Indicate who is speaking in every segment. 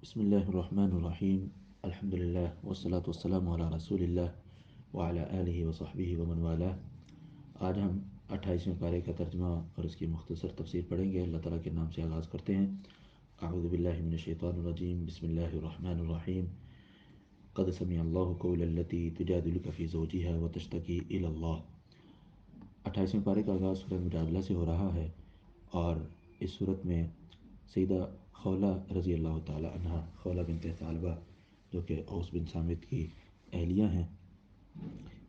Speaker 1: بسم اللہ الرحمن الرحیم الحمد للہ والصلاة والسلام علی رسول اللہ وعلی آلہ وصحبہ ومن والاه۔ آج ہم 28ویں پارے کا ترجمہ اور اس کی مختصر تفسیر پڑھیں گے۔ اللہ تعالیٰ کے نام سے آغاز کرتے ہیں۔ اعوذ باللہ من الشیطان الرجیم، بسم اللہ الرحمن الرحیم۔ قد سمع اللہ قول التی تجادلک فی زوجها وتشتکی الی اللہ۔ 28ویں پارے کا آغاز سورہ مجادلہ سے ہو رہا ہے، اور اس صورت میں سیدہ خولہ رضی اللہ تعالی عنہ، خولہ بنت ثعلبہ جو کہ اوس بن صامت کی اہلیہ ہیں،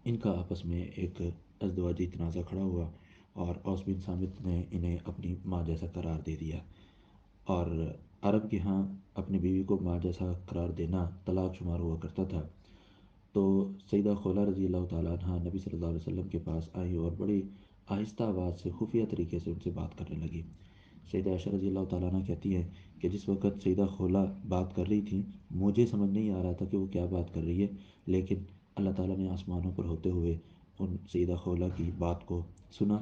Speaker 1: ان کا آپس میں ایک ازدواجی تنازع کھڑا ہوا، اور اوس بن صامت نے انہیں اپنی ماں جیسا قرار دے دیا۔ اور عرب کے ہاں اپنی بیوی کو ماں جیسا قرار دینا طلاق شمار ہوا کرتا تھا۔ تو سیدہ خولہ رضی اللہ تعالیٰ عنہ نبی صلی اللہ علیہ وسلم کے پاس آئی اور بڑی آہستہ آواز سے خفیہ طریقے سے ان سے بات کرنے لگی۔ سیدہ عائشہ رضی اللہ تعالیٰ عنہ کہتی ہیں کہ جس وقت سیدہ خولہ بات کر رہی تھیں، مجھے سمجھ نہیں آ رہا تھا کہ وہ کیا بات کر رہی ہے، لیکن اللہ تعالیٰ نے آسمانوں پر ہوتے ہوئے ان سیدہ خولہ کی بات کو سنا،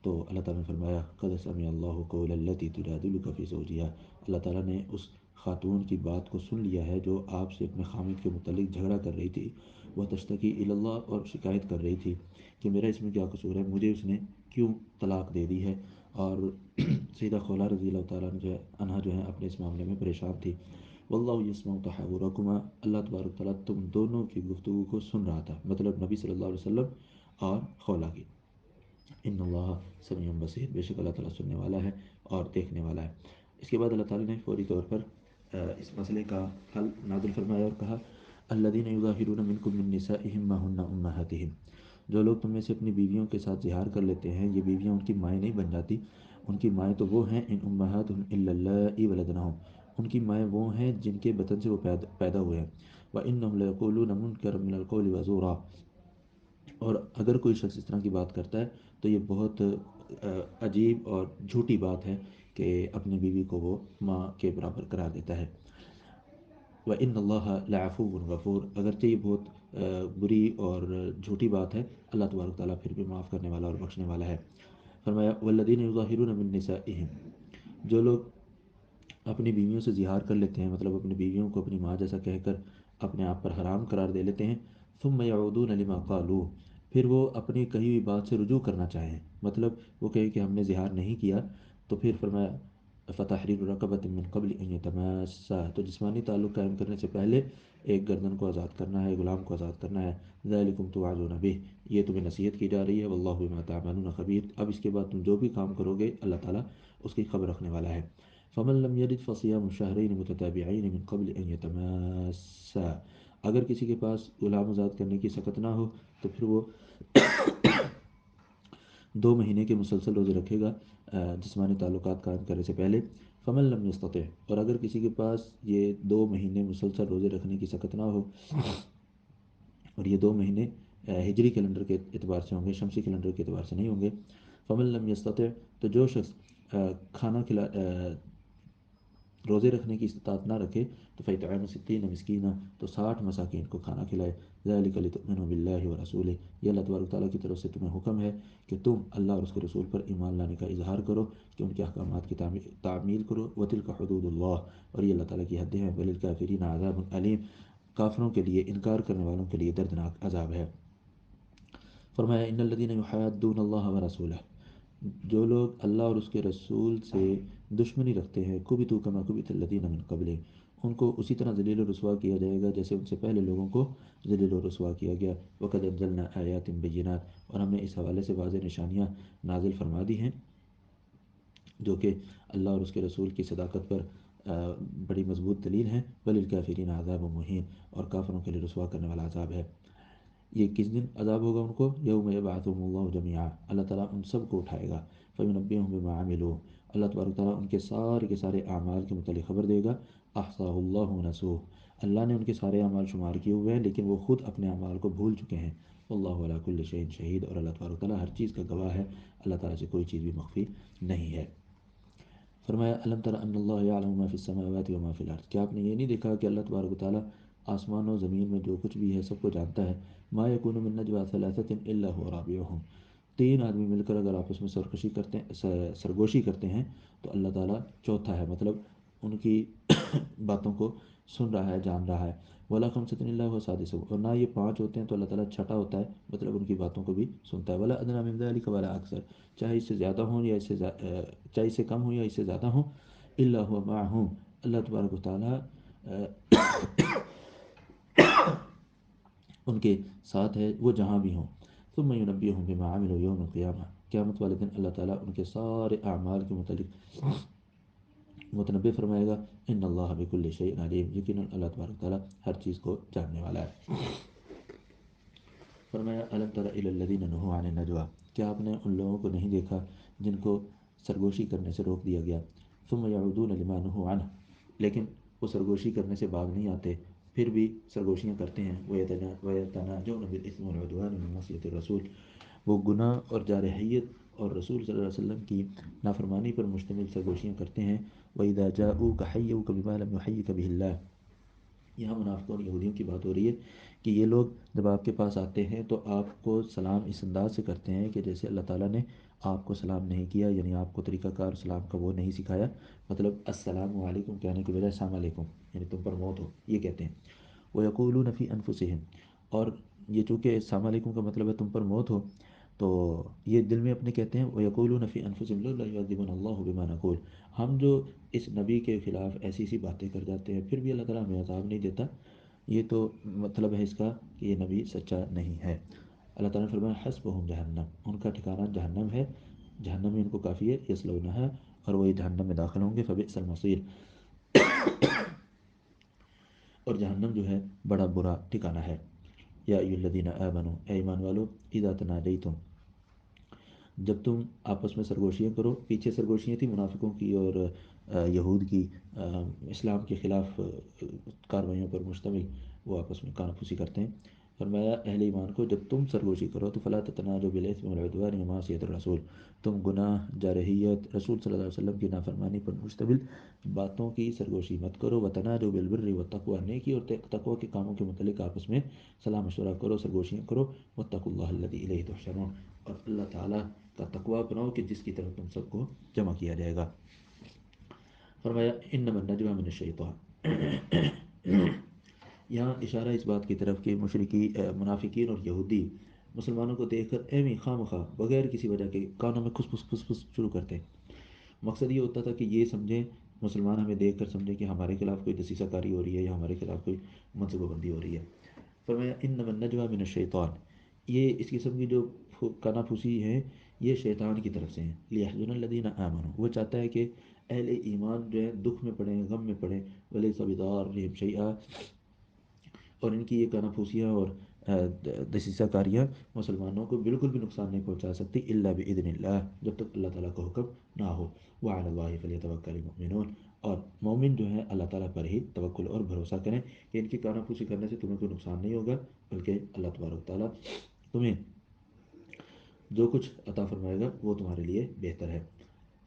Speaker 1: تو اللہ تعالیٰ نے فرمایا قد سمع اللہ قول التی تجادلک فی زوجہا۔ اللہ تعالیٰ نے اس خاتون کی بات کو سن لیا ہے جو آپ سے اپنے خامد کے متعلق جھگڑا کر رہی تھی، وہ تشتکی الی اللہ، اور شکایت کر رہی تھی کہ میرا اس میں کیا قصور ہے، مجھے اس نے کیوں طلاق دے دی ہے۔ اور سیدہ خولہ رضی اللہ تعالیٰ عنہ جو ہیں اپنے اس معاملے میں پریشان تھی۔ واللہ یسمع تحاورکما، اللہ تبارک تعالیٰ تم دونوں کی گفتگو کو سن رہا تھا، مطلب نبی صلی اللہ علیہ وسلم اور خولہ کی۔ ان اللہ سمیع بصیر، بے شک اللہ تعالیٰ سننے والا ہے اور دیکھنے والا ہے۔ اس کے بعد اللہ تعالیٰ نے فوری طور پر اس مسئلے کا حل نازل فرمایا اور کہا الذین یظاہرون منکم من نسائہم ما ہن امہاتہم، جو لوگ تم میں سے اپنی بیویوں کے ساتھ زہار کر لیتے ہیں، یہ بیویاں ان کی مائیں نہیں بن جاتی، ان کی مائیں تو وہ ہیں ان امہاتہم الا اللائی ولدنہم، ان کی مائیں وہ ہیں جن کے بطن سے وہ پیدا ہوئے ہیں۔ وانہم لیقولون منکرا من القول وزورا، اور اگر کوئی شخص اس طرح کی بات کرتا ہے تو یہ بہت عجیب اور جھوٹی بات ہے کہ اپنی بیوی کو وہ ماں کے برابر قرار دیتا ہے۔ وَإِنَّ اللَّهَ لَعَفُوٌّ غَفُورٌ، اگرچہ یہ بہت بری اور جھوٹی بات ہے، اللہ تبارک تعالیٰ پھر بھی معاف کرنے والا اور بخشنے والا ہے۔ فرمایا وَالَّذِينَ يُظَاهِرُونَ مِن نِّسَائِهِمْ، جو لوگ اپنی بیویوں سے زہار کر لیتے ہیں، مطلب اپنی بیویوں کو اپنی ماں جیسا کہہ کر اپنے آپ پر حرام قرار دے لیتے ہیں، ثُمَّ يَعُودُونَ لِمَا قَالُوا، پھر وہ اپنی کہی ہوئی بات سے رجوع کرنا چاہیں، مطلب وہ کہیں کہ ہم نے زہار نہیں کیا، تو پھر فرمایا فتحریر رقبۃ من قبل ان یتماسا، تو جسمانی تعلق قائم کرنے سے پہلے ایک گردن کو آزاد کرنا ہے، غلام کو آزاد کرنا ہے۔ ذالکم توعظون بہ، یہ تمہیں نصیحت کی جا رہی ہے، واللہ بما تعملون خبیر، اب اس کے بعد تم جو بھی کام کرو گے اللہ تعالیٰ اس کی خبر رکھنے والا ہے۔ فمن لم یجد فصیام شہرین متتابعین من قبل ان یتماسا، اگر کسی کے پاس غلام آزاد کرنے کی سخت نہ ہو تو پھر وہ 2 مہینے کے مسلسل روزے رکھے گا جسمانی تعلقات قائم کرنے سے پہلے۔ فمن لم یستطع، اور اگر کسی کے پاس یہ 2 مہینے مسلسل روزے رکھنے کی سخت نہ ہو، اور یہ 2 مہینے ہجری کیلنڈر کے اعتبار سے ہوں گے، شمسی کیلنڈر کے اعتبار سے نہیں ہوں گے۔ فمن لم یستطع، تو جو شخص کھانا روزے رکھنے کی استطاعت نہ رکھے تو فیطعام 60 مسکینہ، تو 60 مساکین کو کھانا کھلائے۔ ذالک لتؤمنوا باللہ ورسولہ، یہ اللہ تبارک تعالیٰ کی طرف سے تمہیں حکم ہے کہ تم اللہ اور اس کے رسول پر ایمان لانے کا اظہار کرو، کہ ان کے احکامات کی تعمیل کرو۔ وتلک حدود اللہ، اور یہ اللہ تعالیٰ کی حدیں ہیں۔ وللکافرین عذاب علیم، کافروں کے لیے، انکار کرنے والوں کے لیے دردناک عذاب ہے۔ فرمایا ان الذین یحادون اللہ ورسولہ، جو لوگ اللہ اور اس کے رسول سے دشمنی رکھتے ہیں، کبتوا کما کبت الذین من قبلہم، ان کو اسی طرح ذلیل و رسوا کیا جائے گا جیسے ان سے پہلے لوگوں کو ذلیل و رسوا کیا گیا۔ وقد انزلنا آیات بینات، اور ہم نے اس حوالے سے واضح نشانیاں نازل فرما دی ہیں جو کہ اللہ اور اس کے رسول کی صداقت پر بڑی مضبوط دلیل ہیں۔ وللکافرین عذاب مہین، اور کافروں کے لیے رسوا کرنے والا عذاب ہے۔ یہ کس دن عذاب ہوگا ان کو؟ یوم یبعثہم اللہ جمیعا، اللہ تعالیٰ ان سب کو اٹھائے گا۔ فینبئہم بما عملوا، اللہ تبارک تعالیٰ ان کے سارے اعمال کے متعلق خبر دے گا۔ احصاہ اللہ ونسوہ، اللہ نے ان کے سارے اعمال شمار کیے ہوئے ہیں لیکن وہ خود اپنے اعمال کو بھول چکے ہیں۔ واللہ علی کل شیء شہید، اور اللہ تبارک تعالیٰ ہر چیز کا گواہ ہے، اللہ تعالیٰ سے کوئی چیز بھی مخفی نہیں ہے۔ فرمایا الم تر ان اللہ یعلم ما فی السماوات و ما فی الارض، کیا آپ نے یہ نہیں دیکھا کہ اللہ تبارک و تعالیٰ آسمان و زمین میں جو کچھ بھی ہے سب کو جانتا ہے۔ ما یکون من نجوى ثلاثة الا هو رابعهم، 3 آدمی مل کر اگر آپس میں سرگوشی کرتے ہیں تو اللہ تعالیٰ چوتھا ہے، مطلب ان کی باتوں کو سن رہا ہے، جان رہا ہے۔ ولا خمسۃ الا هو سادسهم، اور نہ یہ پانچ ہوتے ہیں تو اللہ تعالیٰ چھٹا ہوتا ہے، مطلب ان کی باتوں کو بھی سنتا ہے۔ ولا ادنی من ذلك ولا اکثر، چاہے اس سے زیادہ ہوں یا چاہے اس سے کم ہوں یا اس سے زیادہ ہوں، الا هو معهم، اللہ تبارک و تعالیٰ ان کے ساتھ ہے، وہ جہاں بھی ہوں۔ ثم ينبئهم بما عملوا يوم القیامہ، قیامت والے دن اللہ تعالیٰ ان کے سارے اعمال کے متعلق متنبع فرمائے گا۔ ان اللہ بکل شیء علیم، یقیناً اللہ تبارک تعالیٰ ہر چیز کو جاننے والا ہے۔ فرمایا الم تر الی الذین نہوا عن النجوى، کیا آپ نے ان لوگوں کو نہیں دیکھا جن کو سرگوشی کرنے سے روک دیا گیا؟ ثم یعودون لما نہوا عنہ، لیکن وہ سرگوشی کرنے سے باز نہیں آتے، پھر بھی سرگوشیاں کرتے ہیں۔ ویتناجون بالاثم والعدوان من معصیۃ الرسول، وہ گناہ اور جارحیت اور رسول صلی اللہ علیہ وسلم کی نافرمانی پر مشتمل سرگوشیاں کرتے ہیں۔ وَإِذَا جَاءُوكَ حَيُّوكَ بِمَا لَمْ يُحَيِّكَ بِهِ اللَّهُ، یہاں منافقوں اور یہودیوں کی بات ہو رہی ہے کہ یہ لوگ جب آپ کے پاس آتے ہیں تو آپ کو سلام اس انداز سے کرتے ہیں کہ جیسے اللہ تعالیٰ نے آپ کو سلام نہیں کیا، یعنی آپ کو طریقہ کار سلام کا وہ نہیں سکھایا، مطلب السلام علیکم کہنے کی بجائے السلام علیکم یعنی تم پر موت ہو، یہ کہتے ہیں۔ وَيَقُولُونَ فِي أَنفُسِهِمْ، اور یہ چونکہ السلام علیکم کا مطلب ہے تم پر موت ہو، تو یہ دل میں اپنے کہتے ہیں۔ وَيَقُولُونَ فِي أَنفُسِهِمْ لَوْلَا يُعَذِّبُنَا اللَّهُ بِمَا نَقُولُ، ہم جو اس نبی کے خلاف ایسی ایسی باتیں کر جاتے ہیں پھر بھی اللہ تعالیٰ ہمیں عذاب نہیں دیتا، یہ تو مطلب ہے اس کا کہ یہ نبی سچا نہیں ہے۔ اللہ تعالیٰ نے فرمایا حسبہم جہنم، ان کا ٹھکانہ جہنم ہے، جہنم میں ان کو کافی ہے، یصلونہا، اور وہی جہنم میں داخل ہوں گے، فبئس المصیر، اور جہنم جو ہے بڑا برا ٹھکانہ ہے۔ یا ایھا الذین آمنوا، اے ایمان والو، اذا تناجیتم، جب تم آپس میں سرگوشیاں کرو، پیچھے سرگوشیاں تھیں منافقوں کی اور یہود کی، اسلام کے خلاف کارروائیوں پر مشتمل، وہ آپس میں کان پھوسی کرتے ہیں۔ فرمایا اہل ایمان کو جب تم سرگوشی کرو تو فلا تتناجوا بالاثم والعدوان ومعصیۃ الرسول، تم گناہ، جارحیت، رسول صلی اللہ علیہ وسلم کی نافرمانی پر مشتمل باتوں کی سرگوشی مت کرو۔ وتناجوا بالبر والتقوى، نیکی اور تقوی کے کاموں کے متعلق آپس میں صلاح مشورہ کرو، سرگوشیاں کرو۔ واتقوا اللہ الذی الیہ تحشرون، اور اللہ تعالیٰ کا تقوی اپناؤ کہ جس کی طرف تم سب کو جمع کیا جائے گا۔ فرمایا انما النجوى من الشیطان، یہاں اشارہ اس بات کی طرف کہ منافقین اور یہودی مسلمانوں کو دیکھ کر ایویں خواہ مخواہ بغیر کسی وجہ کے کانوں میں کھس پھس کھس پھس شروع کرتے ہیں۔ مقصد یہ ہوتا تھا کہ یہ سمجھیں، مسلمان ہمیں دیکھ کر سمجھیں کہ ہمارے خلاف کوئی دسیسہ کاری ہو رہی ہے یا ہمارے خلاف کوئی منصوبہ بندی ہو رہی ہے۔ فرمایا انما النجوى من الشیطان، یہ اس قسم کی جو کانا پھوسی ہے یہ شیطان کی طرف سے ہیں۔ لیحزن الذین آمنوا، وہ چاہتا ہے کہ اہل ایمان جو ہے دکھ میں پڑیں، غم میں پڑیں، ولیس بضارہم شیئا، اور ان کی یہ کانا پھوسیاں اور دسیسہ کاریاں مسلمانوں کو بالکل بھی نقصان نہیں پہنچا سکتی، الا باذن اللہ، جب تک اللہ تعالیٰ کا حکم نہ ہو۔ وعلی اللہ فلیتوکل المؤمنون، اور مومن جو ہے اللہ تعالیٰ پر ہی توکل اور بھروسہ کریں کہ ان کی کانا پھوسی کرنے سے تمہیں کوئی نقصان نہیں ہوگا، بلکہ اللہ تبارک تعالیٰ تمہیں جو کچھ عطا فرمائے گا وہ تمہارے لیے بہتر ہے۔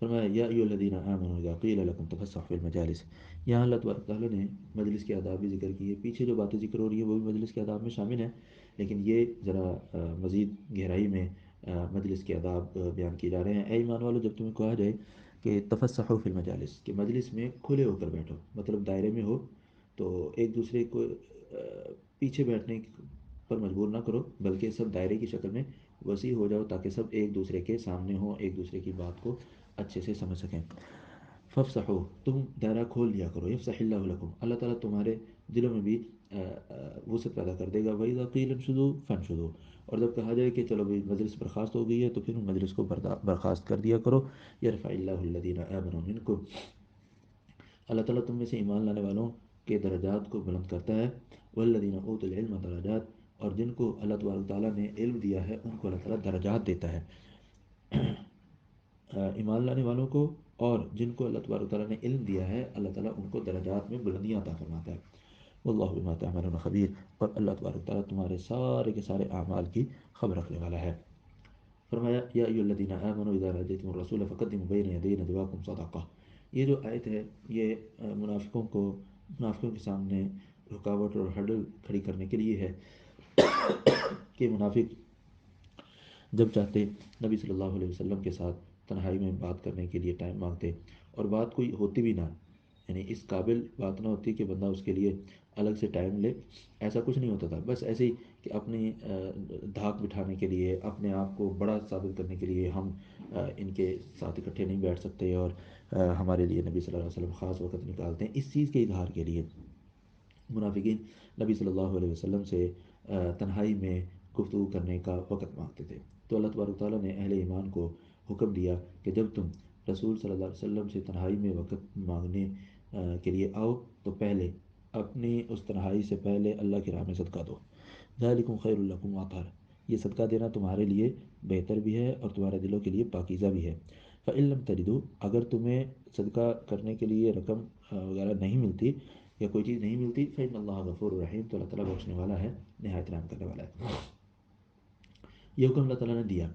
Speaker 1: فرمایا یا ایھا الذین آمنوا اذا قیل لکم تفسحوا فی المجالس، یہاں اللہ تبارک تعالیٰ نے مجلس کے آداب بھی ذکر کیے، پیچھے جو باتیں ذکر ہو رہی ہیں وہ بھی مجلس کے آداب میں شامل ہیں، لیکن یہ ذرا مزید گہرائی میں مجلس کے آداب بیان کیے جا رہے ہیں۔ اے ایمان والو، جب تمہیں کہا جائے کہ تفسحوا فی المجالس، کہ مجلس میں کھلے ہو کر بیٹھو، مطلب دائرے میں ہو تو ایک دوسرے کو پیچھے بیٹھنے پر مجبور نہ کرو، بلکہ سب دائرے کی شکل میں وسیع ہو جاؤ تاکہ سب ایک دوسرے کے سامنے ہوں، ایک دوسرے کی بات کو اچھے سے سمجھ سکیں۔ فافسحوا، تم دائرہ کھول لیا کرو، یفسح اللہ لکم، اللہ تعالیٰ تمہارے دلوں میں بھی وسعت پیدا کر دے گا۔ وَإِذَا قِيلَ انشُزُوا فانشزوا، اور جب کہا جائے کہ چلو بھائی مجلس برخاست ہو گئی ہے تو پھر مجلس کو برخاست کر دیا کرو۔ یرفع اللہ الذین آمنوا منکم، اللہ تعالیٰ تم میں سے ایمان لانے والوں کے درجات کو بلند کرتا ہے۔ والذین اوتوا العلم درجات، اور جن کو اللہ تبارک تعالیٰ نے علم دیا ہے ان کو اللہ تعالیٰ درجات دیتا ہے۔ ایمان لانے والوں کو اور جن کو اللہ تبارک تعالیٰ نے علم دیا ہے اللہ تعالیٰ ان کو درجات میں بلندیاں عطا فرماتا ہے۔ واللہ بما تعملون خبیر، اور اللہ تبارک تعالیٰ تمہارے سارے کے سارے اعمال کی خبر رکھنے والا ہے۔ فرمایا یا ایھا الذین آمنوا اذا ناجیتم الرسول فقدموا بین یدی نجواکم صدقہ، یہ جو آیت ہے یہ منافقوں کے سامنے رکاوٹ اور ہرڈل کھڑی کرنے کے لیے ہے کہ منافق جب چاہتے نبی صلی اللہ علیہ وسلم کے ساتھ تنہائی میں بات کرنے کے لیے ٹائم مانگتے، اور بات کوئی ہوتی بھی نہ یعنی اس قابل بات نہ ہوتی کہ بندہ اس کے لیے الگ سے ٹائم لے، ایسا کچھ نہیں ہوتا تھا، بس ایسے ہی کہ اپنی دھاک بٹھانے کے لیے، اپنے آپ کو بڑا ثابت کرنے کے لیے ہم ان کے ساتھ اکٹھے نہیں بیٹھ سکتے، اور ہمارے لیے نبی صلی اللہ علیہ وسلم خاص وقت نکالتے ہیں اس چیز کے اظہار کے لیے۔ منافقین نبی صلی اللہ علیہ وسلم سے تنہائی میں گفتگو کرنے کا وقت مانگتے تھے، تو اللہ تبارک تعالیٰ نے اہل ایمان کو حکم دیا کہ جب تم رسول صلی اللہ علیہ وسلم سے تنہائی میں وقت مانگنے کے لیے آؤ تو پہلے اپنی اس تنہائی سے پہلے اللہ کی راہ میں صدقہ دو، ذالکم خیر لکم واطہر، یہ صدقہ دینا تمہارے لیے بہتر بھی ہے اور تمہارے دلوں کے لیے پاکیزہ بھی ہے۔ فَإِن لَمْ تَجِدُوا، اگر تمہیں صدقہ کرنے کے لیے رقم وغیرہ نہیں ملتی یا کوئی چیز نہیں ملتی، فإن اللہ غفور رحیم، تو اللہ تعالیٰ بخشنے والا ہے، نہایت رحم کرنے والا ہے۔ یہ حکم اللہ تعالیٰ نے دیا،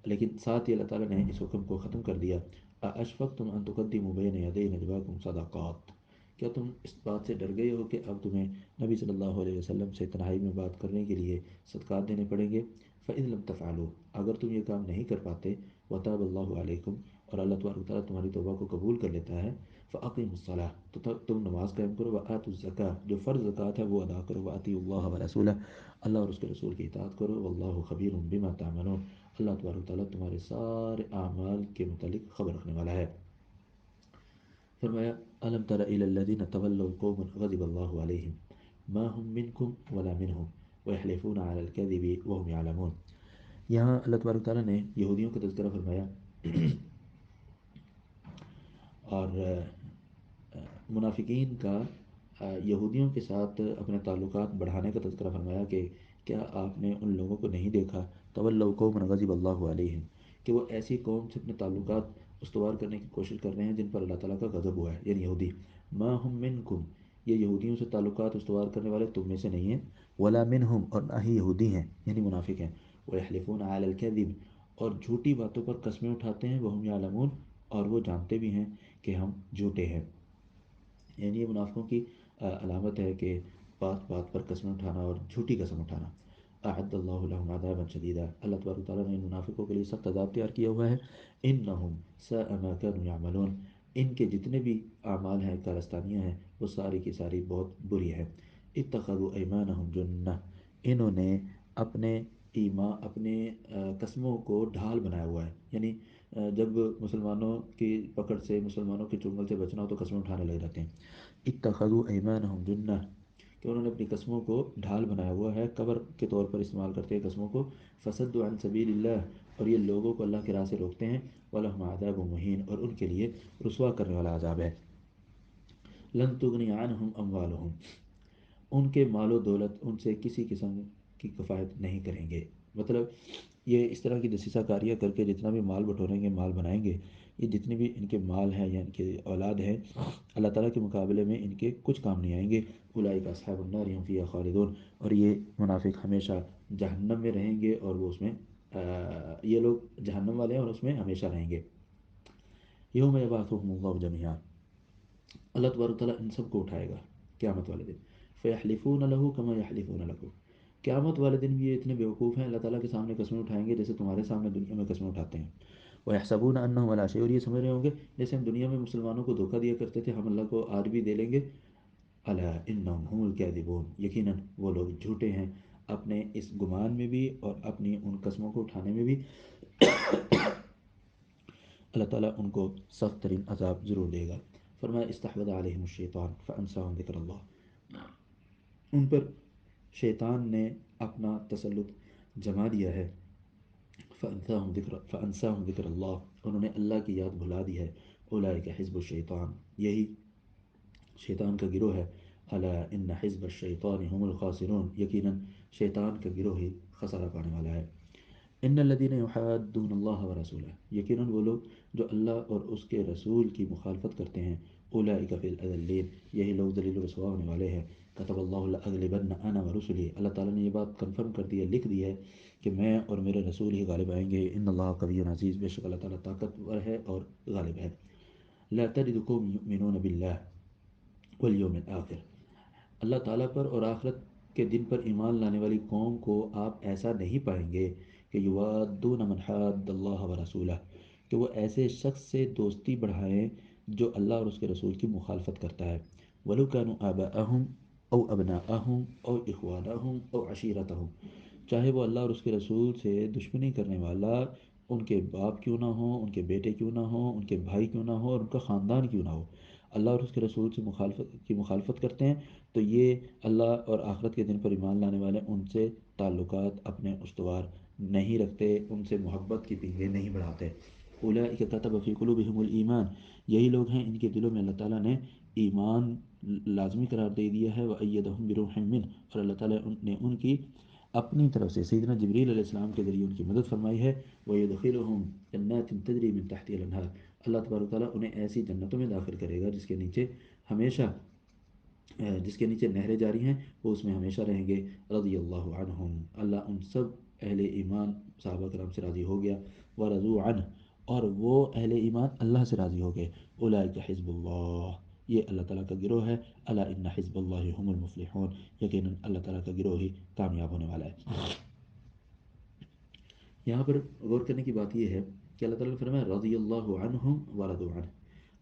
Speaker 1: لیکن ساتھ ہی اللہ تعالیٰ نے اس حکم کو ختم کر دیا۔ اَأَشْفَقْتُمْ أَن تُقَدِّمُوا بَيْنَ يَدَيْ نَجْوَاكُمْ صَدَقَاتٍ، کیا تم اس بات سے ڈر گئے ہو کہ اب تمہیں نبی صلی اللہ علیہ وسلم سے تنہائی میں بات کرنے کے لیے صدقات دینے پڑیں گے؟ فَإِن لَمْ تَفْعَلُوا، اگر تم یہ کام نہیں کر پاتے، وَتَابَ اللَّهُ عَلَيْكُمْ، اور اللہ تبارک تعالیٰ تمہاری توبہ کو قبول کر لیتا ہے، فَأَقِيمُوا الصَّلَاةَ، تو تم نماز قائم کرو، وَآتُوا الزَّكَاةَ، جو فرض زکوٰۃ ہے وہ ادا کرو، وَأَطِیعُوا اللَّهَ وَرَسُولَهُ، اللہ اور اس کے رسول کی اطاعت کرو، واللہ خبیر بما تعملون، اللہ تبارک تعالیٰ تمہارے سارے اعمال کے متعلق خبر رکھنے والا ہے۔ فرمایا الم تر الی الذین تولوا قوما غضب اللہ علیہم ما هم منکم ولا منهم ویحلفون علی الکذب وهم یعلمون، یہاں اللہ تبارک تعالیٰ نے یہودیوں کا تذکرہ فرمایا اور منافقین کا یہودیوں کے ساتھ اپنے تعلقات بڑھانے کا تذکرہ فرمایا کہ کیا آپ نے ان لوگوں کو نہیں دیکھا، تولوا قوما غضب اللہ علیہم، کہ وہ ایسی قوم سے اپنے تعلقات استوار کرنے کی کوشش کر رہے ہیں جن پر اللہ تعالیٰ کا غضب ہوا ہے، یعنی یہودی۔ ما ہم منکم، یہ یہودیوں سے تعلقات استوار کرنے والے تم میں سے نہیں ہیں، ولا منہم، اور نہ ہی یہودی ہیں یعنی منافق ہیں، ویحلفون علی الکذب، اور جھوٹی باتوں پر قسمیں اٹھاتے ہیں، وہم یعلمون، اور وہ جانتے بھی ہیں کہ ہم جھوٹے ہیں، یعنی یہ منافقوں کی علامت ہے کہ بات بات پر قسمیں اٹھانا اور جھوٹی قسم اٹھانا۔ اعد اللہ لهم عذابا شدیدا، اللہ تبارک تعالیٰ نے ان منافقوں کے لیے سخت عذاب تیار کیا ہوا ہے۔ انہم ساء ما كانوا يعملون، ان کے جتنے بھی اعمال ہیں، کارستانیاں ہیں، وہ ساری کی ساری بہت بری ہیں۔ اتخذوا ایمانہم جنہ، انہوں نے اپنے اپنے قسموں کو ڈھال بنایا ہوا ہے، یعنی جب مسلمانوں کی پکڑ سے، مسلمانوں کے چنگل سے بچنا ہو تو قسمیں اٹھانے لگ جاتے ہیں۔ اتخذوا ایمانہم جنہ، کہ انہوں نے اپنی قسموں کو ڈھال بنایا ہوا ہے، کور کے طور پر استعمال کرتے ہیں قسموں کو۔ فصدوا عن سبیل اللہ، اور یہ لوگوں کو اللہ کی راہ سے روکتے ہیں۔ وَلَهُمْ عَذَابٌ مُهِینٌ، اور ان کے لیے رسوا کرنے والا عذاب ہے۔ لَن تُغْنِیَ عَنْهُمْ أَمْوَالُهُمْ، ان کے مال و دولت ان سے کسی قسم کی کفایت نہیں کریں گے، مطلب یہ اس طرح کی دسیسہ کاریاں کر کے جتنا بھی مال بٹوریں گے، مال بنائیں گے، یہ جتنے بھی ان کے مال ہیں یا ان کے اولاد ہیں، اللہ تعالیٰ کے مقابلے میں ان کے کچھ کام نہیں آئیں گے۔ اولئک اصحاب النار هم فیہا خالدون، اور یہ منافق ہمیشہ جہنم میں رہیں گے، اور وہ اس میں یہ لوگ جہنم والے ہیں اور اس میں ہمیشہ رہیں گے۔ یوم یبعثهم اللہ جميعا، اللہ تبارک تعالیٰ ان سب کو اٹھائے گا قیامت والے دن۔ فیحلفون له کما یحلفون لکم، قیامت والے دن بھی یہ اتنے بیوقوف ہیں، اللہ تعالیٰ کے سامنے قسمیں اٹھائیں گے جیسے تمہارے سامنے دنیا میں قسمیں اٹھاتے ہیں۔ وَيَحْسَبُونَ أَنَّهُمْ عَلَىٰ شَيْءٍ، اور یہ سمجھ رہے ہوں گے جیسے ہم دنیا میں مسلمانوں کو دھوکہ دیا کرتے تھے، ہم اللہ کو آج بھی دے لیں گے۔ أَلَا إِنَّهُمْ هُمُ الْكَاذِبُونَ، یقیناً وہ لوگ جھوٹے ہیں، اپنے اس گمان میں بھی اور اپنی ان قسموں کو اٹھانے میں بھی اللہ تعالیٰ ان کو سخت ترین عذاب ضرور دے گا۔ فرمایا استحوذ علیہم الشیطان فانساہم ذکر اللہ، ان پر شیطان نے اپنا تسلط جما دیا ہے۔ فانساہم ذکر اللہ، انہوں نے اللہ کی یاد بھلا دی ہے۔ اولئک حزب الشیطان، یہی شیطان کا گروہ ہے۔ الا ان حزب الشیطان هم الخاسرون، یقیناً شیطان کا گروہ ہی خسارہ پانے والا ہے۔ ان الذين يحادون الله ورسوله، یقیناً وہ لوگ جو اللہ اور اس کے رسول کی مخالفت کرتے ہیں، اولئک فی الاذلین، یہی لوگ ذلیل و رسوا ہونے والے ہیں۔ کتب اللہ لاغلبن انا ورسلی، اللہ تعالیٰ نے یہ بات کنفرم کر دی ہے، لکھ دی ہے کہ میں اور میرے رسول ہی غالب آئیں گے۔ ان اللہ قوی عزیز، بے شک اللہ تعالیٰ طاقتور ہے اور غالب ہے۔ لا تجد قوم یؤمنون باللہ والیوم الآخر، اللہ تعالیٰ پر اور آخرت کے دن پر ایمان لانے والی قوم کو آپ ایسا نہیں پائیں گے کہ یوادون من حاد اللہ ورسولہ، کہ وہ ایسے شخص سے دوستی بڑھائیں جو اللہ اور اس کے رسول کی مخالفت کرتا ہے، ولو کانوا آباءہم او ابناءہم او اخوانہم او عشیرتہم، چاہے وہ اللہ اور اس کے رسول سے دشمنی کرنے والا ان کے باپ کیوں نہ ہوں، ان کے بیٹے کیوں نہ ہوں، ان کے بھائی کیوں نہ ہوں، اور ان کا خاندان کیوں نہ ہو، اللہ اور اس کے رسول سے مخالفت کرتے ہیں، تو یہ اللہ اور آخرت کے دن پر ایمان لانے والے ان سے تعلقات اپنے استوار نہیں رکھتے، ان سے محبت کی پینگیں نہیں بڑھاتے۔ اولئک کتب فی قلوبہم الایمان، یہی لوگ ہیں ان کے دلوں میں اللہ تعالیٰ نے ایمان لازمی قرار دے دیا ہے، وَأَيَّدَهُم بِرُوحٍ مِّنْهُ، اور اللہ تعالیٰ نے ان کی اپنی طرف سے سیدنا جبریل علیہ السلام کے ذریعے ان کی مدد فرمائی ہے، وَيُدْخِلُهُم جَنَّاتٍ تَجْرِي مِن تَحْتِهَا الْأَنْهَارُ، اللہ تبارک و تعالیٰ انہیں ایسی جنتوں میں داخل کرے گا جس کے نیچے ہمیشہ نہریں جاری ہیں، وہ اس میں ہمیشہ رہیں گے۔ رضی اللہ عنہم، اللہ ان سب اہل ایمان صحابہ کرام سے راضی ہو گیا، ورضوا عنہ، اور وہ اہل ایمان اللہ سے راضی ہو گئے۔ اولئک حزب اللہ، یہ اللہ تعالیٰ کا گروہ ہے، الا ان حزب اللہ هم المفلحون، یقیناً اللہ تعالیٰ کا گروہ ہی کامیاب ہونے والا ہے۔ یہاں پر غور کرنے کی بات یہ ہے کہ اللہ تعالیٰ نے فرمایا رضی اللہ عنہم ورضوا عنہ،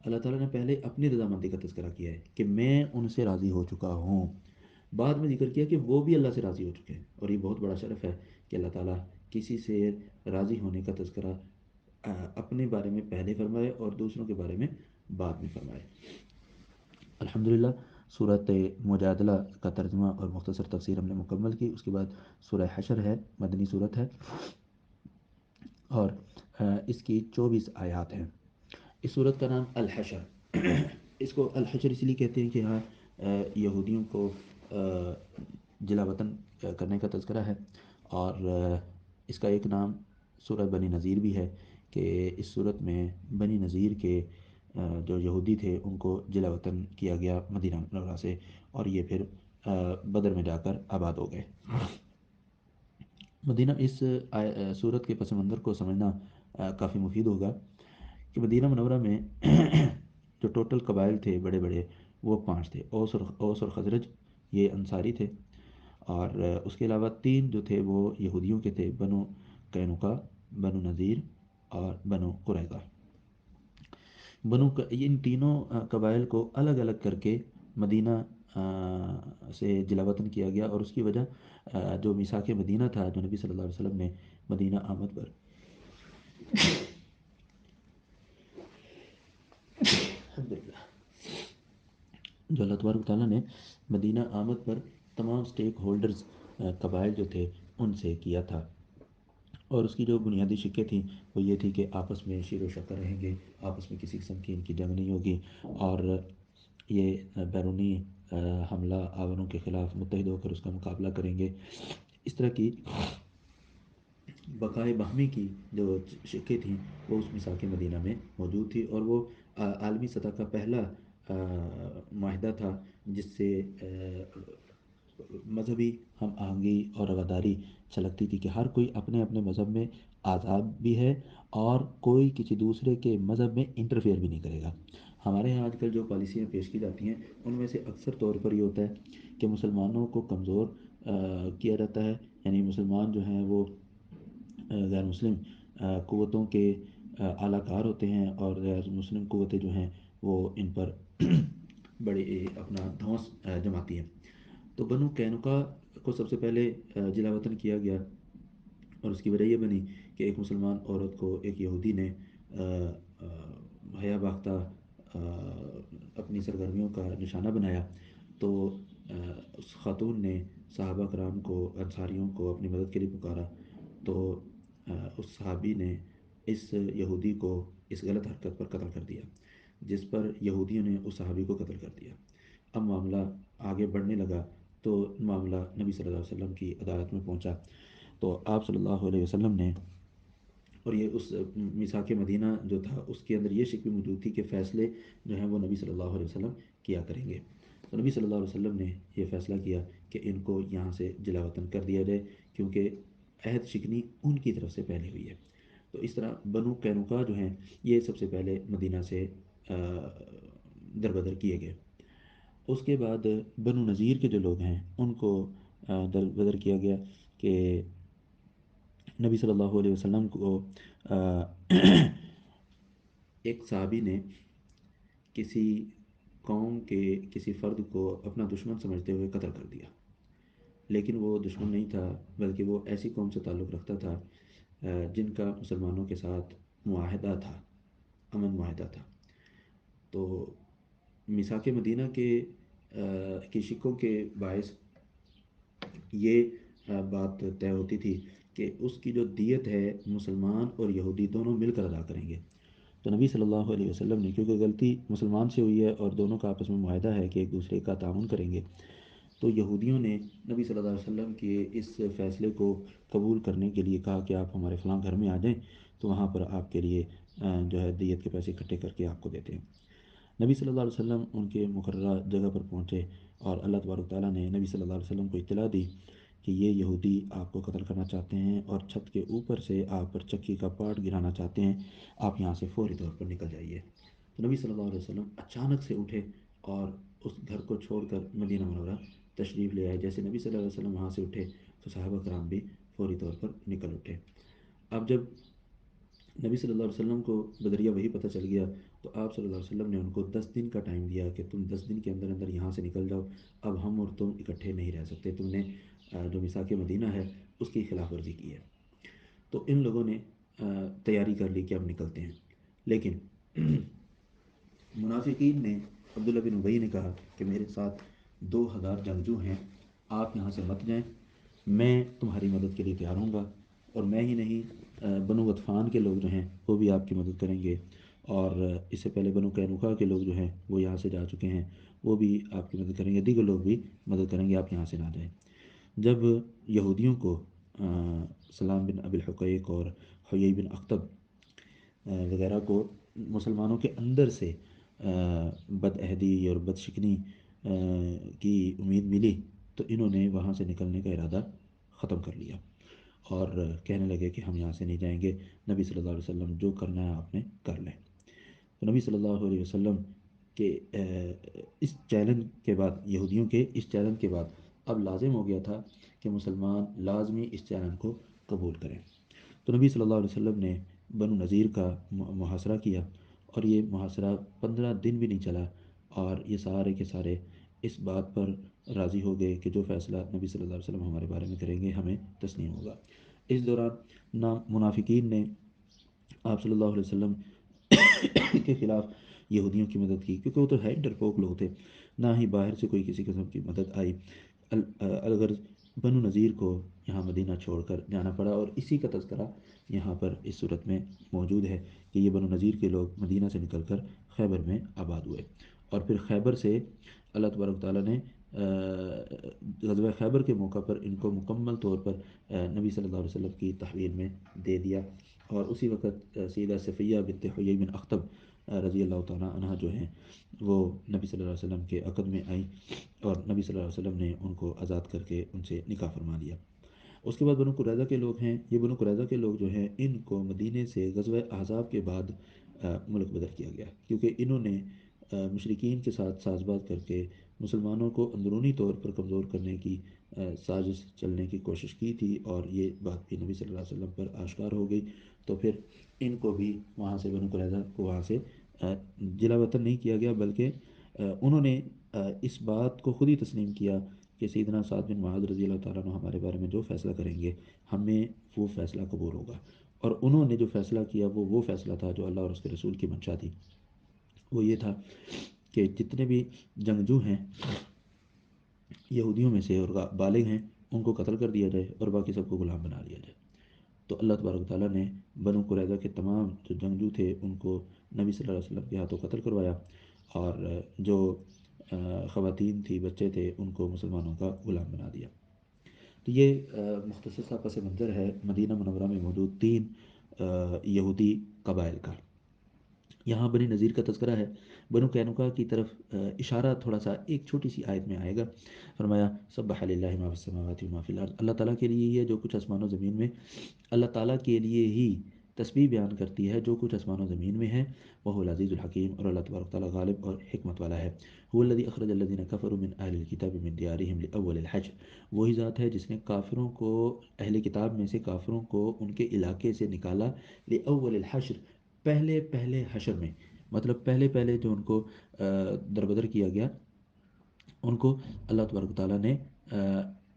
Speaker 1: اللہ تعالیٰ نے پہلے اپنی رضامندی کا تذکرہ کیا ہے کہ میں ان سے راضی ہو چکا ہوں، بعد میں ذکر کیا کہ وہ بھی اللہ سے راضی ہو چکے ہیں، اور یہ بہت بڑا شرف ہے کہ اللہ تعالیٰ کسی سے راضی ہونے کا تذکرہ اپنے بارے میں پہلے فرمائے اور دوسروں کے بارے میں بعد میں فرمائے۔ الحمدللہ، سورۃ مجادلہ کا ترجمہ اور مختصر تفسیر ہم نے مکمل کی۔ اس کے بعد سورہ حشر ہے، مدنی صورت ہے، اور اس کی 24 آیات ہیں۔ اس صورت کا نام الحشر، اس کو الحشر اس لیے کہتے ہیں کہ یہاں یہودیوں کو جلا وطن کرنے کا تذکرہ ہے، اور اس کا ایک نام سورہ بنی نذیر بھی ہے کہ اس صورت میں بنی نذیر کے جو یہودی تھے ان کو جلا وطن کیا گیا مدینہ منورہ سے، اور یہ پھر بدر میں جا کر آباد ہو گئے۔ مدینہ اس صورت کے پس منظر کو سمجھنا کافی مفید ہوگا کہ مدینہ منورہ میں جو ٹوٹل قبائل تھے بڑے بڑے، وہ 5 تھے، اوس اور خزرج، یہ انصاری تھے، اور اس کے علاوہ 3 جو تھے وہ یہودیوں کے تھے، بنو قینقاع، بنو نذیر اور بنو قریظہ۔ ان تینوں قبائل کو الگ الگ کر کے مدینہ سے جلا وطن کیا گیا، اور اس کی وجہ جو میثاق مدینہ تھا جو نبی صلی اللہ علیہ وسلم نے مدینہ آمد پر الحمدللہ، جو اللہ تبارک تعالیٰ نے مدینہ آمد پر تمام سٹیک ہولڈرز قبائل جو تھے ان سے کیا تھا، اور اس کی جو بنیادی شکیں تھیں وہ یہ تھی کہ آپس میں شیر و شکر رہیں گے، آپس میں کسی قسم کی ان کی جنگ نہیں ہوگی، اور یہ بیرونی حملہ آوروں کے خلاف متحد ہو کر اس کا مقابلہ کریں گے۔ اس طرح کی بقائے باہمی کی جو شکیں تھیں وہ اس میثاق مدینہ میں موجود تھی، اور وہ عالمی سطح کا پہلا معاہدہ تھا جس سے مذہبی ہم آہنگی اور رواداری چھلکتی تھی کہ ہر کوئی اپنے اپنے مذہب میں آزاد بھی ہے، اور کوئی کسی دوسرے کے مذہب میں انٹرفیئر بھی نہیں کرے گا۔ ہمارے یہاں آج کل جو پالیسیاں پیش کی جاتی ہیں ان میں سے اکثر طور پر یہ ہوتا ہے کہ مسلمانوں کو کمزور کیا جاتا ہے، یعنی مسلمان جو ہیں وہ غیر مسلم قوتوں کے اعلیٰ کار ہوتے ہیں، اور غیر مسلم قوتیں جو ہیں وہ ان پر بڑے اپنا دھونس جماتی ہیں۔ تو بنو قینقاع کو سب سے پہلے جلا وطن کیا گیا، اور اس کی وجہ یہ بنی کہ ایک مسلمان عورت کو ایک یہودی نے حیا باختہ اپنی سرگرمیوں کا نشانہ بنایا، تو اس خاتون نے صحابہ کرام کو، انصاریوں کو اپنی مدد کے لیے پکارا، تو اس صحابی نے اس یہودی کو اس غلط حرکت پر قتل کر دیا، جس پر یہودیوں نے اس صحابی کو قتل کر دیا۔ اب معاملہ آگے بڑھنے لگا تو معاملہ نبی صلی اللہ علیہ وسلم کی عدالت میں پہنچا، تو آپ صلی اللہ علیہ وسلم نے، اور یہ اس میثاق مدینہ جو تھا اس کے اندر یہ شک بھی موجود تھی کہ فیصلے جو ہیں وہ نبی صلی اللہ علیہ وسلم کیا کریں گے، تو نبی صلی اللہ علیہ وسلم نے یہ فیصلہ کیا کہ ان کو یہاں سے جلا وطن کر دیا جائے، کیونکہ عہد شکنی ان کی طرف سے پہلے ہوئی ہے۔ تو اس طرح بنو قینقاع جو ہیں یہ سب سے پہلے مدینہ سے دربدر کیے گئے۔ اس کے بعد بنو نذیر کے جو لوگ ہیں ان کو دربدر کیا گیا کہ نبی صلی اللہ علیہ وسلم کو ایک صحابی نے کسی قوم کے کسی فرد کو اپنا دشمن سمجھتے ہوئے قتل کر دیا، لیکن وہ دشمن نہیں تھا، بلکہ وہ ایسی قوم سے تعلق رکھتا تھا جن کا مسلمانوں کے ساتھ معاہدہ تھا، امن معاہدہ تھا۔ تو میثاق مدینہ کی شکوں کے باعث یہ بات طے ہوتی تھی کہ اس کی جو دیت ہے مسلمان اور یہودی دونوں مل کر ادا کریں گے۔ تو نبی صلی اللہ علیہ وسلم نے، کیونکہ غلطی مسلمان سے ہوئی ہے اور دونوں کا آپس میں معاہدہ ہے کہ ایک دوسرے کا تعاون کریں گے، تو یہودیوں نے نبی صلی اللہ علیہ وسلم کے اس فیصلے کو قبول کرنے کے لیے کہا کہ آپ ہمارے فلاں گھر میں آ جائیں، تو وہاں پر آپ کے لیے جو ہے دیت کے پیسے اکٹھے کر کے آپ کو دیتے ہیں۔ نبی صلی اللہ علیہ وسلم ان کے مقررہ جگہ پر پہنچے اور اللہ تبارک تعالیٰ نے نبی صلی اللہ علیہ وسلم کو اطلاع دی کہ یہ یہودی آپ کو قتل کرنا چاہتے ہیں اور چھت کے اوپر سے آپ پر چکی کا پاٹ گرانا چاہتے ہیں، آپ یہاں سے فوری طور پر نکل جائیے۔ تو نبی صلی اللہ علیہ وسلم اچانک سے اٹھے اور اس گھر کو چھوڑ کر مدینہ منورہ تشریف لے آئے۔ جیسے نبی صلی اللہ علیہ وسلم وہاں سے اٹھے تو صحابہ کرام بھی فوری طور پر نکل اٹھے۔ اب جب نبی صلی اللہ علیہ وسلم کو بدریہ وہی پتہ چل گیا، تو آپ صلی اللہ علیہ وسلم نے ان کو 10 دن کا ٹائم دیا کہ تم 10 دن کے اندر اندر یہاں سے نکل جاؤ، اب ہم اور تم اکٹھے نہیں رہ سکتے، تم نے جو میثاق مدینہ ہے اس کی خلاف ورزی کی ہے۔ تو ان لوگوں نے تیاری کر لی کہ اب نکلتے ہیں، لیکن منافقین نے، عبداللہ بن ابی نے کہا کہ میرے ساتھ 2000 جنگجو ہیں، آپ یہاں سے مت جائیں، میں تمہاری مدد کے لیے تیار ہوں گا، اور میں ہی نہیں، بنو غطفان کے لوگ جو ہیں وہ بھی آپ کی مدد کریں گے، اور اس سے پہلے بنو قینقاع کے لوگ جو ہیں وہ یہاں سے جا چکے ہیں، وہ بھی آپ کی مدد کریں گے، دیگر لوگ بھی مدد کریں گے، آپ یہاں سے نہ جائیں۔ جب یہودیوں کو سلام بن ابی الحقیق اور حیی بن اخطب وغیرہ کو مسلمانوں کے اندر سے بد عہدی اور بد شکنی کی امید ملی، تو انہوں نے وہاں سے نکلنے کا ارادہ ختم کر لیا اور کہنے لگے کہ ہم یہاں سے نہیں جائیں گے، نبی صلی اللہ علیہ وسلم جو کرنا ہے آپ نے کر لیں۔ تو نبی صلی اللہ علیہ وسلم کے اس چیلنج کے بعد، یہودیوں کے اس چیلنج کے بعد اب لازم ہو گیا تھا کہ مسلمان لازمی اس چیلنج کو قبول کریں۔ تو نبی صلی اللہ علیہ وسلم نے بنو نذیر کا محاصرہ کیا، اور یہ محاصرہ 15 دن بھی نہیں چلا، اور یہ سارے کے سارے اس بات پر راضی ہو گئے کہ جو فیصلہ نبی صلی اللہ علیہ وسلم ہمارے بارے میں کریں گے ہمیں تسلیم ہوگا۔ اس دوران نہ منافقین نے آپ صلی اللہ علیہ وسلم کے خلاف یہودیوں کی مدد کی، کیونکہ وہ تو ہے ڈرپوک لوگ تھے، نہ ہی باہر سے کوئی کسی قسم کی مدد آئی۔ الغرض بنو نذیر کو یہاں مدینہ چھوڑ کر جانا پڑا، اور اسی کا تذکرہ یہاں پر اس صورت میں موجود ہے کہ یہ بنو نذیر کے لوگ مدینہ سے نکل کر خیبر میں آباد ہوئے، اور پھر خیبر سے اللہ تبارک تعالیٰ نے غزوہ خیبر کے موقع پر ان کو مکمل طور پر نبی صلی اللہ علیہ وسلم کی تحویل میں دے دیا، اور اسی وقت سیدہ صفیہ بنت حیی بن اخطب رضی اللہ تعالیٰ عنہ جو ہیں وہ نبی صلی اللہ علیہ وسلم کے عقد میں آئیں، اور نبی صلی اللہ علیہ وسلم نے ان کو آزاد کر کے ان سے نکاح فرما دیا۔ اس کے بعد بنو قریظہ کے لوگ ہیں، یہ بنو قریظہ کے لوگ جو ہیں ان کو مدینے سے غزوہ احزاب کے بعد ملک بدر کیا گیا، کیونکہ انہوں نے مشرکین کے ساتھ ساز باز کر کے مسلمانوں کو اندرونی طور پر کمزور کرنے کی سازش چلنے کی کوشش کی تھی، اور یہ بات بھی نبی صلی اللہ علیہ وسلم پر آشکار ہو گئی، تو پھر ان کو بھی وہاں سے، بنو قریظہ کو وہاں سے جلا وطن نہیں کیا گیا، بلکہ انہوں نے اس بات کو خود ہی تسلیم کیا کہ سیدنا سعد بن معاذ رضی اللہ تعالیٰ عنہ ہمارے بارے میں جو فیصلہ کریں گے ہمیں وہ فیصلہ قبول ہوگا، اور انہوں نے جو فیصلہ کیا وہ فیصلہ تھا جو اللہ اور اس کے رسول کی منشا تھی، وہ یہ تھا کہ جتنے بھی جنگجو ہیں یہودیوں میں سے اور بالغ ہیں ان کو قتل کر دیا جائے، اور باقی سب کو غلام بنا لیا جائے۔ تو اللہ تبارک تعالیٰ نے بنو قریظہ کے تمام جو جنگجو تھے ان کو نبی صلی اللہ علیہ وسلم کے ہاتھوں قتل کروایا، اور جو خواتین تھی، بچے تھے، ان کو مسلمانوں کا غلام بنا دیا۔ تو یہ مختصر سا پس منظر ہے مدینہ منورہ میں موجود 3 یہودی قبائل کا۔ یہاں بنی نذیر کا تذکرہ ہے، بنو قینقاع کی طرف اشارہ تھوڑا سا ایک چھوٹی سی آیت میں آئے گا۔ فرمایا سبح للہ ما فی السماوات و ما فی الارض، اللہ تعالیٰ کے لیے ہی ہے جو کچھ آسمان و زمین میں، اللہ تعالیٰ کے لیے ہی تسبیح بیان کرتی ہے جو کچھ آسمان و زمین میں ہے، وہو العزیز الحکیم، اور اللہ تبارک تعالیٰ غالب اور حکمت والا ہے۔ هو الذی اخرج الذین کفروا من اہل الکتاب من دیارہم لاول الحشر، وہی ذات ہے جس نے کافروں کو، اہل کتاب میں سے کافروں کو ان کے علاقے سے نکالا، لاول الحشر، پہلے حشر میں، مطلب پہلے پہلے جو ان کو دربدر کیا گیا، ان کو اللہ تبارک و تعالیٰ نے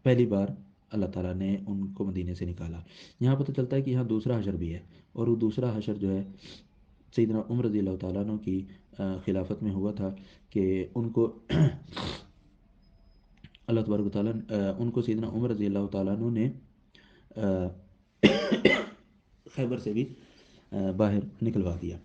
Speaker 1: پہلی بار اللہ تعالیٰ نے ان کو مدینے سے نکالا۔ یہاں پتہ چلتا ہے کہ یہاں دوسرا حشر بھی ہے، اور وہ دوسرا حشر جو ہے سیدنا عمر رضی اللہ تعالیٰ عنہ کی خلافت میں ہوا تھا، کہ ان کو اللہ تبارک و تعالیٰ ان کو سیدنا عمر رضی اللہ تعالیٰ عنہ نے خیبر سے بھی باہر نکلوا دیا۔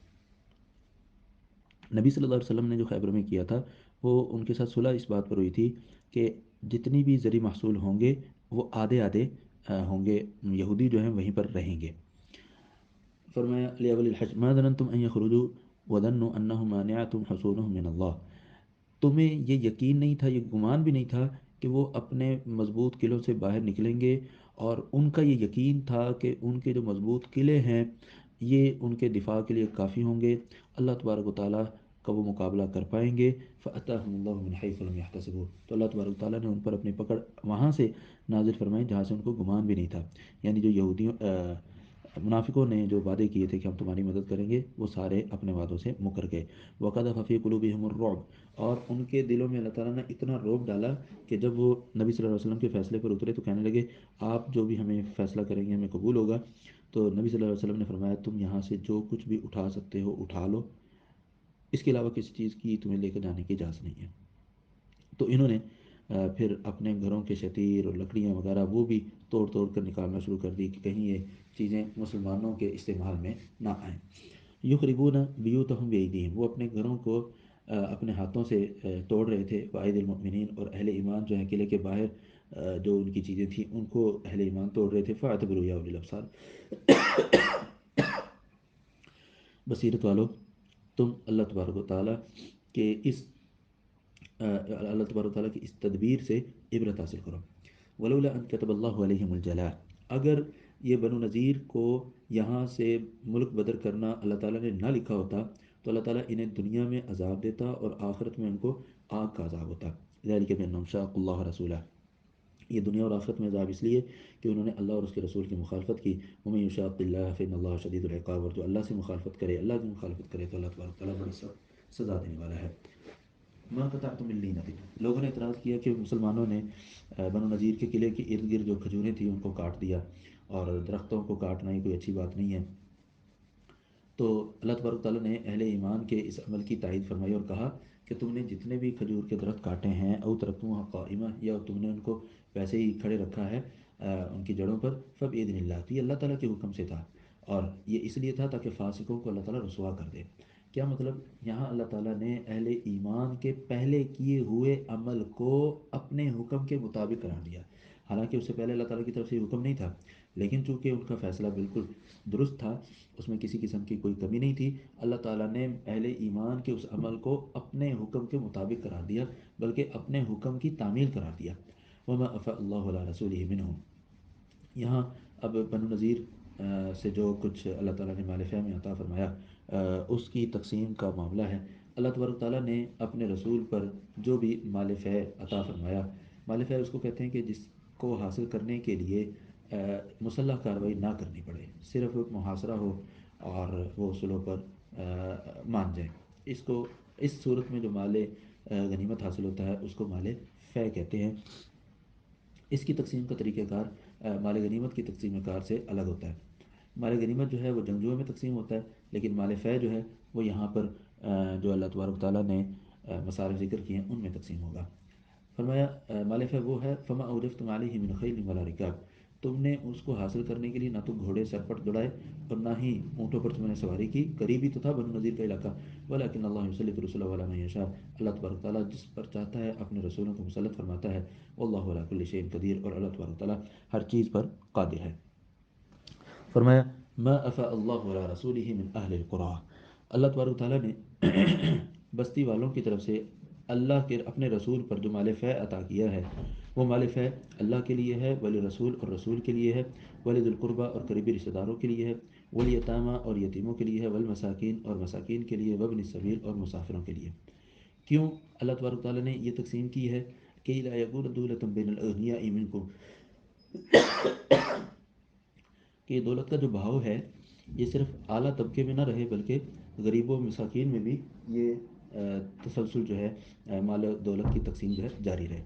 Speaker 1: نبی صلی اللہ علیہ وسلم نے جو خیبر میں کیا تھا، وہ ان کے ساتھ صلح اس بات پر ہوئی تھی کہ جتنی بھی زرعی محصول ہوں گے وہ آدھے آدھے ہوں گے، یہودی جو ہیں وہیں پر رہیں گے۔ فرمایا لِأَوَلِ الْحَجِّ مَا ظَنَنْتُمْ أَنْ يَخْرُجُوا وَظَنُّوا أَنَّهُمْ مَانِعَتُهُمْ حُصُونُهُمْ مِنَ اللَّهِ، تمہیں یہ یقین نہیں تھا، یہ گمان بھی نہیں تھا کہ وہ اپنے مضبوط قلعوں سے باہر نکلیں گے، اور ان کا یہ یقین تھا کہ ان کے جو مضبوط قلعے ہیں یہ ان کے دفاع کے لیے کافی ہوں گے، اللہ تبارک و تعالیٰ کا وہ مقابلہ کر پائیں گے۔ فَأَتَاهُمُ اللَّهُ مِنْ حَيْثُ لَمْ يَحْتَسِبُوا، تو اللہ تبارک و تعالیٰ نے ان پر اپنی پکڑ وہاں سے نازل فرمائی جہاں سے ان کو گمان بھی نہیں تھا۔ یعنی جو یہودیوں منافقوں نے جو وعدے کیے تھے کہ ہم تمہاری مدد کریں گے، وہ سارے اپنے وعدوں سے مکر گئے۔ وَقَذَفَ فِي قُلُوبِهِمُ الرُّعْبَ، اور ان کے دلوں میں اللہ تعالیٰ نے اتنا رعب ڈالا کہ جب وہ نبی صلی اللہ علیہ وسلم کے فیصلے پر اترے تو کہنے لگے آپ جو بھی ہمیں فیصلہ کریں گے ہمیں قبول ہوگا۔ تو نبی صلی اللہ علیہ وسلم نے فرمایا تم یہاں سے جو کچھ بھی اٹھا سکتے ہو اٹھا لو، اس کے علاوہ کسی چیز کی تمہیں لے کر جانے کی اجازت نہیں ہے۔ تو انہوں نے پھر اپنے گھروں کے شتیر اور لکڑیاں وغیرہ وہ بھی توڑ توڑ کر نکالنا شروع کر دی کہ کہیں یہ چیزیں مسلمانوں کے استعمال میں نہ آئیں۔ یخربون بیوتہم بیدیہم، وہ اپنے گھروں کو اپنے ہاتھوں سے توڑ رہے تھے، وعید المؤمنین، اور اہل ایمان جو ہیں قلعے کے باہر جو ان کی چیزیں تھیں ان کو اہل ایمان توڑ رہے تھے۔ فاعتبروا یا اولی الابصار، بصیرت والو تم اللہ تبارک و تعالیٰ کے اس اللہ تبارک و تعالیٰ کی اس تدبیر سے عبرت حاصل کرو۔ ولولا ان كتب اللہ علیہم الجلاء، اگر یہ بنو نذیر کو یہاں سے ملک بدر کرنا اللہ تعالیٰ نے نہ لکھا ہوتا تو اللہ تعالیٰ انہیں دنیا میں عذاب دیتا اور آخرت میں ان کو آگ کا عذاب ہوتا۔ ذلك بأنهم شاقوا اللہ رسولہ، یہ دنیا اور آخرت میں عذاب اس لیے کہ انہوں نے اللہ اور اس کے رسول کی مخالفت کی۔ ومن یشاق اللہ فإن اللہ شدید العقاب، اور جو اللہ سے مخالفت کرے، اللہ کی مخالفت کرے تو اللہ تبارک تعالیٰ بڑی سخت سزا دینے والا ہے۔ ما قطعتم من لینۃ، لوگوں نے اعتراض کیا کہ مسلمانوں نے بنو نذیر کے قلعے کے ارد گرد جو کھجوریں تھیں ان کو کاٹ دیا، اور درختوں کو کاٹنا یہ کوئی اچھی بات نہیں ہے۔ تو اللہ تبارک تعالیٰ نے اہل ایمان کے اس عمل کی تائید فرمائی اور کہا کہ تم نے جتنے بھی کھجور کے درخت کاٹے ہیں او ترکتموها قائمہ، یا تم نے ان کو ویسے ہی کھڑے رکھا ہے ان کی جڑوں پر، فبإذن اللہ، تو یہ اللہ تعالیٰ کے حکم سے تھا، اور یہ اس لیے تھا تاکہ فاسقوں کو اللہ تعالیٰ رسوا کر دے۔ کیا مطلب؟ یہاں اللہ تعالیٰ نے اہل ایمان کے پہلے کیے ہوئے عمل کو اپنے حکم کے مطابق قرار دیا، حالانکہ اس سے پہلے اللہ تعالیٰ کی طرف سے حکم نہیں تھا، لیکن چونکہ ان کا فیصلہ بالکل درست تھا، اس میں کسی قسم کی کوئی کمی نہیں تھی، اللہ تعالیٰ نے اہل ایمان کے اس عمل کو اپنے حکم کے مطابق قرار دیا، بلکہ اپنے حکم کی تعمیل قرار دیا۔ وما افاء اللہ علی رسولہ منہم، یہاں اب بنو نذیر سے جو کچھ اللہ تعالیٰ نے مال فہ میں عطا فرمایا اس کی تقسیم کا معاملہ ہے۔ اللہ تبارک تعالیٰ نے اپنے رسول پر جو بھی مال فہ عطا فرمایا، مال فہ اس کو کہتے ہیں کہ جس کو حاصل کرنے کے لیے مسلح کارروائی نہ کرنی پڑے، صرف محاصرہ ہو اور وہ صلح پر مان جائیں، اس کو اس صورت میں جو مال غنیمت حاصل ہوتا ہے اس کو مال فہ کہتے ہیں۔ اس کی تقسیم کا طریقہ کار مال غنیمت کی تقسیم کار سے الگ ہوتا ہے۔ مال غنیمت جو ہے وہ جنگجوؤں میں تقسیم ہوتا ہے، لیکن مال فہ جو ہے وہ یہاں پر جو اللہ تبارک تعالیٰ نے مصارف ذکر کیے ہیں ان میں تقسیم ہوگا۔ فرمایا مال فہ وہ ہے فما اوجفتم علیہ من خیل ولا رکاب، تم نے اس کو حاصل کرنے کے لیے نہ تو گھوڑے سر پر دوڑائے اور نہ ہی اونٹوں پر تم نے سواری کی، قریبی تو تھا بنو نذیر کا علاقہ، ولیکن اللہ یسلط رسلہ علی من یشاء، اللہ تبارک تعالیٰ جس پر چاہتا ہے اپنے رسولوں کو مسلط فرماتا ہے، واللہ علی کل شیء قدیر، اور اللہ تبارک تعالیٰ ہر چیز پر قادر ہے۔ فرمایا ما افاء اللہ علی رسولہ من اہل القرى، اللہ تبارک تعالیٰ نے بستی والوں کی طرف سے اللہ کے اپنے رسول پر جو مال فہ عطا کیا ہے، وہ مال فہ اللہ کے لیے ہے، ولی رسول اور رسول کے لیے ہے، ولی ذی القربہ اور قریبی رشتہ داروں کے لیے ہے، والیتامى اور یتیموں کے لیے ہے، والمساکین اور مساکین کے لیے، وابن السبیل اور مسافروں کے لیے۔ کیوں اللہ تبارک تعالیٰ نے یہ تقسیم کی ہے؟ کہ لا یکون دولة بین الاغنیاء منکم، کہ دولت کا جو بہاؤ ہے یہ صرف اعلیٰ طبقے میں نہ رہے بلکہ غریبوں مساکین میں بھی یہ تسلسل جو ہے مال و دولت کی تقسیم جو ہے جاری رہے.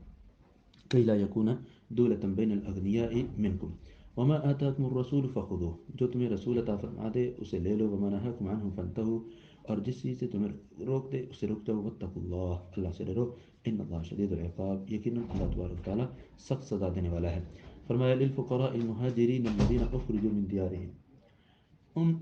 Speaker 1: کئی لا یکون دولة بین الاغنیاء منکم وما آتاکم الرسول فخذوه، جو تمہیں رسول عطا فرما دے اسے لے لو، وما نہاکم عنہ فانتہوا، اور جس چیز سے تمہیں روک دے اسے رک جاؤ، واتقوا اللہ، اللہ سے ڈرو، ان اللہ شدید العقاب، یقیناً اللہ تبارک تعالیٰ سخت سزا دینے والا ہے. فرمایا للفقراء المہاجرین الذین اخرجوا من دیارہم، ان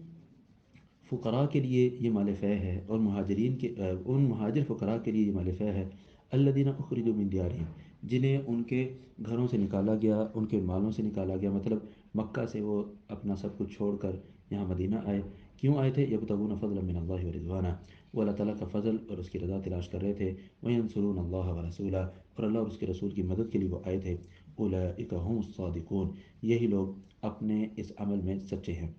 Speaker 1: فقراء کے لیے یہ مال فہ ہے، اور مہاجرین کے ان مہاجر فقراء کے لیے یہ مال فہ ہے، الذین اخرجوا من دیارہم، جنہیں ان کے گھروں سے نکالا گیا، ان کے مالوں سے نکالا گیا، مطلب مکہ سے وہ اپنا سب کچھ چھوڑ کر یہاں مدینہ آئے. کیوں آئے تھے؟ یبتغون فضلا من اللہ ورضوانا، وہ اللہ تعالیٰ کا فضل اور اس کی رضا تلاش کر رہے تھے. وینصرون اللہ ورسولہ، اور اللہ اور اس کے رسول کی مدد کے لیے وہ آئے تھے. اولئک هم الصادقون، یہی لوگ اپنے اس عمل میں سچے ہیں.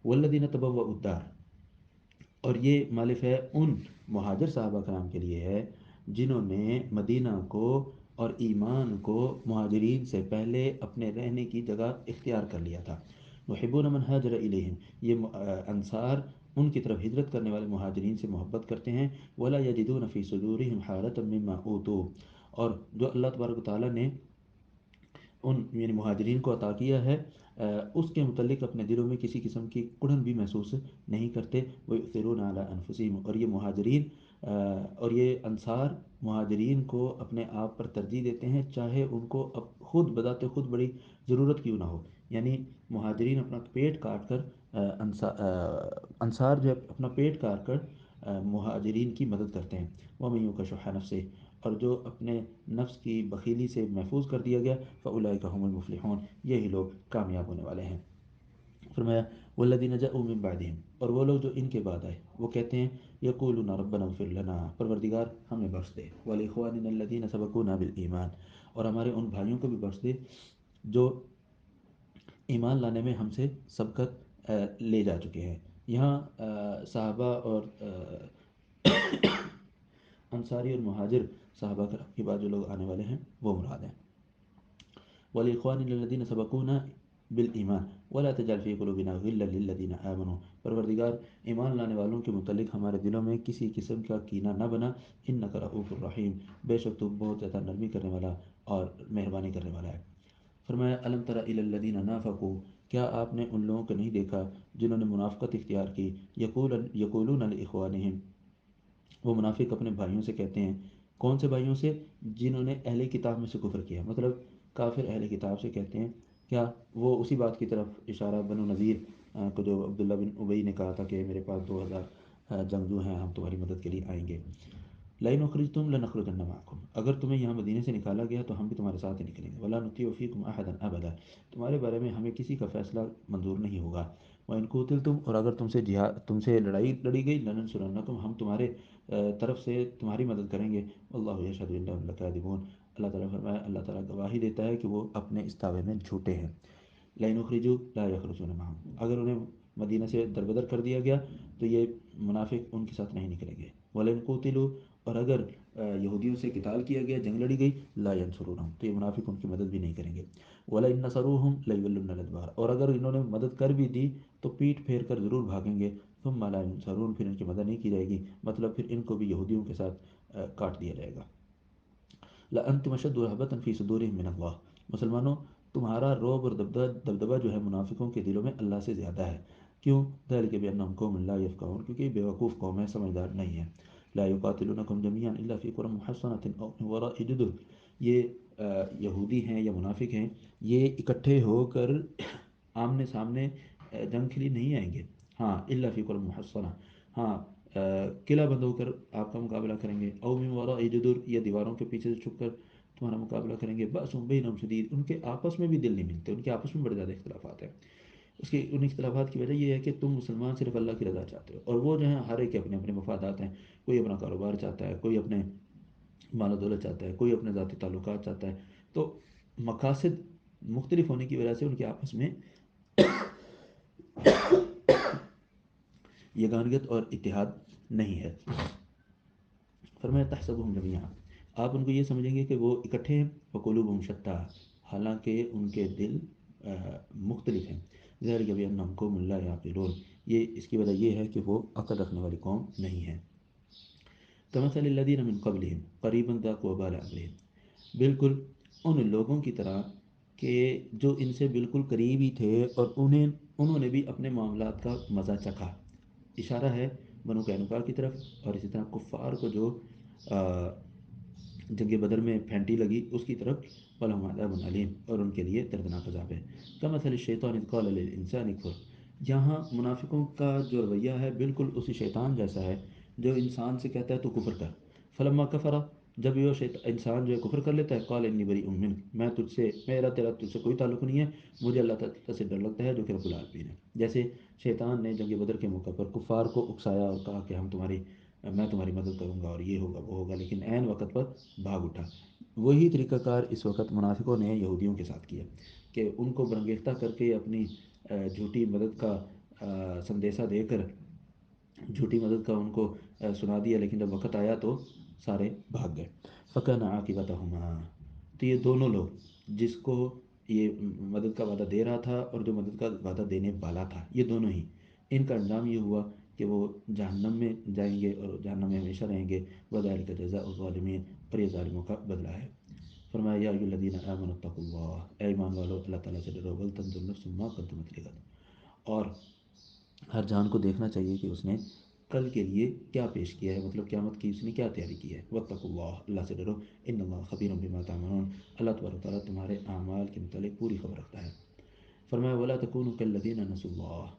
Speaker 1: والذین تبوؤا الدار، اور یہ مالف ہے ان مہاجر صحابہ کرام کے لیے ہے جنہوں نے مدینہ کو اور ایمان کو مہاجرین سے پہلے اپنے رہنے کی جگہ اختیار کر لیا تھا. یحبون من ہاجر الیہم، یہ انصار ان کی طرف ہجرت کرنے والے مہاجرین سے محبت کرتے ہیں. ولا یجدون فی صدورہم حاجۃ مما اوتوا، اور جو اللہ تبارک و تعالیٰ نے ان یعنی مہاجرین کو عطا کیا ہے اس کے متعلق اپنے دلوں میں کسی قسم کی کڑن بھی محسوس نہیں کرتے. وَيُؤْثِرُونَ عَلَىٰ أَنفُسِهِمْ، اور یہ مہاجرین اور یہ انصار مہاجرین کو اپنے آپ پر ترجیح دیتے ہیں، چاہے ان کو اب خود بذات خود بڑی ضرورت کیوں نہ ہو. یعنی مہاجرین اپنا پیٹ کاٹ کر انصار جو ہے اپنا پیٹ کاٹ کر مہاجرین کی مدد کرتے ہیں. وَمَن يُوقَ شُحَّ نَفْسِهِ، اور جو اپنے نفس کی بخیلی سے محفوظ کر دیا گیا، فَأُولَٰئِكَ هُمُ الْمُفْلِحُونَ، یہی لوگ کامیاب ہونے والے ہیں. فرمایا والذین جاءوا من بعدہم، اور وہ لوگ جو ان کے بعد آئے وہ کہتے ہیں یقولون ربنا اغفر لنا، پروردگار ہمیں بخش دے، ولاخواننا الذین سبقونا بالایمان، اور ہمارے ان بھائیوں کو بھی بخش دے جو ایمان لانے میں ہم سے سبقت لے جا چکے ہیں. یہاں صحابہ اور انصاری اور مہاجر صحابہ کرام کے بعد جو لوگ آنے والے ہیں وہ مراد ہیں. وَلِإِخْوَانِنَا الَّذِينَ سَبَقُونَا بِالْإِيمَانِ وَلَا تَجْعَلْ فِي قُلُوبِنَا غِلًّا لِلَّذِينَ آمَنُوا، پروردگار ایمان لانے والوں کے متعلق ہمارے دلوں میں کسی قسم کا کینہ نہ بنا. إِنَّكَ رؤوف الرحیم، بے شک تو بہت زیادہ نرمی کرنے والا اور مہربانی کرنے والا ہے. فرمایا الم تر الی الذین نافقوا، کیا آپ نے ان لوگوں کو نہیں دیکھا جنہوں نے منافقت اختیار کی. یقولون لاخوانہم، وہ منافق اپنے بھائیوں سے کہتے ہیں. کون سے بھائیوں سے؟ جنہوں نے اہل کتاب میں سے کفر کیا، مطلب کافر اہل کتاب سے کہتے ہیں. کیا وہ اسی بات کی طرف اشارہ بنو نذیر کو جو عبداللہ بن ابی نے کہا تھا کہ میرے پاس 2000 جنگجو ہیں، ہم تمہاری مدد کے لیے آئیں گے. لئن اخرجتم لنخرجن معکم، اگر تمہیں یہاں مدینے سے نکالا گیا تو ہم بھی تمہارے ساتھ ہی نکلیں گے. ولا نطیع فیکم احدا ابدا، تمہارے بارے میں ہمیں کسی کا فیصلہ منظور نہیں ہوگا. وان قوتلتم، اور اگر تم سے لڑائی لڑی گئی، لننصرنکم، ہم تمہارے طرف سے تمہاری مدد کریں گے. واللہ یشہد انہم لکاذبون، اللہ تعالیٰ فرمایا اللہ تعالیٰ گواہی دیتا ہے کہ وہ اپنے اس دعوے میں جھوٹے ہیں. لئن اخرجوا لا یخرجون معهم، اگر انہیں مدینہ سے دربدر کر دیا گیا تو یہ منافق ان کے ساتھ نہیں نکلیں گے. ولئن قوتلوا، اور اگر یہودیوں سے قتال کیا گیا، جنگ لڑی گئی، لا ینصرونہم، تو یہ منافق ان کی مدد بھی نہیں کریں گے. ولئن نصروہم لیولن الادبار، اور اگر انہوں نے مدد کر بھی دی تو پیٹ پھیر کر ضرور بھاگیں گے. ثم لا ینصرون، پھر ان کی مدد نہیں کی جائے گی، مطلب پھر ان کو بھی یہودیوں کے ساتھ کاٹ دیا جائے گا. لأنتم اشد رهبة في صدورهم من اللہ، مسلمانوں تمہارا روب اور دبدبہ جو ہے منافقوں کے دلوں میں اللہ سے زیادہ ہے. کیوں؟ ذلك بأنهم قوم لا يفقهون، کیونکہ یہ بیوقوف قوم ہے، سمجھدار نہیں ہے. لا يقاتلونكم جميعا الا في قرى محصنة او من وراء جدر، یہ یہودی ہیں یا منافق ہیں، یہ اکٹھے ہو کر آمنے سامنے جنگ کے لیے نہیں آئیں گے. ہاں الا فی قرى محصنة، ہاں قلعہ بند ہو کر آپ کا مقابلہ کریں گے. او من وراء جدر، یا دیواروں کے پیچھے سے چھپ کر تمہارا مقابلہ کریں گے. بأسهم بینہم شدید، ان کے آپس میں بھی دل نہیں ملتے، ان کے آپس میں بڑے زیادہ اختلافات ہیں. اس کے ان اختلافات کی وجہ یہ ہے کہ تم مسلمان صرف اللہ کی رضا چاہتے ہو، اور وہ جو ہیں ہر ایک کے اپنے اپنے مفادات ہیں. کوئی اپنا کاروبار چاہتا ہے، کوئی اپنے مال و دولت چاہتا ہے، کوئی اپنے ذاتی تعلقات چاہتا ہے. تو مقاصد مختلف ہونے کی وجہ سے ان کے آپس میں یگانگت اور اتحاد نہیں ہے. فرمایا تحسبهم جميعا، آپ ان کو یہ سمجھیں گے کہ وہ اکٹھے ہیں. وقلوبهم شتى، حالانکہ ان کے دل مختلف ہیں. ذلك بأنهم قوم لا يعقلون، اس کی وجہ یہ ہے کہ وہ عقل رکھنے والی قوم نہیں ہے۔ کمثل الذین من قبلہم قریبا ذاقوا وبال امرہم، بالکل ان لوگوں کی طرح کہ جو ان سے بالکل قریب ہی تھے اور انہوں نے بھی اپنے معاملات کا مزہ چکھا۔ اشارہ ہے بنو قینقاع کی طرف، اور اسی طرح کفار کو جو جنگ بدر میں پھینٹی لگی اس کی طرف، وَلَهُمْ عَذَابٌ علیم، اور ان کے لیے دردناک عذاب ہے۔ کمثل الشیطان اذ قال للانسان اکفر، یہاں منافقوں کا جو رویہ ہے بالکل اسی شیطان جیسا ہے جو انسان سے کہتا ہے تو کفر کر، فلما کفر، جب یہ انسان جو ہے کفر کر لیتا ہے، قال انی بریء منک، میں تجھ سے، میرا تیرا تجھ سے کوئی تعلق نہیں ہے، مجھے اللہ تعالیٰ سے ڈر لگتا ہے جو کہ رب العالمین ہے۔ جیسے شیطان نے جنگ بدر کے موقع پر کفار کو اکسایا اور کہا کہ میں تمہاری مدد کروں گا اور یہ ہوگا وہ ہوگا، لیکن عین وقت پر بھاگ اٹھا۔ وہی طریقہ کار اس وقت منافقوں نے یہودیوں کے ساتھ کیا کہ ان کو برنگیختہ کر کے اپنی جھوٹی مدد کا سندیسہ دے کر جھوٹی مدد کا ان کو سنا دیا، لیکن جب وقت آیا تو سارے بھاگ گئے۔ فَكَانَ عَاقِبَتَهُمَا، تو یہ دونوں لوگ، جس کو یہ مدد کا وعدہ دے رہا تھا اور جو مدد کا وعدہ دینے والا تھا، یہ دونوں ہی، ان کا انجام یہ ہوا کہ وہ جہنم میں جائیں گے اور جہنم میں ہمیشہ رہیں گے۔ وَذَلِكَ جَزَاءُ الظَّالِمِينَ، اور یہ ظالموں کا بدلہ ہے۔ فرمایا یا ایھا الذین آمنوا اتقوا اللہ، اے ایمان والو اللہ تعالیٰ سے ڈرو، وَلْتَنظُرْ نَفْسٌ مَا قَدَّمَتْ لِغَدٍ، اور ہر جان کو دیکھنا چاہیے کہ اس نے کل کے لیے کیا پیش کیا ہے، مطلب قیامت کی اس نے کیا تیاری کی ہے۔ واتقوا اللہ، اللہ سے ڈرو، ان اللہ خبیر بما تعملون، اللہ تبارک و تعالیٰ تمہارے اعمال کے متعلق پوری خبر رکھتا ہے۔ فرمایا ولا تکونوا کالذین نسوا اللہ،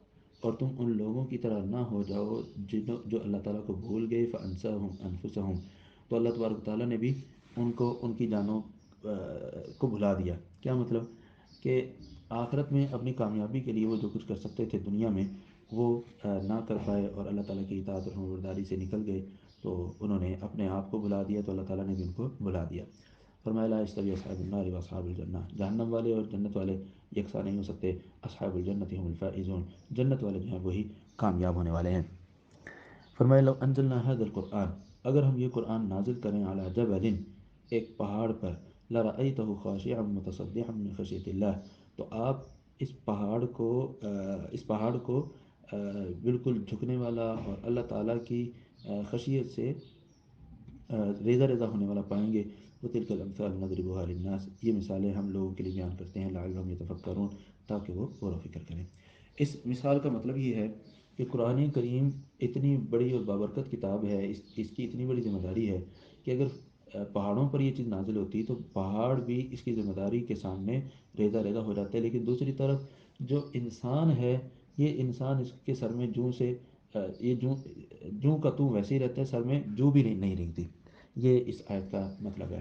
Speaker 1: اور تم ان لوگوں کی طرح نہ ہو جاؤ جو اللہ تعالیٰ کو بھول گئے، فانساہم انفسہم، تو اللہ تبارک و تعالیٰ نے بھی ان کو ان کی جانوں کو بھلا دیا۔ کیا مطلب کہ آخرت میں اپنی کامیابی کے لیے وہ جو کچھ کر سکتے تھے دنیا میں وہ نہ کر پائے اور اللہ تعالیٰ کی اطاعت اور فرمانبرداری سے نکل گئے، تو انہوں نے اپنے آپ کو بھلا دیا، تو اللہ تعالیٰ نے بھی ان کو بھلا دیا۔ فرمایا لا یستوی اصحاب النار و اصحاب الجنہ، جہنم والے اور جنت والے یکساں نہیں ہو سکتے۔ اصحاب الجنت هم الفائزون، جنت والے جو ہیں وہی کامیاب ہونے والے ہیں۔ فرمایا لو انزلنا هذا القرآن، اگر ہم یہ قرآن نازل کریں علی جبل، ایک پہاڑ پر، لرأیتہ خاشعا متصدعا من خشیۃ اللہ، تو آپ اس پہاڑ کو بالکل جھکنے والا اور اللہ تعالیٰ کی خشیت سے ریزہ ریزہ ہونے والا پائیں گے۔ وتلک الامثال نضربها للناس، یہ مثالیں ہم لوگوں کے لیے بیان کرتے ہیں، لعلہم یتفکرون، تاکہ وہ غور و فکر کریں۔ اس مثال کا مطلب یہ ہے کہ قرآن کریم اتنی بڑی اور بابرکت کتاب ہے، اس کی اتنی بڑی ذمہ داری ہے کہ اگر پہاڑوں پر یہ چیز نازل ہوتی تو پہاڑ بھی اس کی ذمہ داری کے سامنے ریزہ ریزہ ہو جاتے ہیں، لیکن دوسری طرف جو انسان ہے، یہ انسان اس کے سر میں جوں سے یہ جوں کا توں ویسے ہی رہتا ہے، سر میں جو بھی نہیں رنگتی۔ یہ اس آیت کا مطلب ہے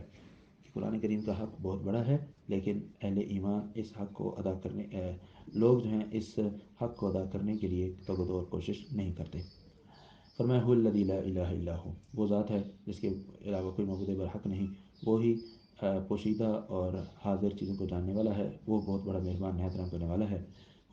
Speaker 1: کہ قرآن کریم کا حق بہت بڑا ہے، لیکن اہل ایمان اس حق کو ادا کرنے لوگ جو ہیں اس حق کو ادا کرنے کے لیے توبہ اور کوشش نہیں کرتے۔ فرمایا هو الذی لا الہ الا هو، وہ ذات ہے جس کے علاوہ کوئی معبود برحق نہیں، وہی پوشیدہ اور حاضر چیزوں کو جاننے والا ہے، وہ بہت بڑا مہربان نہایت رحم کرنے والا ہے۔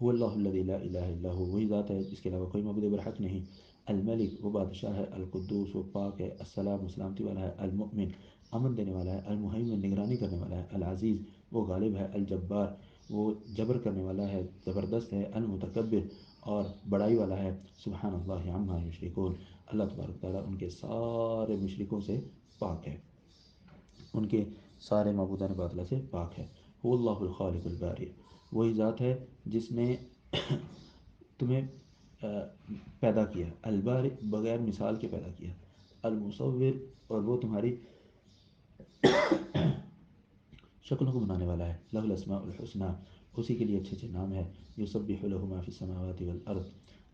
Speaker 1: هو اللہ الذی لا الہ الا هو، وہی ذات ہے جس کے علاوہ کوئی معبود برحق نہیں۔ الملک، وہ بادشاہ ہے، القدوس، وہ پاک ہے، السلام، وہ سلامتی والا ہے، المؤمن، امن دینے والا ہے، المہیمن، نگرانی کرنے والا ہے، العزیز، وہ غالب ہے، الجبار، وہ جبر کرنے والا ہے، زبردست ہے، المتکبر، اور بڑائی والا ہے۔ سبحان اللہ عما یشرکون، اللہ تبارک تعالیٰ ان کے سارے مشرکوں سے پاک ہے، ان کے سارے معبودان باطلہ سے پاک ہے۔ هو اللہ الخالق الباری، وہی ذات ہے جس نے تمہیں پیدا کیا، الباری، بغیر مثال کے پیدا کیا، المصور، اور وہ تمہاری شکلوں کو بنانے والا ہے، لہ الاسماء الحسنی، اسی کے لیے اچھے اچھے نام ہے، یسبح لہ ما فی السماوات والارض،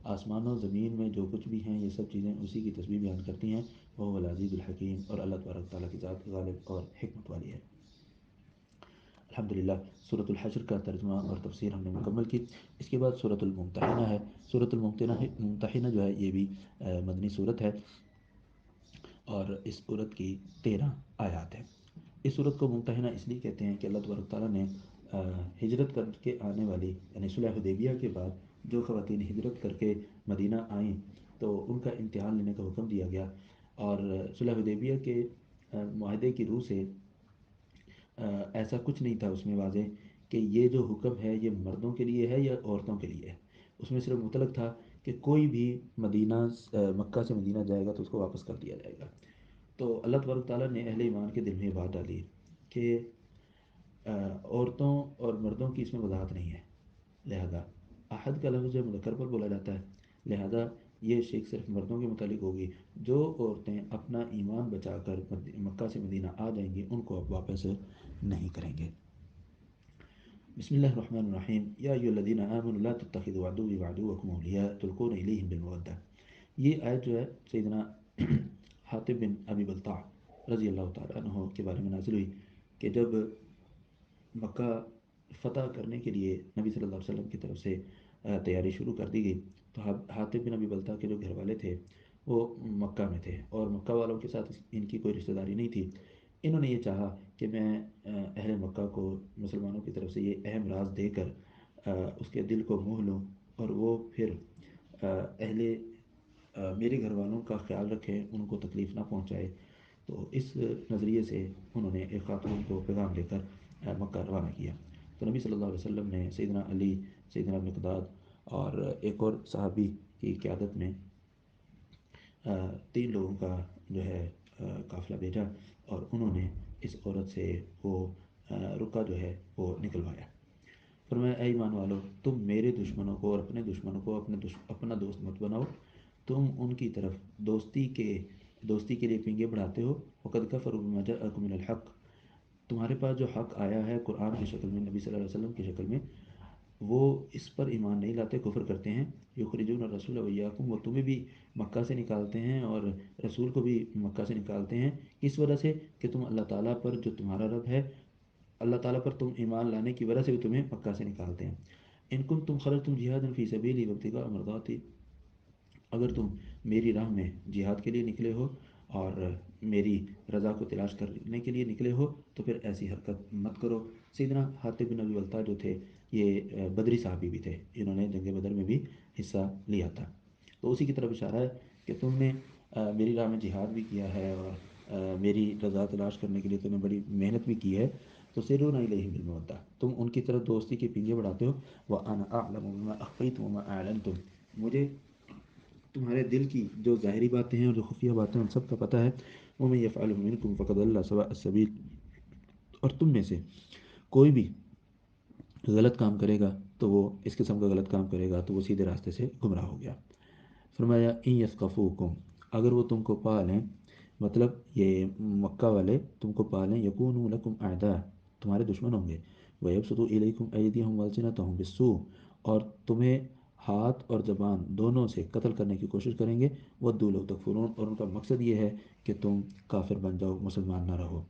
Speaker 1: آسمانوں زمین میں جو کچھ بھی ہیں یہ سب چیزیں اسی کی تسبیح بیان کرتی ہیں، وہ العزیز الحکیم، اور اللہ تبارک تعالیٰ کی ذات غالب اور حکمت والی ہے۔ الحمدللہ، سورۃ الحشر کا ترجمہ اور تفسیر ہم نے مکمل کی۔ اس کے بعد سورۃ الممتحنہ ہے۔ سورۃ الممتحنہ جو ہے یہ بھی مدنی سورت ہے، اور اس سورت کی 13 آیات ہیں۔ اس سورت کو ممتحنہ اس لیے کہتے ہیں کہ اللہ تبارک تعالیٰ نے ہجرت کر کے آنے والی، یعنی صلح حدیبیہ کے بعد جو خواتین ہجرت کر کے مدینہ آئیں تو ان کا امتحان لینے کا حکم دیا گیا، اور صلح حدیبیہ کے معاہدے کی روح سے ایسا کچھ نہیں تھا اس میں واضح کہ یہ جو حکم ہے یہ مردوں کے لیے ہے یا عورتوں کے لیے ہے، اس میں صرف مطلق تھا کہ کوئی بھی مدینہ مکہ سے مدینہ جائے گا تو اس کو واپس کر دیا جائے گا۔ تو اللہ تبارک تعالیٰ نے اہل ایمان کے دل میں یہ بات ڈالی کہ عورتوں اور مردوں کی اس میں وضاحت نہیں ہے، لہذا احد کا لفظ جب مذکر پر بولا جاتا ہے، لہذا یہ شک صرف مردوں کے متعلق ہوگی۔ جو عورتیں اپنا ایمان بچا کر مکہ سے مدینہ آ جائیں گی ان کو اب واپس نہیں کریں گے۔ بسم اللہ الرحمن الرحیم، یا ایھا الذین آمنوا لا تتخذوا عدوی وعدوکم اولیاء تلقون الیہم بالمودہ۔ یہ آیت جو ہے سیدنا حاطب بن ابی بلتع رضی اللہ تعالیٰ عنہ کے بارے میں نازل ہوئی کہ جب مکہ فتح کرنے کے لیے نبی صلی اللہ علیہ وسلم کی طرف سے تیاری شروع کر دی گئی، تو حاطب بن ابی بلتع کے جو گھر والے تھے وہ مکہ میں تھے اور مکہ والوں کے ساتھ ان کی کوئی رشتہ داری نہیں تھی۔ انہوں نے یہ چاہا کہ میں اہل مکہ کو مسلمانوں کی طرف سے یہ اہم راز دے کر اس کے دل کو موہ لوں اور وہ پھر اہل میرے گھر والوں کا خیال رکھیں، ان کو تکلیف نہ پہنچائے۔ تو اس نظریے سے انہوں نے ایک خاتون کو پیغام لے کر مکہ روانہ کیا۔ تو نبی صلی اللہ علیہ وسلم نے سیدنا علی، سیدنا مقداد اور ایک اور صحابی کی قیادت میں 3 لوگوں کا جو ہے قافلہ بھیجا اور انہوں نے اس عورت سے وہ رکا جو ہے وہ نکلوایا۔ فرمایا اے ایمان والو، تم میرے دشمنوں کو اور اپنے دشمنوں کو اپنا دوست مت بناؤ، تم ان کی طرف دوستی کے لیے پنگے بڑھاتے ہو۔ وقد کفروا بما جاءکم من الحق، تمہارے پاس جو حق آیا ہے قرآن کی شکل میں، نبی صلی اللہ علیہ وسلم کی شکل میں، وہ اس پر ایمان نہیں لاتے، کفر کرتے ہیں۔ یخرجون الرسول وایاکم، وہ تمہیں بھی مکہ سے نکالتے ہیں اور رسول کو بھی مکہ سے نکالتے ہیں، اس وجہ سے کہ تم اللہ تعالیٰ پر جو تمہارا رب ہے، اللہ تعالیٰ پر تم ایمان لانے کی وجہ سے وہ تمہیں مکہ سے نکالتے ہیں۔ ان کنتم خرجتم جہادا فی سبیلی وابتغاء مرضاتی، اگر تم میری راہ میں جہاد کے لیے نکلے ہو اور میری رضا کو تلاش کرنے کے لیے نکلے ہو تو پھر ایسی حرکت مت کرو۔ سیدنا حاطب بن ابی بلتع جو تھے یہ بدری صحابی بھی تھے، انہوں نے جنگ بدر میں بھی حصہ لیا تھا۔ تو اسی کی طرف اشارہ ہے کہ تم نے میری راہ میں جہاد بھی کیا ہے اور میری رضا تلاش کرنے کے لیے تم نے بڑی محنت بھی کی ہے، تو سرون الیہم بالمودہ، تم ان کی طرف دوستی کے پنجے بڑھاتے ہو۔ وَأَنَا أَعْلَمُ بِمَا أَخْفَيْتُمْ وَمَا أَعْلَنْتُمْ، مجھے تمہارے دل کی جو ظاہری باتیں ہیں اور جو خفیہ باتیں ہیں ان سب کا پتہ ہے۔ وَمَن يَفْعَلْهُ مِنكُمْ فَقَدْ ضَلَّ سَوَاءَ السَّبِيلِ، اور تم میں سے کوئی بھی غلط کام کرے گا تو وہ اس قسم کا غلط کام کرے گا تو وہ سیدھے راستے سے گمراہ ہو گیا۔ فرمایا ان یثقفوکم، اگر وہ تم کو پا لیں، مطلب یہ مکہ والے تم کو پا لیں، یکونوا لکم اعداء، تمہارے دشمن ہوں گے، ویبسطوا الیکم ایدیہم والسنتہم بالسوء، اور تمہیں ہاتھ اور زبان دونوں سے قتل کرنے کی کوشش کریں گے، ودوا لو تکفرون، اور ان کا مقصد یہ ہے کہ تم کافر بن جاؤ، مسلمان نہ رہو۔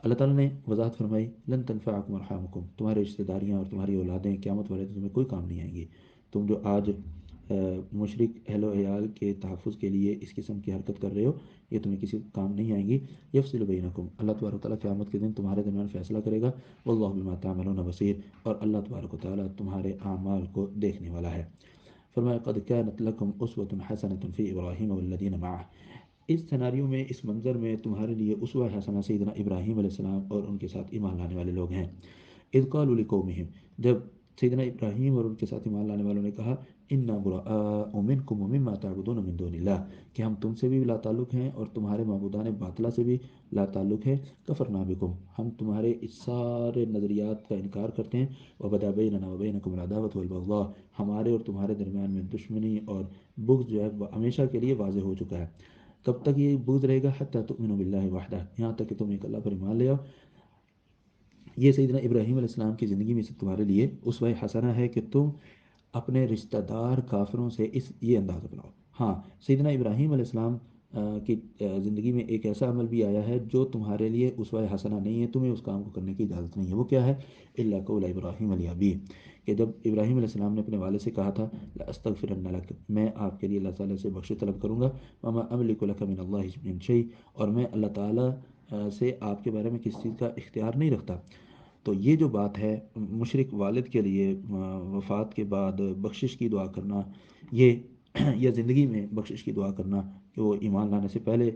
Speaker 1: اللہ تعالیٰ نے وضاحت فرمائی لن تنفعکم ارحامکم، تمہاری رشتہ داریاں اور تمہاری اولادیں قیامت والے دن تمہیں کوئی کام نہیں آئیں گی۔ تم جو آج مشرک اہل و عیال کے تحفظ کے لیے اس قسم کی حرکت کر رہے ہو، یہ تمہیں کسی کام نہیں آئیں گی۔ یفصل بینکم، اللہ تبارک و تعالیٰ قیامت کے دن تمہارے درمیان فیصلہ کرے گا۔ واللہ بما تعملون بصیر، اور اللہ تبارک و تعالیٰ تمہارے اعمال کو دیکھنے والا ہے۔ فرمایا قد كانت لكم اسوة حسنة في ابراہیم والذین معه، اس سیناریو میں، اس منظر میں تمہارے لیے اسوہ حسنہ سیدنا ابراہیم علیہ السلام اور ان کے ساتھ ایمان لانے والے لوگ ہیں۔ اذ قالوا لقومہم، جب سیدنا ابراہیم اور ان کے ساتھ ایمان لانے والوں نے کہا انا براء منکم ومما تعبدون من دون اللہ، کہ ہم تم سے بھی لا تعلق ہیں اور تمہارے معبودان باطلہ سے بھی لا تعلق ہے۔ کفرنا بکم، ہم تمہارے اس سارے نظریات کا انکار کرتے ہیں۔ وبدا بیننا وبینکم العداوۃ والبغضاء، ہمارے اور تمہارے درمیان میں دشمنی اور بغض جو ہے وہ ہمیشہ کے لیے واضح ہو چکا ہے۔ کب تک یہ بغض رہے گا؟ حتی تؤمنوا باللہ وحدہ، یہاں تک کہ تم ایک اللہ پر ایمان لے آؤ۔ یہ سیدنا ابراہیم علیہ السلام کی زندگی میں سے تمہارے لیے اسوہ حسنہ ہے کہ تم اپنے رشتہ دار کافروں سے یہ اندازہ بناؤ۔ ہاں، سیدنا ابراہیم علیہ السلام کی زندگی میں ایک ایسا عمل بھی آیا ہے جو تمہارے لیے اسوہ حسنہ نہیں ہے، تمہیں اس کام کو کرنے کی اجازت نہیں ہے۔ وہ کیا ہے؟ الا قول ابراہیم لابیہ، کہ جب ابراہیم علیہ السلام نے اپنے والد سے کہا تھا لاستغفرن لک، میں آپ کے لیے اللہ تعالیٰ سے بخشش طلب کروں گا، وما املک لک من اللہ من شیء، اور میں اللہ تعالیٰ سے آپ کے بارے میں کسی چیز کا اختیار نہیں رکھتا۔ تو یہ جو بات ہے مشرک والد کے لیے وفات کے بعد بخشش کی دعا کرنا، یہ یا زندگی میں بخشش کی دعا کرنا کہ وہ ایمان لانے سے پہلے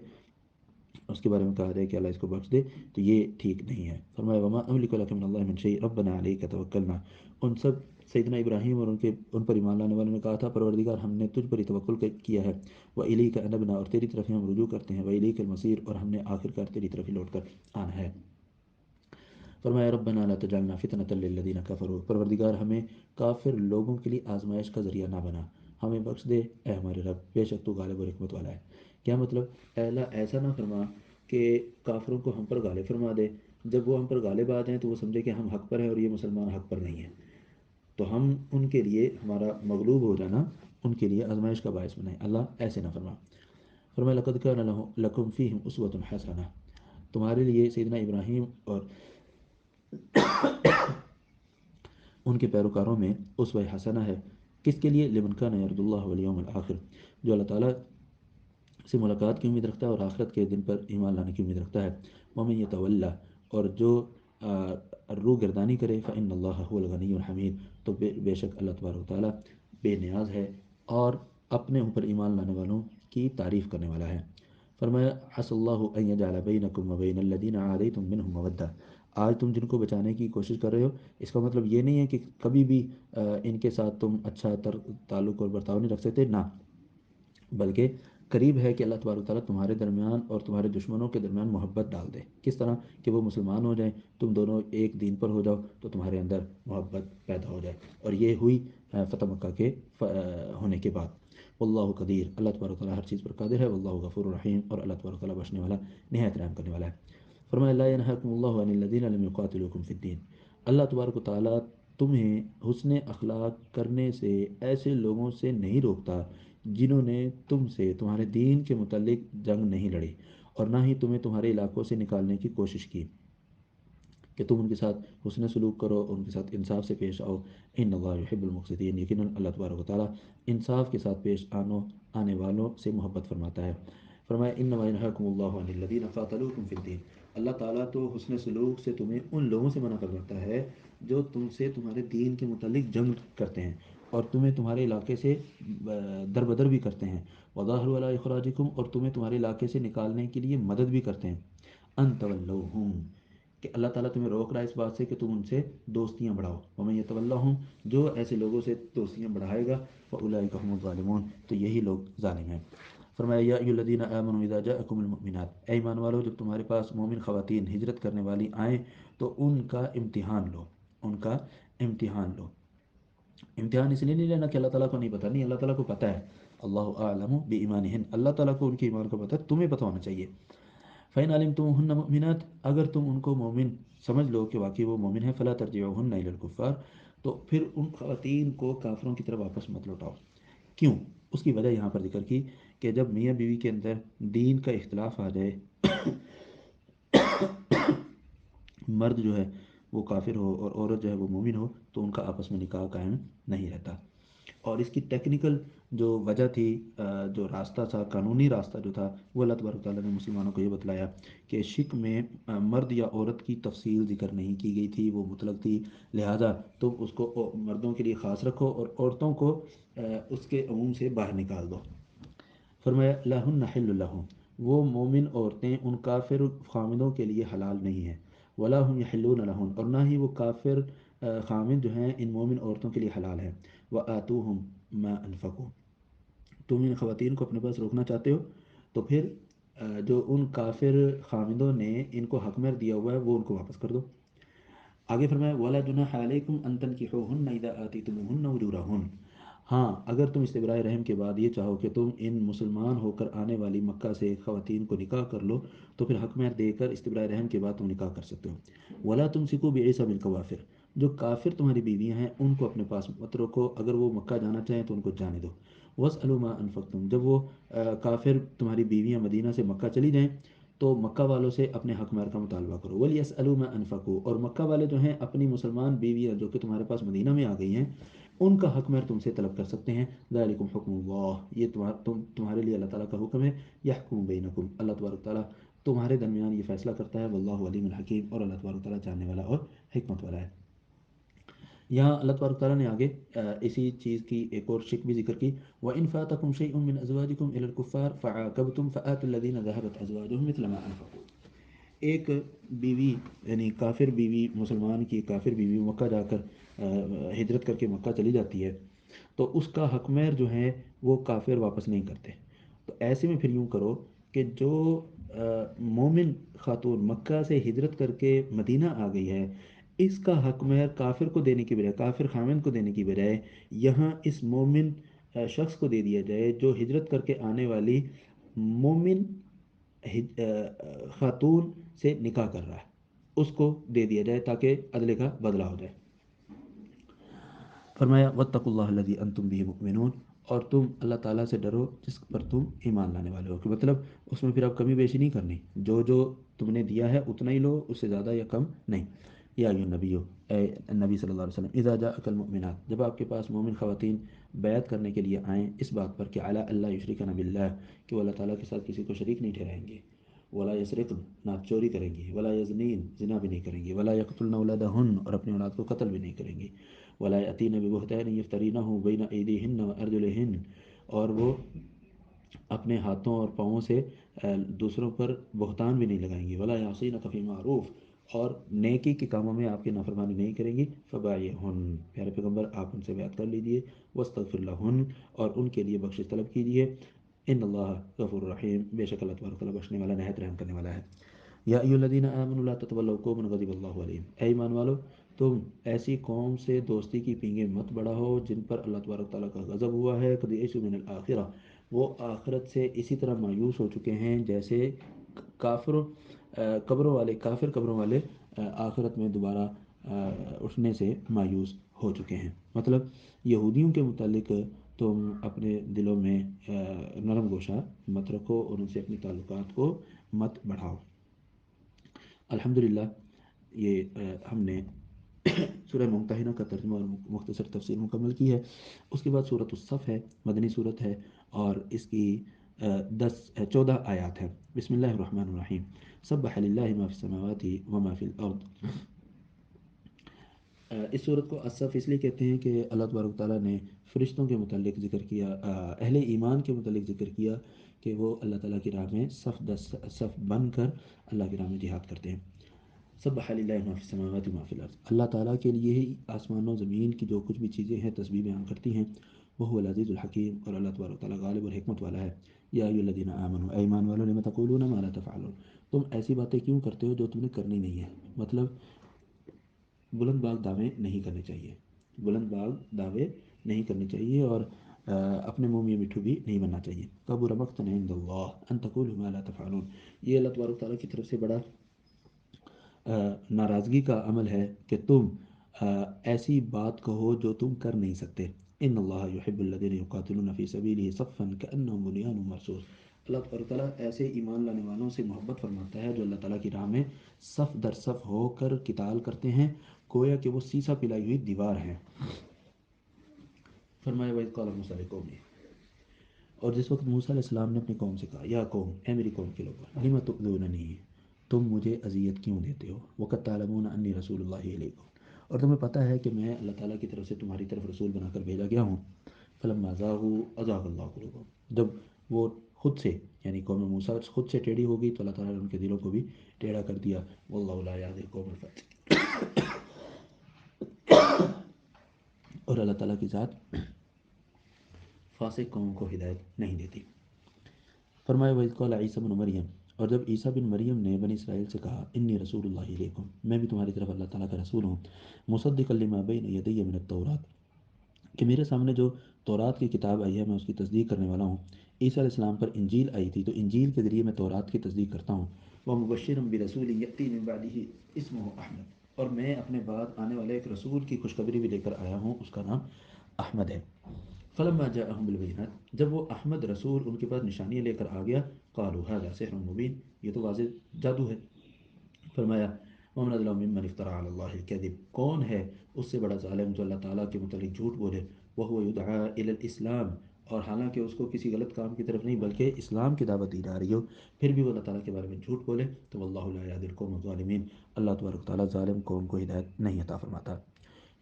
Speaker 1: اس کے بارے میں کہا جائے کہ اللہ اس کو بخش دے، تو یہ ٹھیک نہیں ہے۔ فرمایا وما املک لک من اللہ من شیء ربنا علیک توکلنا، ان سب سیدنا ابراہیم اور ان پر ایمان لانے والوں نے کہا تھا پروردگار ہم نے تجھ پر ہی توکل کیا ہے، وإلیک انبنا، اور تیری طرف ہی ہم رجوع کرتے ہیں، وإلیک المصیر، اور ہم نے آخر کار تیری طرف ہی لوٹ کر آنا ہے۔ فرمایا ربنا لا تجعلنا فتنة للذین کفروا، پروردگار ہمیں کافر لوگوں کے لیے آزمائش کا ذریعہ نہ بنا، ہمیں بخش دے اے ہمارے رب، بے شک تو غالب و حکمت والا ہے۔ کیا مطلب؟ اے اللہ ایسا نہ فرما کہ کافروں کو ہم پر غالب فرما دے، جب وہ ہم پر غالب آ جائیں تو وہ سمجھے کہ ہم حق پر ہیں اور یہ مسلمان حق پر نہیں ہیں، تو ہم ان کے لیے ہمارا مغلوب ہو جانا ان کے لیے آزمائش کا باعث بنائیں، اللہ ایسے نہ فرما۔ فرمایا لقد کان لکم فیہم اسوۃ حسنہ، تمہارے لیے سیدنا ابراہیم اور ان کے پیروکاروں میں اسوہ حسنہ ہے، کس کے لیے؟ لمن کان یرجو اللہ والیوم الآخر، جو اللہ تعالیٰ سے ملاقات کی امید رکھتا ہے اور آخرت کے دن پر ایمان لانے کی امید رکھتا ہے۔ ومن یتولی، اور جو رو گردانی کرے، فإن اللہ هو الغنی الحمید، تو بے شک اللہ تبارک و تعالیٰ بے نیاز ہے اور اپنے اوپر ایمان لانے والوں کی تعریف کرنے والا ہے۔ فرمایا عسى اللہ ان یجعل بینکم وبین الذین عادیتم منهم مودہ، آج تم جن کو بچانے کی کوشش کر رہے ہو، اس کا مطلب یہ نہیں ہے کہ کبھی بھی ان کے ساتھ تم اچھا تعلق اور برتاؤ نہیں رکھ سکتے، نہ، بلکہ قریب ہے کہ اللہ تبارک و تعالیٰ تمہارے درمیان اور تمہارے دشمنوں کے درمیان محبت ڈال دے۔ کس طرح؟ کہ وہ مسلمان ہو جائیں، تم دونوں ایک دین پر ہو جاؤ تو تمہارے اندر محبت پیدا ہو جائے، اور یہ ہوئی فتح مکہ کے ہونے کے بعد۔ واللہ قدیر، اللہ تبارک و تعالیٰ ہر چیز پر قادر ہے، واللہ غفور الرحیم، اور اللہ تبارک و تعالیٰ بخشنے والا نہایت رحم کرنے والا ہے۔ فرمایا لا ینہاکم اللہ عن الذین لم یقاتلوکم فی الدین، اللہ تبارک و تعالیٰ تمہیں حسن اخلاق کرنے سے ایسے لوگوں سے نہیں روکتا جنہوں نے تم سے تمہارے دین کے متعلق جنگ نہیں لڑی، اور نہ ہی تمہیں تمہارے علاقوں سے نکالنے کی کوشش کی، کہ تم ان کے ساتھ حسن سلوک کرو، ان کے ساتھ انصاف سے پیش آؤ۔ ان اللہ یحب المقسطین، یقیناً اللہ تبارک و تعالیٰ انصاف کے ساتھ پیش آنے والوں سے محبت فرماتا ہے۔ فرمایا انما ینہاکم اللہ عن الذین قاتلوکم فی الدین، اللہ تعالیٰ تو حسن سلوک سے تمہیں ان لوگوں سے منع فرماتا ہے جو تم سے تمہارے دین کے متعلق جنگ کرتے ہیں اور تمہیں تمہارے علاقے سے در بدر بھی کرتے ہیں، وظاہروا علی اخراجکم، اور تمہیں تمہارے علاقے سے نکالنے کے لیے مدد بھی کرتے ہیں، ان تولوہم، کہ اللہ تعالیٰ تمہیں روک رہا ہے اس بات سے کہ تم ان سے دوستیاں بڑھاؤ، ومن یتولہم، جو ایسے لوگوں سے دوستیاں بڑھائے گا، فاولئک هم الظالمون، تو یہی لوگ ظالم ہیں۔ فرمایا یا ایھا الذین آمنوا اذا جاءکم المؤمنات، اے ایمان والو جب تمہارے پاس مومن خواتین ہجرت کرنے والی آئیں تو ان کا امتحان لو، ان کا امتحان لو۔ امتحان اس لیے نہیں لینا کہ اللہ تعالیٰ کو نہیں پتہ، نہیں، اللہ تعالیٰ کو پتہ ہے، اللہ اعلم بایمانہن، اللہ تعالیٰ کو ان کے ایمان کو پتہ ہے، تمہیں پتہ ہونا چاہیے۔ فإن علمتموهن مؤمنات، اگر تم ان کو مومن سمجھ لو کہ واقعی وہ مومن ہے، فلا ترجعوهن إلى الكفار، تو پھر ان خواتین کو کافروں کی طرف واپس مت لوٹاؤ۔ کیوں؟ اس کی وجہ یہاں پر ذکر کی کہ جب میاں بیوی کے اندر دین کا اختلاف آ جائے، مرد جو ہے وہ کافر ہو اور عورت جو ہے وہ مومن ہو، تو ان کا آپس میں نکاح قائم نہیں رہتا۔ اور اس کی ٹیکنیکل جو وجہ تھی، جو راستہ تھا، قانونی راستہ جو تھا، وہ اللہ تبارک تعالیٰ نے مسلمانوں کو یہ بتلایا کہ شک میں مرد یا عورت کی تفصیل ذکر نہیں کی گئی تھی، وہ مطلق تھی، لہٰذا تم اس کو مردوں کے لیے خاص رکھو اور عورتوں کو اس کے عموم سے باہر نکال دو۔ فرمایا لہن حل لہم، وہ مومن عورتیں ان کافر خامدوں کے لیے حلال نہیں ہیں، ولا هم یحلون لہن، اور نہ ہی وہ کافر خامد جو ہیں ان مومن عورتوں کے لیے حلال ہیں۔ وآتوہم ما انفقوا، تم ان خواتین کو اپنے پاس روکنا چاہتے ہو تو پھر جو ان کافر خامدوں نے ان کو حق مہر دیا ہوا ہے وہ ان کو واپس کر دو۔ آگے فرمایا ولا جناح علیکم ان تنکحوہن اذا آتیتموہن اجورہن، ہاں اگر تم استبراء رحم کے بعد یہ چاہو کہ تم ان مسلمان ہو کر آنے والی مکہ سے خواتین کو نکاح کر لو، تو پھر حق مہر دے کر استبراء رحم کے بعد تم نکاح کر سکتے ہو۔ ولا تمسکوا بعصم الکوافر، جو کافر تمہاری بیویاں ہیں ان کو اپنے پاس مت رکھو، اگر وہ مکہ جانا چاہیں تو ان کو جانے دو۔ واسألوا ما انفقتم، جب وہ کافر تمہاری بیویاں مدینہ سے مکہ چلی جائیں تو مکہ والوں سے اپنے حق مہر کا مطالبہ کرو۔ ولیسألوا ما انفقوا، اور مکہ والے جو ہیں اپنی مسلمان بیویاں جو کہ تمہارے پاس مدینہ میں آ گئی ہیں ان کا حق مہر تم سے طلب کر سکتے ہیں۔ ذالکم حکم اللہ، یہ تمہارے لیے اللہ تعالیٰ کا حکم ہے۔ یحکم بینکم، اللہ تبارک تعالیٰ تمہارے درمیان یہ فیصلہ کرتا ہے، واللہ علیم الحکیم، اور اللہ تبارک تعالیٰ جاننے والا اور حکمت والا ہے۔ یہاں اللہ تبارک تعالیٰ نے آگے اسی چیز کی ایک اور شک بھی ذکر کی، وَإِن فَاتَكُمْ شَيْءٌ مِّنْ أَزْوَاجِكُمْ إِلَى الْكُفَّارِ فَعَاقَبْتُمْ فَآتُوا الَّذِينَ ذَهَبَتْ أَزْوَاجُهُم مِّثْلَ مَا أَنفَقُوا۔ ایک بیوی یعنی کافر بیوی، مسلمان کی کافر بیوی مکہ جا کر ہجرت کر کے مکہ چلی جاتی ہے، تو اس کا حق مہر جو ہے وہ کافر واپس نہیں کرتے۔ تو ایسے میں پھر یوں کرو کہ جو مومن خاتون مکہ سے ہجرت کر کے مدینہ آ گئی ہے، اس کا حق مہر کافر کو دینے کی بجائے، کافر خامند کو دینے کی بجائے، یہاں اس مومن شخص کو دے دیا جائے جو ہجرت کر کے آنے والی مومن خاتون سے نکاح کر رہا ہے، اس کو دے دیا جائے تاکہ عدلے کا بدلہ ہو جائے۔ فرمایا واتقوا اللہ الذی انتم بہ مؤمنون، اور تم اللہ تعالیٰ سے ڈرو جس پر تم ایمان لانے والے ہو، کہ مطلب اس میں پھر اب کمی بیشی نہیں کرنی، جو جو تم نے دیا ہے اتنا ہی لو، اس سے زیادہ یا کم نہیں۔ یا ایھا النبی، اے نبی صلی اللہ علیہ وسلم، اذا جاءک المؤمنات، جب آپ کے پاس مومن خواتین بیعت کرنے کے لیے آئیں اس بات پر کہ علی اللہ یشرکن باللہ، کہ وہ اللہ تعالیٰ کے ساتھ کسی کو شریک نہیں ٹھہرائیں گے، ولا یسرقن، نہ چوری کریں گی، ولا یزنین، زنا بھی نہیں کریں گی، ولا یقتلن اولادہن، اور اپنی اولاد کو قتل بھی نہیں کریں گی، ولا یأتین ببہتان یفترینہ بین ایدیہن وارجلہن، اور وہ اپنے ہاتھوں اور پاؤں سے دوسروں پر بہتان بھی نہیں لگائیں گی، ولا یعصینک فی معروف، اور نیکی کے کاموں میں آپ کی نافرمانی نہیں کریں گی، فبایعہن، پیارے پیغمبر آپ ان سے بیعت کر لیجئے، واستغفر لہن، اور ان کے لیے بخشش طلب کیجئے، ان اللہ غفور رحیم، بے شک اللہ تبارک تعالیٰ بخشنے والا نہایت رحم کرنے والا ہے۔ یا ایھا الذین آمنوا لا تتولوا قوما غضب اللہ علیہم، اے ایمان والو تم ایسی قوم سے دوستی کی پینگیں مت بڑھاؤ جن پر اللہ تبارک تعالیٰ کا غضب ہوا ہے، قد یئسوا من الآخرہ، وہ آخرت سے اسی طرح مایوس ہو چکے ہیں جیسے کافروں کافر قبروں والے آخرت میں دوبارہ اٹھنے سے مایوس ہو چکے ہیں۔ مطلب یہودیوں کے متعلق تم اپنے دلوں میں نرم گوشہ مت رکھو اور ان سے اپنے تعلقات کو مت بڑھاؤ۔ الحمدللہ یہ ہم نے سورہ ممتحنہ کا ترجمہ اور مختصر تفسیر مکمل کی ہے۔ اس کے بعد سورۃ الصف ہے، مدنی سورت ہے، اور اس کی 14 آیات ہیں۔ بسم اللہ الرحمن الرحیم، سبح للہ ما فی السماوات وما فی الارض۔ اس صورت کو الصف اس لیے کہتے ہیں کہ اللہ تبارک تعالیٰ نے فرشتوں کے متعلق ذکر کیا، اہل ایمان کے متعلق ذکر کیا کہ وہ اللہ تعالیٰ کی راہ میں صف بن کر اللہ کی راہ میں جہاد کرتے ہیں۔ سبح للہ ما فی السماوات وما فی الارض، اللہ تعالیٰ کے لیے ہی آسمان و زمین کی جو کچھ بھی چیزیں ہیں تسبیح بیان کرتی ہیں، وہ العزیز الحکیم، اور اللہ تبارک تعالیٰ غالب اور حکمت والا ہے۔ یا ایھا الذین آمنوا، اے ایمان والو، لم تقولون ما لا تفعلون، تم ایسی باتیں کیوں کرتے ہو جو تمہیں کرنی نہیں ہے۔ مطلب بلند باغ دعوے نہیں کرنے چاہیے، بلند باغ دعوے نہیں کرنے چاہیے، اور اپنے منہ میں مٹھو بھی نہیں بننا چاہیے۔ کبر مقتا عند اللہ ان تقولوا ما لا تفعلون، یہ اللہ تبارک تعالیٰ کی طرف سے بڑا ناراضگی کا عمل ہے کہ تم ایسی بات کہو جو تم کر نہیں سکتے۔ ان اللہ یحب الذین یقاتلون فی سبیلہ صفا کأنہم بنیان مرصوص، اللہ تبارک تعالیٰ ایسے ایمان لانے والوں سے محبت فرماتا ہے جو اللہ تعالیٰ کی راہ میں صف در صف ہو کر قتال کرتے ہیں، گویا کہ وہ سیسا پلائی ہوئی دیوار ہیں۔ فرمایا وَإِذْ قَالَ مُوسَىٰ لِقَوْمِهِ، اور جس وقت موسیٰ علیہ السلام نے اپنی قوم سے کہا، یا قوم، اے میری قوم کے لوگوں، لِمَ تُؤْذُونَنِی، تم مجھے اذیت کیوں دیتے ہو، وَقَدْ تَعْلَمُونَ أَنِّی رَسُولُ اللہِ إِلَیکُم، اور تمہیں پتہ ہے کہ میں اللہ تعالیٰ کی طرف سے تمہاری طرف رسول بنا کر بھیجا گیا ہوں۔ فَلَمَّا زَاغُوا أَزَاغَ اللَّهُ قُلُوبَهُم، جب وہ خود سے یعنی قوم موسیٰ خود سے ٹیڑھی ہو گئی تو اللہ تعالیٰ نے ان کے دلوں کو بھی ٹیڑھا کر دیا۔ وَاللَّهُ لَا يَهْدِي الْقَوْمَ الْفَاسِقِينَ، اور اللہ تعالیٰ کی ذات فاسق قوموں کو ہدایت نہیں دیتی۔ فرمایا وَإِذْ قَالَ عِیسیٰ ابْنُ مَرْیَم، اور جب عیسیٰ بن مریم نے بنی اسرائیل سے کہا، انی رسول اللہ علیکم، میں بھی تمہاری طرف اللہ تعالیٰ کا رسول ہوں، مصدقا لما بین یدی من التوراۃ، کہ میرے سامنے جو تورات کی کتاب آئی ہے میں اس کی تصدیق کرنے والا ہوں۔ عیسیٰ علیہ السلام پر انجیل آئی تھی تو انجیل کے ذریعے میں تورات کی تصدیق کرتا ہوں۔ وَمُبَشِّرًا بِرَسُولٍ يَأْتِی مِن بَعْدِهِ اسْمُهُ أَحْمَدُ، اور میں اپنے بعد آنے والے ایک رسول کی خوشخبری بھی لے کر آیا ہوں، اس کا نام احمد ہے۔ فلما جاءهم بالبينات، جب وہ احمد رسول ان کے پاس نشانیاں لے کر آ گیا، قالوا هذا سحر مبین، یہ تو واضح جادو ہے۔ فرمایا ومن اظلم ممن افترى على الله الكذب، کون ہے اس سے بڑا ظالم جو اللہ تعالیٰ کے متعلق جھوٹ بولے، وهو يدعى الى الاسلام، اور حالانکہ اس کو کسی غلط کام کی طرف نہیں بلکہ اسلام کی دعوت دی جا رہی ہو، پھر بھی وہ اللہ تعالیٰ کے بارے میں جھوٹ بولے، تو واللہ لا يهدي القوم الظالمین، اللہ تبارک تعالیٰ ظالم قوم کو ہدایت نہیں عطا فرماتا۔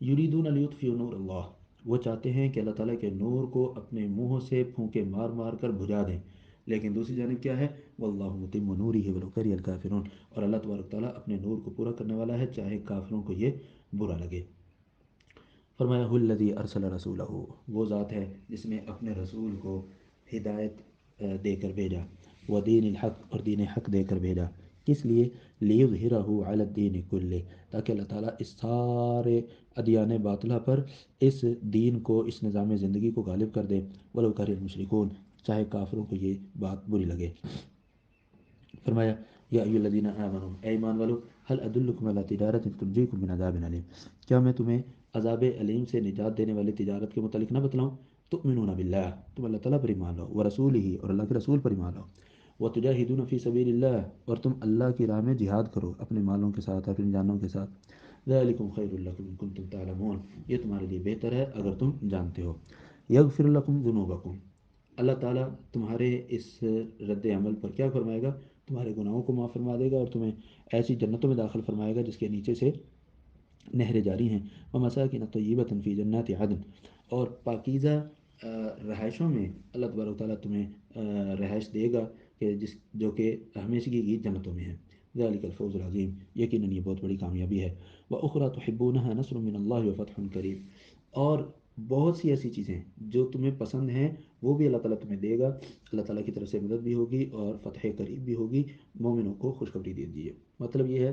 Speaker 1: یریدون لیطفئوا نور اللہ، وہ چاہتے ہیں کہ اللہ تعالیٰ کے نور کو اپنے منہوں سے پھونکے مار مار کر بجھا دیں، لیکن دوسری جانب کیا ہے، واللہ متم نورہ ولو کرہ الکافرون، اور اللہ تبارک تعالیٰ اپنے نور کو پورا کرنے والا ہے چاہے کافروں کو یہ برا لگے۔ فرمایا هو الذی ارسل رسولہ، وہ ذات ہے جس نے اپنے رسول کو ہدایت دے کر بھیجا، ودین الحق، اور دین حق دے کر بھیجا، کس لیے، لیظہرہ علی الدین کلہ، تاکہ اللہ تعالیٰ اس سارے ادیان باطلہ پر اس دین کو، اس نظام زندگی کو غالب کر دے، ولو کرہ المشرکون، چاہے کافروں کو یہ بات بری لگے۔ فرمایا یا ایھا الذین آمنوا، اے ایمان والو، هل ادلکم علی تجارت تنجیکم من عذاب علیم، کیا میں تمہیں عذاب علیم سے نجات دینے والی تجارت کے متعلق نہ بتلاؤں؟ تؤمنون باللہ، تم اللہ تعالیٰ پر ایمان لاؤ، ورسولہ، اور اللہ کے رسول پر ایمان لاؤ، وتجاہدون فی سبیل اللہ، اور تم اللہ کی راہ میں جہاد کرو اپنے مالوں کے ساتھ، اپنی جانوں کے ساتھ، ذالکم خیر لکم ان کنتم تعلمون، یہ تمہارے لیے بہتر ہے اگر تم جانتے ہو، یغفر لکم ذنوبکم، اللہ تعالیٰ تمہارے اس رد عمل پر کیا فرمائے گا، تمہارے گناہوں کو معاف فرما دے گا، اور تمہیں ایسی جنتوں میں داخل فرمائے گا جس کے نیچے سے نہریں جاری ہیں، ومساکن طیبۃ فی جنات عدن، اور پاکیزہ رہائشوں میں اللہ تبارک و تعالیٰ تمہیں رہائش دے گا کہ جو کہ ہمیشگی کی جنتوں میں ہے، ذالک الفوز العظیم، یقیناً یہ بہت بڑی کامیابی ہے، وأخرى تحبونها نصر من اللہ وفتح قریب، اور بہت سی ایسی چیزیں جو تمہیں پسند ہیں وہ بھی اللہ تعالیٰ تمہیں دے گا، اللہ تعالیٰ کی طرف سے مدد بھی ہوگی اور فتح قریب بھی ہوگی، مومنوں کو خوشخبری دے دیجیے۔ مطلب یہ ہے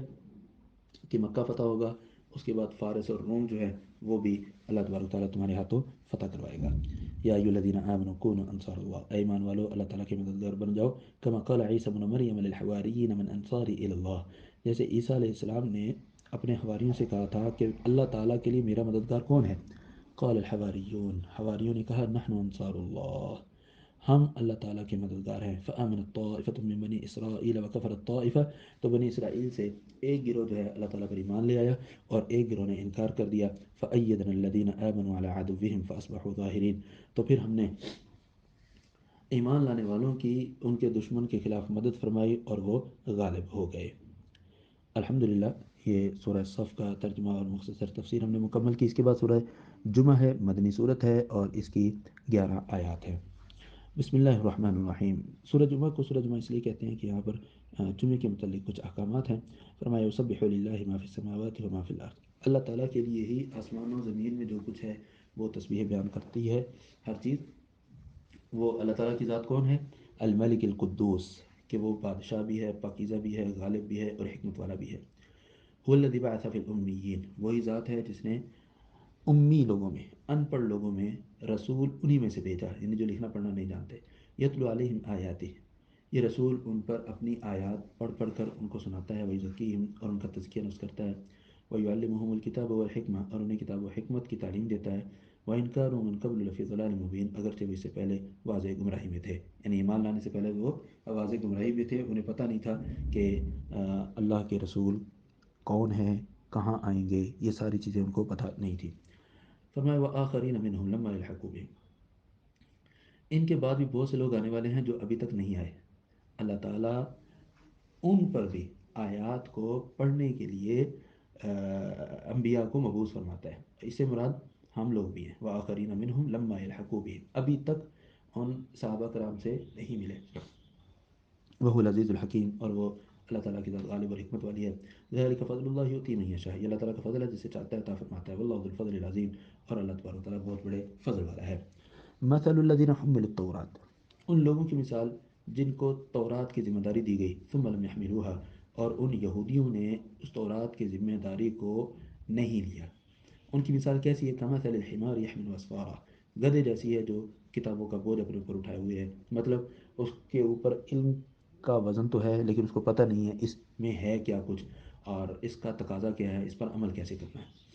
Speaker 1: کہ مکہ فتح ہوگا، اس کے بعد فارس اور روم جو ہے وہ بھی اللہ تبارک تعالیٰ تمہارے ہاتھوں فتح کروائے گا۔ یا ایھا الذین آمنوا کونوا انصار اللہ، اے ایمان والو اللہ تعالیٰ کے مددگار بن جاؤ، کما قال عیسی ابن مریم للحواریین من انصاری الی اللہ، جیسے عیسیٰ علیہ السلام نے اپنے حواریوں سے کہا تھا کہ اللہ تعالیٰ کے لیے میرا مددگار کون ہے، قال الحواریون، حواریوں نے کہا نحن انصار اللہ، ہم اللہ تعالیٰ کے مددگار ہیں، فآمنت طائفۃ من بنی اسرائیل وکفرت طائفہ، تو بنی اسرائیل سے ایک گروہ جو ہے اللہ تعالیٰ پر ایمان لے آیا اور ایک گروہ نے انکار کر دیا، فأیدنا الذین آمنوا علی عدوہم فاصبحوا ظاہرین، تو پھر ہم نے ایمان لانے والوں کی ان کے دشمن کے خلاف مدد فرمائی اور وہ غالب ہو گئے۔ الحمدللہ، یہ سورہ صف کا ترجمہ اور مختصر تفسیر ہم نے مکمل کی۔ اس کے بعد سورہ جمعہ ہے، مدنی صورت ہے اور اس کی 11 آیات ہیں۔ بسم اللہ الرحمن الرحیم، سورہ جمعہ کو سورہ جمعہ اس لیے کہتے ہیں کہ یہاں پر جمعے کے متعلق کچھ احکامات ہیں۔ فرمایا یسبح للہ ما فی السماوات و ما فی الارض، اللہ تعالیٰ کے لیے ہی آسمان و زمین میں جو کچھ ہے وہ تسبیح بیان کرتی ہے، ہر چیز۔ وہ اللہ تعالیٰ کی ذات کون ہے، الملک القدوس، کہ وہ بادشاہ بھی ہے، پاکیزہ بھی ہے، غالب بھی ہے اور حکمت والا بھی ہے۔ هو الذی بعث فی الامیین، وہی ذات ہے جس نے امی لوگوں میں، ان پڑھ لوگوں میں رسول انہی میں سے بھیجا، یعنی جو لکھنا پڑھنا نہیں جانتے، یتلو علیہم آیاتہ، یہ رسول ان پر اپنی آیات پڑھ پڑھ کر ان کو سناتا ہے، ویزکیہم، اور ان کا تزکیہ نفس کرتا ہے، ویعلمہم الکتاب والحکمہ، اور انہیں کتاب و حکمت کی تعلیم دیتا ہے، وَإِن كَانُوا مِن قَبْلُ لَفِي ضَلَالٍ مُبِينٍ، اگرچہ وہ اس سے پہلے واضح گمراہی میں تھے، یعنی ایمان لانے سے پہلے وہ واضح گمراہی میں تھے، انہیں پتہ نہیں تھا کہ اللہ کے رسول کون ہیں، کہاں آئیں گے، یہ ساری چیزیں ان کو پتہ نہیں تھی۔ فرمایا وآخرین منہم لما یلحقوا بہم، ان کے بعد بھی بہت سے لوگ آنے والے ہیں جو ابھی تک نہیں آئے، اللہ تعالیٰ ان پر بھی آیات کو پڑھنے کے لیے انبیاء کو مبعوث فرماتا ہے، اس سے مراد ہم لوگ بھی ہیں، وآخرین منہم لما یلحقوا بہم، ابھی تک ان صحابہ کرام سے نہیں ملے، وہ العزیز الحکیم، اور وہ اللہ تعالیٰ کی ذات غالب اور حکمت والی ہے، ذالک فضل اللہ یؤتی من یشاء، یہ اللہ تعالیٰ کا فضل ہے جسے چاہتا ہے عطا فرماتا ہے، واللہ ذو الفضل العظیم، اور اللہ تبارک و تعالیٰ بہت بڑے فضل والا ہے۔ مثل الذین حملوا التوراۃ، ان لوگوں کی مثال جن کو تورات کی ذمہ داری دی گئی، ثم لم يحملوها، اور ان یہودیوں نے اس تورات کی ذمہ داری کو نہیں لیا، ان کی مثال کیسی ہے، کمثل الحمار یحمل اسفارا، گدھے جیسی ہے جو کتابوں کا بوجھ اپنے اوپر اٹھائے ہوئے ہے، مطلب اس کے اوپر علم کا وزن تو ہے لیکن اس کو پتہ نہیں ہے اس میں ہے کیا کچھ اور اس کا تقاضا کیا ہے، اس پر عمل کیسے کرنا ہے۔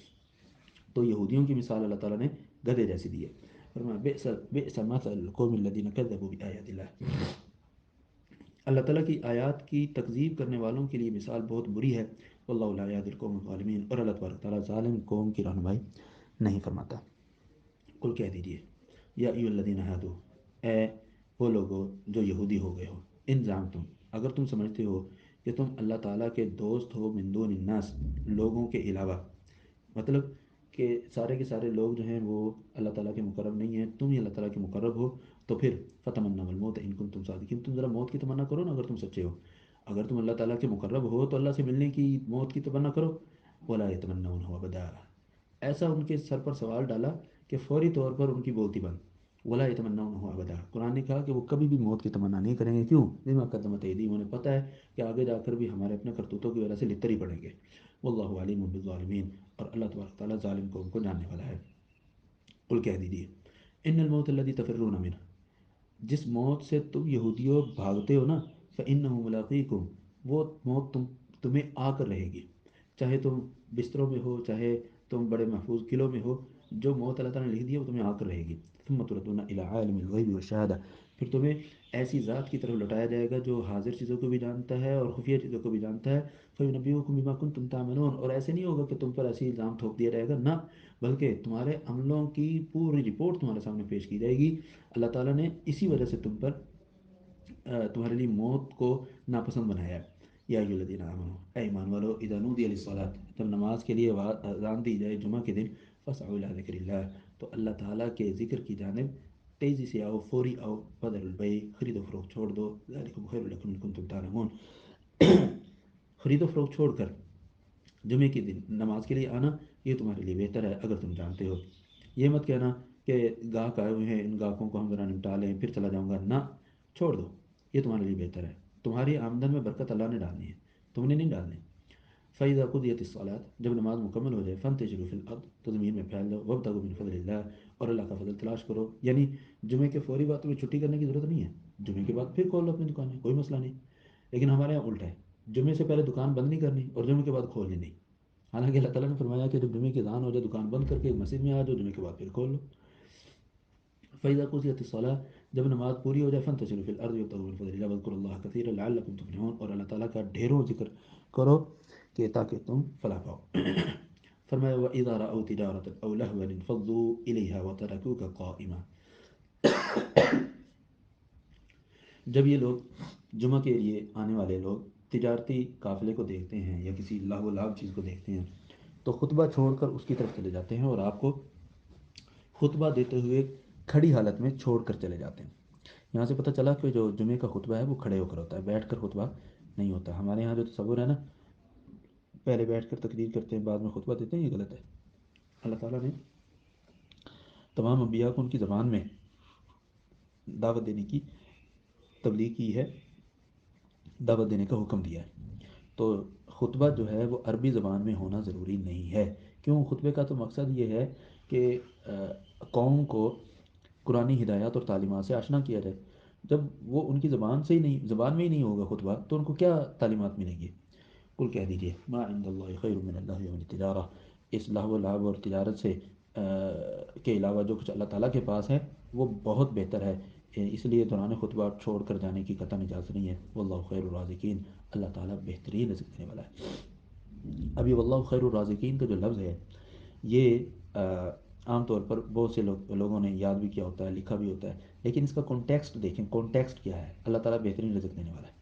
Speaker 1: تو یہودیوں کی مثال اللہ تعالیٰ نے گدھے جیسی دی ہے۔ فرمایا بئس مثل القوم الذین کذبوا بآیات اللہ، اللہ تعالیٰ کی آیات کی تکذیب کرنے والوں کے لیے مثال بہت بری ہے، واللہ لا یہدی القوم الظالمین، اور اللہ تبارک تعالیٰ ظالم قوم کی رہنمائی نہیں فرماتا۔ قل کہہ دیجیے یا ایھا الذین ہادوا، اے وہ لوگو جو یہودی ہو گئے ہو، ان زعمتم، اگر تم سمجھتے ہو کہ تم اللہ تعالیٰ کے دوست ہو، من دون الناس، لوگوں کے علاوہ، مطلب کہ سارے کے سارے لوگ جو ہیں وہ اللہ تعالیٰ کے مقرب نہیں ہیں، تم ہی اللہ تعالیٰ کے مقرب ہو، تو پھر فتمنوا الموت ان کنتم صادقین، تم ذرا موت کی تمنا کرو نا اگر تم سچے ہو، اگر تم اللہ تعالیٰ کے مقرب ہو تو اللہ سے ملنے کی، موت کی تمنا کرو، ولا یتمنونہ ابدا، ایسا ان کے سر پر سوال ڈالا کہ فوری طور پر ان کی بولتی بند، ولا یتمنونہ ابدا، قرآن نے کہا کہ وہ کبھی بھی موت کی تمنا نہیں کریں گے، کیوں؟ بما قدمت ایدیہم، انہیں پتہ ہے کہ آگے جا کر بھی ہمارے اپنے کرتوتوں کی وجہ سے لتر ہی پڑیں گے، واللہ علیم بالظالمین، اور اللہ تبارک تعالیٰ ظالم قوم کو جاننے والا ہے۔ قل کہہ دیجیے ان الموت الذی تفرون منہ، جس موت سے تم یہودیوں بھاگتے ہو نا، فإنہ ملاقیکم، وہ موت تمہیں آ کر رہے گی، چاہے تم بستروں میں ہو، چاہے تم بڑے محفوظ قلعوں میں ہو، جو موت اللہ تعالیٰ نے لکھ دی ہے وہ تمہیں آ کر رہے گی، ثم تردون الی عالم الغیب والشہادہ، پھر تمہیں ایسی ذات کی طرف لوٹایا جائے گا جو حاضر چیزوں کو بھی جانتا ہے اور خفیہ چیزوں کو بھی جانتا ہے، فینبئکم بما کنتم تعملون، اور ایسے نہیں ہوگا کہ تم پر ایسی الزام تھوپ دیا جائے گا، نہ، بلکہ تمہارے عملوں کی پوری رپورٹ تمہارے سامنے پیش کی جائے گی، اللہ تعالیٰ نے اسی وجہ سے تم پر تمہارے لیے موت کو ناپسند بنایا ہے۔ یا ایھا الذین آمنوا، اے ایمان والو، اذا نودی للصلاۃ، جب نماز کے لیے اذان دی جائے جمعہ کے دن، فاسعوا الی ذکر اللہ، تو اللہ تعالیٰ کے ذکر کی جانب تیزی سے آؤ، فوری آؤ، وذروا البیع، خرید و فروخت چھوڑ دو، ذالکم خیر لکم ان کنتم تعلمون، خرید و فروخت چھوڑ کر جمعے کے دن نماز کے لیے آنا یہ تمہارے لیے بہتر ہے اگر تم جانتے ہو، یہ مت کہنا کہ گاہک آئے ہوئے ہیں ان گاہکوں کو ہم ذرا نمٹا لیں پھر چلا جاؤں گا، نہ، چھوڑ دو، یہ تمہارے لیے بہتر ہے، تمہاری آمدن میں برکت اللہ نے ڈالنی ہے، تم نے نہیں ڈالنی۔ فَإِذَا قُضِيَتِ الصَّلَاةُ، جب نماز مکمل ہو جائے، فَانتَشِرُوا فِي الْأَرْضِ، تو زمین میں پھیل دو، وَابْتَغُوا مِن فَضْلِ اللَّهِ، اور اللہ کا فضل تلاش کرو، یعنی جمعے کے فوری بعد تمہیں چھٹی کرنے کی ضرورت نہیں ہے، جمعے کے بعد پھر کھول لو اپنی دکانیں، کوئی مسئلہ نہیں، لیکن ہمارے یہاں الٹا ہے، جمعے سے پہلے دکان بند نہیں کرنی اور جمعے کے بعد کھولنی نہیں، حالانکہ اللہ تعالیٰ نے فرمایا کہ جب جمعے کی اذان ہو جائے دکان بند کر کے مسجد میں آ جاؤ، جمعے کے بعد پھر کھول لو۔ فَإِذَا قُضِيَتِ الصَّلَاةُ، جب نماز پوری ہو جائے، فَانتَشِرُوا فِي الْأَرْضِ وَابْتَغُوا مِن فَضْلِ اللَّهِ وَاذْكُرُوا اللَّهَ كَثِيرًا لَعَلَّكُمْ تُفْلِحُونَ، اور اللہ تعالیٰ کا ڈھیروں ذکر کرو کہ تاکہ تم فلاح پاؤ۔ فرمایا وَإِذَا رَأَوْا تِجَارَةً أَوْ لَهْوًا انفَضُّوا إِلَيْهَا وَتَرَكُوكَ قَائِمًا، جب یہ لوگ جمعہ کے لیے آنے والے لوگ تجارتی قافلے کو دیکھتے ہیں یا کسی لاو لعب چیز کو دیکھتے ہیں تو خطبہ چھوڑ کر اس کی طرف چلے جاتے ہیں اور آپ کو خطبہ دیتے ہوئے کھڑی حالت میں چھوڑ کر چلے جاتے ہیں۔ یہاں سے پتہ چلا کہ جو جمعے کا خطبہ ہے وہ کھڑے ہو کر ہوتا ہے، بیٹھ کر خطبہ نہیں ہوتا، ہمارے یہاں جو تصور ہے نا، پہلے بیٹھ کر تقریر کرتے ہیں بعد میں خطبہ دیتے ہیں، یہ غلط ہے۔ اللہ تعالیٰ نے تمام انبیاء کو ان کی زبان میں دعوت دینے کی تبلیغ کی ہے، دعوت دینے کا حکم دیا ہے، تو خطبہ جو ہے وہ عربی زبان میں ہونا ضروری نہیں ہے، کیوں؟ خطبے کا تو مقصد یہ ہے کہ قوم کو قرآنی ہدایات اور تعلیمات سے آشنا کیا جائے، جب وہ ان کی زبان سے ہی نہیں، زبان میں ہی نہیں ہوگا خطبہ تو ان کو کیا تعلیمات ملیں گی؟ کل کہہ دیجیے ما عند اللہ خیر من اللہ ومن التجارہ، اس لہو و لعب اور تجارت سے کے علاوہ جو کچھ اللہ تعالیٰ کے پاس ہے وہ بہت بہتر ہے، اس لیے دوران خطبہ چھوڑ کر جانے کی قطعاً اجازت نہیں ہے، واللہ خیر الرازقین، اللہ تعالیٰ بہترین رزق دینے والا ہے۔ ابھی واللہ خیر الرازقین کا جو لفظ ہے یہ عام طور پر بہت سے لوگوں نے یاد بھی کیا ہوتا ہے، لکھا بھی ہوتا ہے، لیکن اس کا کانٹیکسٹ دیکھیں، کانٹیکسٹ کیا ہے؟ اللہ تعالیٰ بہترین رزق دینے والا ہے،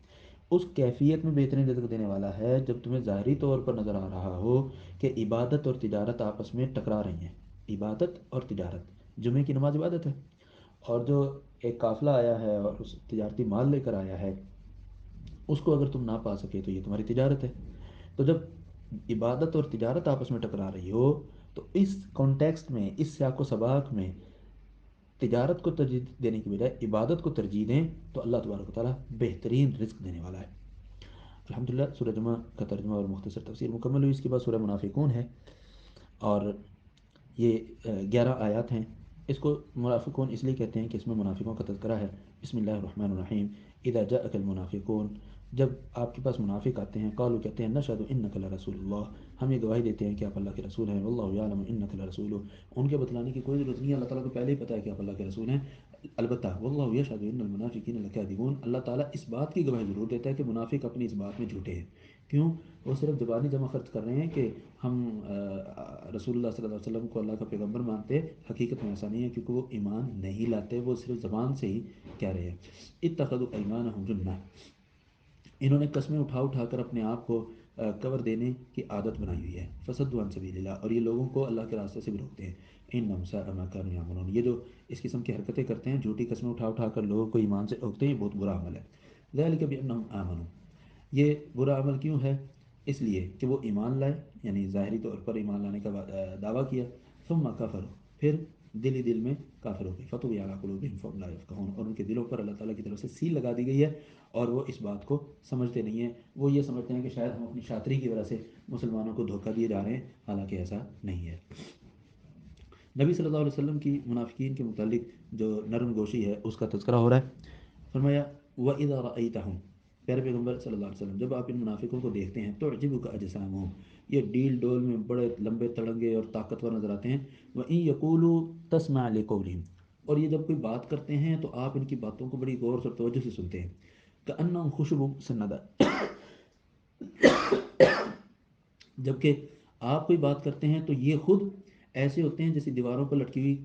Speaker 1: اس کیفیت میں بہترین رزق دینے والا ہے جب تمہیں ظاہری طور پر نظر آ رہا ہو کہ عبادت اور تجارت آپس میں ٹکرا رہی ہیں، عبادت اور تجارت، جمعے کی نماز عبادت ہے، اور جو ایک قافلہ آیا ہے اور اس تجارتی مال لے کر آیا ہے اس کو اگر تم نہ پا سکے تو یہ تمہاری تجارت ہے، تو جب عبادت اور تجارت آپس میں ٹکرا رہی ہو تو اس کانٹیکسٹ میں، اس سیاق و سباق میں تجارت کو ترجیح دینے کی بجائے عبادت کو ترجیح دیں تو اللہ تبارک و تعالیٰ بہترین رزق دینے والا ہے۔ الحمدللہ سورہ جمعہ کا ترجمہ اور مختصر تفسیر مکمل ہوئی، اس کے بعد سورہ منافقون ہے، اور یہ 11 آیات ہیں، اس کو منافقون اس لیے کہتے ہیں کہ اس میں منافقوں کا تذکرہ ہے۔ بسم اللہ الرحمن الرحیم، اذا جاءک المنافقون، جب آپ کے پاس منافق آتے ہیں، قالوا کہتے ہیں، نشہد انک لرسول اللہ، ہم یہ گواہی دیتے ہیں کہ آپ اللہ کے رسول ہیں، واللہ یعلم انک لرسول، ان کے بتلانے کی کوئی ضرورت نہیں ہے، اللہ تعالیٰ کو پہلے ہی پتہ ہے کہ آپ اللہ کے رسول ہیں، البتہ واللہ یشہد ان المنافقین لکاذبون، اللہ تعالیٰ اس بات کی گواہی ضرور دیتا ہے کہ منافق اپنی اس بات میں جھوٹے ہیں، کیوں؟ وہ صرف زبانی جمع خرچ کر رہے ہیں کہ ہم رسول اللہ صلی اللہ علیہ وسلم کو اللہ کا پیغمبر مانتے، حقیقت میں ایسا نہیں ہے، کیونکہ وہ ایمان نہیں لاتے، وہ صرف زبان سے ہی کہہ رہے ہیں۔ اتخذوا ایمانہم جنہ، انہوں نے قسمیں اٹھا اٹھا کر اپنے آپ کو کور دینے کی عادت بنائی ہوئی ہے، فصدوا عن سبیل اللہ، اور یہ لوگوں کو اللہ کے راستے سے بھی روکتے ہیں، انہم ساء ما کانوا یعملون، یہ جو اس قسم کی حرکتیں کرتے ہیں، جھوٹی قسمیں اٹھا اٹھا کر لوگوں کو ایمان سے روکتے ہیں، یہ بہت برا عمل ہے۔ ذالک بانہم آمنوا، یہ برا عمل کیوں ہے؟ اس لیے کہ وہ ایمان لائے، یعنی ظاہری طور پر ایمان لانے کا دعویٰ کیا، ثم کفروا، پھر دل ہی دل میں کافر ہو گئے، فطبع علی قلوبہم فہم لا یفقہون، اور ان کے دلوں پر اللہ تعالیٰ کی طرف سے سیل لگا دی گئی ہے اور وہ اس بات کو سمجھتے نہیں ہیں، وہ یہ سمجھتے ہیں کہ شاید ہم اپنی شاطری کی وجہ سے مسلمانوں کو دھوکہ دیے جا رہے ہیں، حالانکہ ایسا نہیں ہے۔ نبی صلی اللہ علیہ وسلم کی منافقین کے متعلق جو نرم گوشی ہے اس کا تذکرہ ہو رہا ہے۔ فرمایا وَإِذَا رَأَيْتَهُمْ، پیارے پیغمبر صلی اللہ علیہ وسلم، جب آپ ان منافقوں کو دیکھتے ہیں، تُعْجِبُكَ أَجْسَامُهُمْ، یہ ڈیل ڈول میں بڑے لمبے تڑنگے اور طاقتور نظر آتے ہیں، وَإِن يَقُولُوا تَسْمَعْ لِقَوْلِهِمْ، اور یہ جب کوئی بات کرتے ہیں تو آپ ان کی باتوں کو بڑی غور اور توجہ سے سنتے ہیں، كَأَنَّهُمْ خُشُبٌ مُّسَنَّدَةٌ، جبکہ آپ کوئی بات کرتے ہیں تو یہ خود ایسے ہوتے ہیں جیسے دیواروں پر لٹکی ہوئی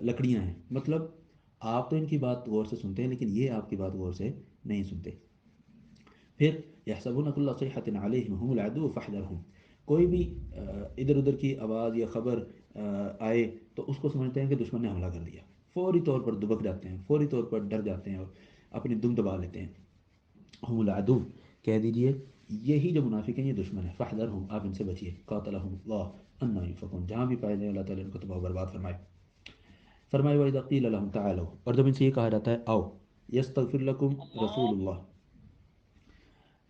Speaker 1: لکڑیاں ہیں، مطلب آپ تو ان کی بات غور سے سنتے ہیں لیکن یہ آپ کی بات غور سے نہیں سنتے۔ پھر یحسبون کل صیحۃ علیہم هم العدو فاحذرهم، کوئی بھی ادھر ادھر کی آواز یا خبر آئے تو اس کو سمجھتے ہیں کہ دشمن نے حملہ کر دیا، فوری طور پر دبک جاتے ہیں، فوری طور پر ڈر جاتے ہیں اور اپنی دم دبا لیتے ہیں۔ ہم العدو، کہہ دیجئے یہی جو منافق ہیں یہ دشمن ہے، فاحذرهم، آپ ان سے بچیے، قاتلہم اللہ انا یؤفکون، جہاں بھی پائے جائیں اللہ تعالیٰ ان کو تباہ و برباد فرمائے۔ فرمائے وَإِذَا قِيلَ لَهُمْ تَعَالَوْا، اور جب ان سے یہ کہا جاتا ہے آؤ، یستغفر لکم رسول اللہ،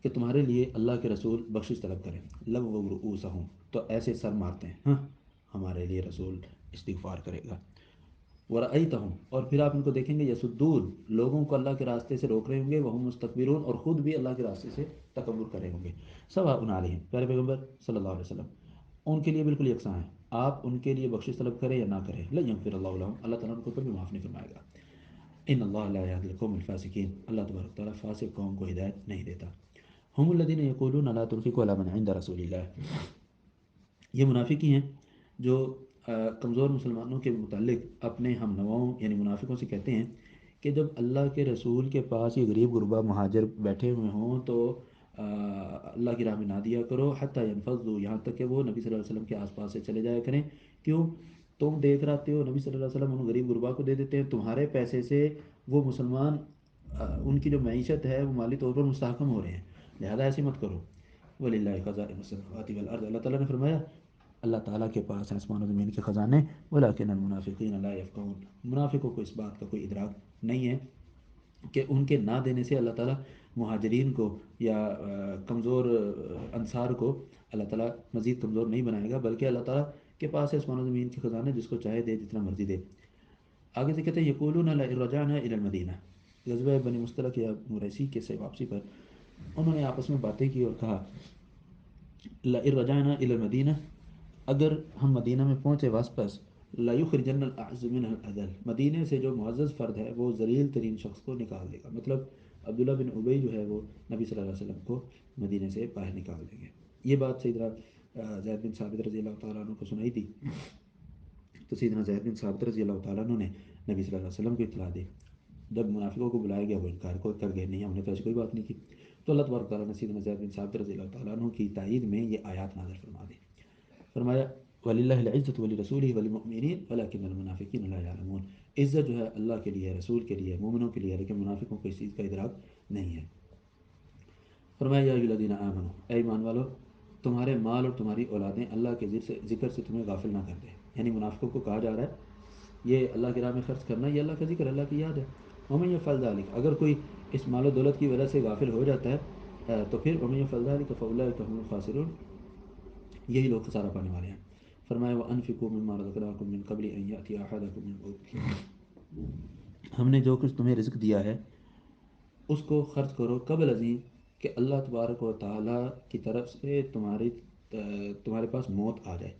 Speaker 1: کہ تمہارے لیے اللہ کے رسول بخشش طلب کریں، لووا رؤوسہم، تو ایسے سر مارتے ہیں، ہاں ہمارے لیے رسول استغفار کرے گا۔ ورأیتہم، اور پھر آپ ان کو دیکھیں گے، یسدون، لوگوں کو اللہ کے راستے سے روک رہے ہوں گے، وہم مستکبرون، اور خود بھی اللہ کے راستے سے تکبر کر رہے ہوں گے۔ سواء علیہم، پیارے پیغمبر صلی اللہ علیہ وسلم، ان کے لیے بالکل یکساں ہے، آپ ان کے لیے بخشش طلب کریں یا نہ کریں، لن یغفر اللہ لہم، اللہ تعالیٰ ان کو کبھی معاف نہیں فرمائے گا۔ ان اللہ لا یہدی القوم الفاسقین، اللہ تبارک تعالیٰ فاسق قوم کو ہدایت نہیں دیتا۔ ہم الذین یقولون لا تنفقوا علی من عند رسول اللہ، یہ منافق ہی ہیں جو کمزور مسلمانوں کے متعلق اپنے ہم نواؤں یعنی منافقوں سے کہتے ہیں کہ جب اللہ کے رسول کے پاس یہ غریب غربا مہاجر بیٹھے ہوئے ہوں تو اللہ کی راہ میں نہ دیا کرو، حتیٰ ینفضوا، یہاں تک کہ وہ نبی صلی اللہ علیہ وسلم کے آس پاس سے چلے جایا کریں۔ کیوں؟ تم دیکھ رہتے ہو نبی صلی اللہ علیہ وسلم ان غریب غربا کو دے دیتے ہیں، تمہارے پیسے سے وہ مسلمان ان کی جو معیشت ہے وہ مالی طور پر مستحکم ہو رہے ہیں، لہذا ایسے مت کرو۔ وَلِلَّهِ خَزَائِنُ السَّمَاوَاتِ وَالْأَرْضِ، اللہ تعالیٰ نے فرمایا اللہ تعالیٰ کے پاس ہیں آسمان و زمین کے خزانے، وَلَٰكِنَّ الْمُنَافِقِينَ لَا يَفْقَهُونَ، منافقوں کو اس بات کا کوئی ادراک نہیں ہے کہ ان کے نہ دینے سے اللہ تعالیٰ مہاجرین کو یا کمزور انصار کو اللہ تعالیٰ مزید کمزور نہیں بنائے گا، بلکہ اللہ تعالیٰ کے پاس ہے آسمان و زمین کے خزانے، جس کو چاہے دے، جتنا مرضی دے۔ آگے سے کہتے ہیں یقولون لئن رجعنا الى المدینہ، غزوہ بنی مصطلق یا مریسی کے سے واپسی پر انہوں نے آپس میں باتیں کی اور کہا لئن رجعنا الى المدینہ، اگر ہم مدینہ میں پہنچے واپس، لَيُخْرِجَنَّ الْأَعْزُ مِنْهَا الْأَذَلَّ، مدینے سے جو معزز فرد ہے وہ ذلیل ترین شخص کو نکال دے گا، مطلب عبداللہ بن ابی جو ہے وہ نبی صلی اللہ علیہ وسلم کو مدینے سے باہر نکال دیں گے۔ یہ بات سیدنا زید بن ثابت رضی اللہ تعالیٰ عنہ کو سنائی تھی، تو سیدنا زید بن ثابت رضی اللہ تعالیٰ عنہ نے نبی صلی اللہ علیہ وسلم کو اطلاع دی، جب منافقوں کو بلایا گیا وہ انکار کو کر گئے، نہیں ہم نے تو ایسی کوئی بات نہیں کی، تو اللہ تبارک تعالیٰ نے سیدنا زید بن ثابت رضی اللہ تعالیٰ عنہ کی تائید میں یہ آیات نازل فرما دی، فرمایا وَلِلَّهِ الْعِزَّةُ وَلِرَسُولِهِ وَلِلْمُؤْمِنِينَ وَلَٰكِنَّ الْمُنَافِقِينَ لَا يَعْلَمُونَ، عزت جو ہے اللہ کے لیے، رسول کے لیے، مومنوں کے لیے، لیکن منافقوں کو اس چیز کا ادراک نہیں ہے۔ فرمایا یا ایھا الذین آمنوا، اے ایمان والو، تمہارے مال اور تمہاری اولادیں اللہ کے ذکر سے تمہیں غافل نہ کر دیں، یعنی منافقوں کو کہا جا رہا ہے یہ اللہ کی راہ میں خرچ کرنا، یہ اللہ کا ذکر، اللہ کی یاد ہے۔ وَمَن يَفْعَلْ ذَلِكَ، اگر کوئی اس مال و دولت کی وجہ سے غافل ہو جاتا ہے تو پھر وَمَن يَفْعَلْ ذَلِكَ فَأُولَٰئِكَ هُمُ الْخَاسِرُونَ، یہی لوگ خسارہ پانے والے ہیں۔ فرمایا وَأَنفِقُوا مِمَّا رَزَقْنَاكُم مِّن قَبْلِ أَن يَأْتِيَ أَحَدَكُمُ الْمَوْتُ، ہم نے جو کچھ تمہیں رزق دیا ہے اس کو خرچ کرو قبل ازیں کہ اللہ تبارک و تعالیٰ کی طرف سے تمہارے پاس موت آ جائے،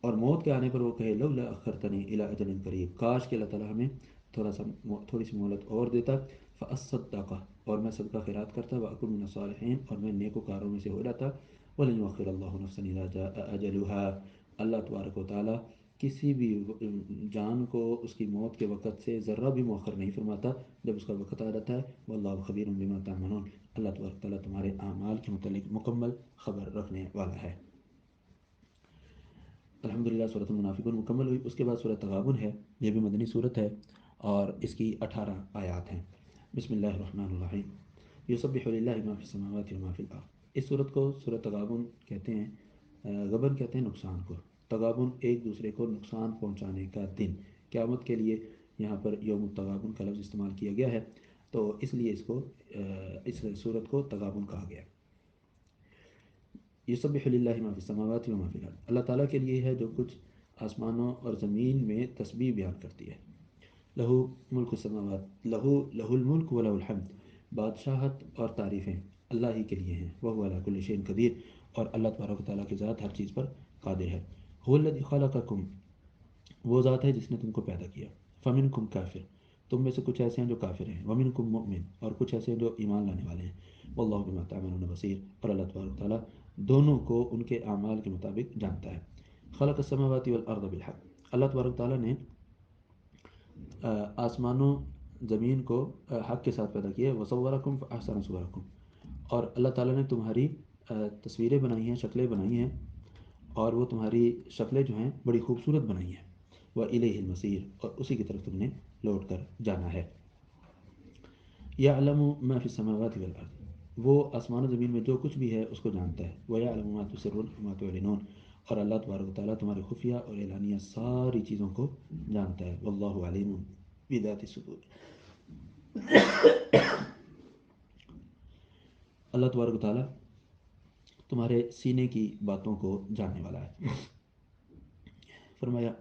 Speaker 1: اور موت کے آنے پر وہ کہے لولا اخرتنی الی اجل قریب، کاش کہ اللہ تعالیٰ ہمیں تھوڑی سی مہلت اور دیتا، فاصدق، اور میں صدقہ خیرات کرتا، واکن من الصالحین، اور میں نیکوکاروں میں سے ہو جاتا، ولن یؤخر اللہ نفسا اذا جاء اجلها، اللہ تبارک و تعالیٰ کسی بھی جان کو اس کی موت کے وقت سے ذرہ بھی مؤخر نہیں فرماتا جب اس کا وقت آ جاتا ہے، واللہ خبیر بما تعملون، اللہ تبارک تعالیٰ تمہارے اعمال کے متعلق مکمل خبر رکھنے والا ہے۔ الحمدللہ سورۃ المنافقون مکمل ہوئی۔ اس کے بعد سورۃ تغابن ہے، یہ بھی مدنی صورت ہے اور اس کی 18 آیات ہیں۔ بسم اللہ الرحمن الرحیم، یسبح للہ ما فی السماوات و ما فی الارض۔ اس صورت کو سورۃ تغابن کہتے ہیں، غبن کہتے ہیں نقصان کو، تغابن ایک دوسرے کو نقصان پہنچانے کا دن، قیامت کے لیے یہاں پر یوم التغابن کا لفظ استعمال کیا گیا ہے، تو اس لیے اس صورت کو تغابن کہا گیا۔ یسبح للہ ما فی السماوات و ما فی الارض، اللہ تعالیٰ کے لیے ہے جو کچھ آسمانوں اور زمین میں تسبیح بیان کرتی ہے۔ لہو ملک السماوات، لہو الملک و لہ الحمد، بادشاہت اور تعریفیں اللہ ہی کے لیے ہیں۔ وہ علی کل شیء قدیر، اور اللہ تبارک و تعالیٰ کی ذات ہر چیز پر قادر ہے۔ هو الذی خلقکم، وہ ذات ہے جس نے تم کو پیدا کیا۔ فمنکم کافر، تم میں سے کچھ ایسے ہیں جو کافر ہیں۔ ومنکم مؤمن، اور کچھ ایسے ہیں جو ایمان لانے والے ہیں۔ واللہ بما تعملون بصیر، اور اللہ تبارک و تعالیٰ دونوں کو ان کے اعمال کے مطابق جانتا ہے۔ خلق السماوات والارض بالحق، اللہ تبارک و تعالیٰ نے آسمانوں زمین کو حق کے ساتھ پیدا کیا ہے۔ وصورکم فاحسن صورکم، اور اللہ تعالیٰ نے تمہاری تصویریں بنائی ہیں، شکلیں بنائی ہیں، اور وہ تمہاری شکلیں جو ہیں بڑی خوبصورت بنائی ہیں۔ وَإِلَيْهِ الْمَصِيرُ، اور اسی کی طرف تم نے لوٹ کر جانا ہے۔ يَعْلَمُ مَا فِي السَّمَاوَاتِ وَالْأَرْضِ، وہ آسمان و زمین میں جو کچھ بھی ہے اس کو جانتا ہے۔ وَيَعْلَمُ مَا تُسِرُّونَ وَمَا تُعْلِنُونَ، اور اللہ تبارک و تعالیٰ تمہارے خفیہ اور اعلانیہ ساری چیزوں کو جانتا ہے۔ وَاللَّهُ عَلِيمٌ بِذَاتِ الصُّدُورِ، اللہ تبارک و تعالیٰ تمہارے سینے کی باتوں کو جاننے والا ہے۔ فرمایا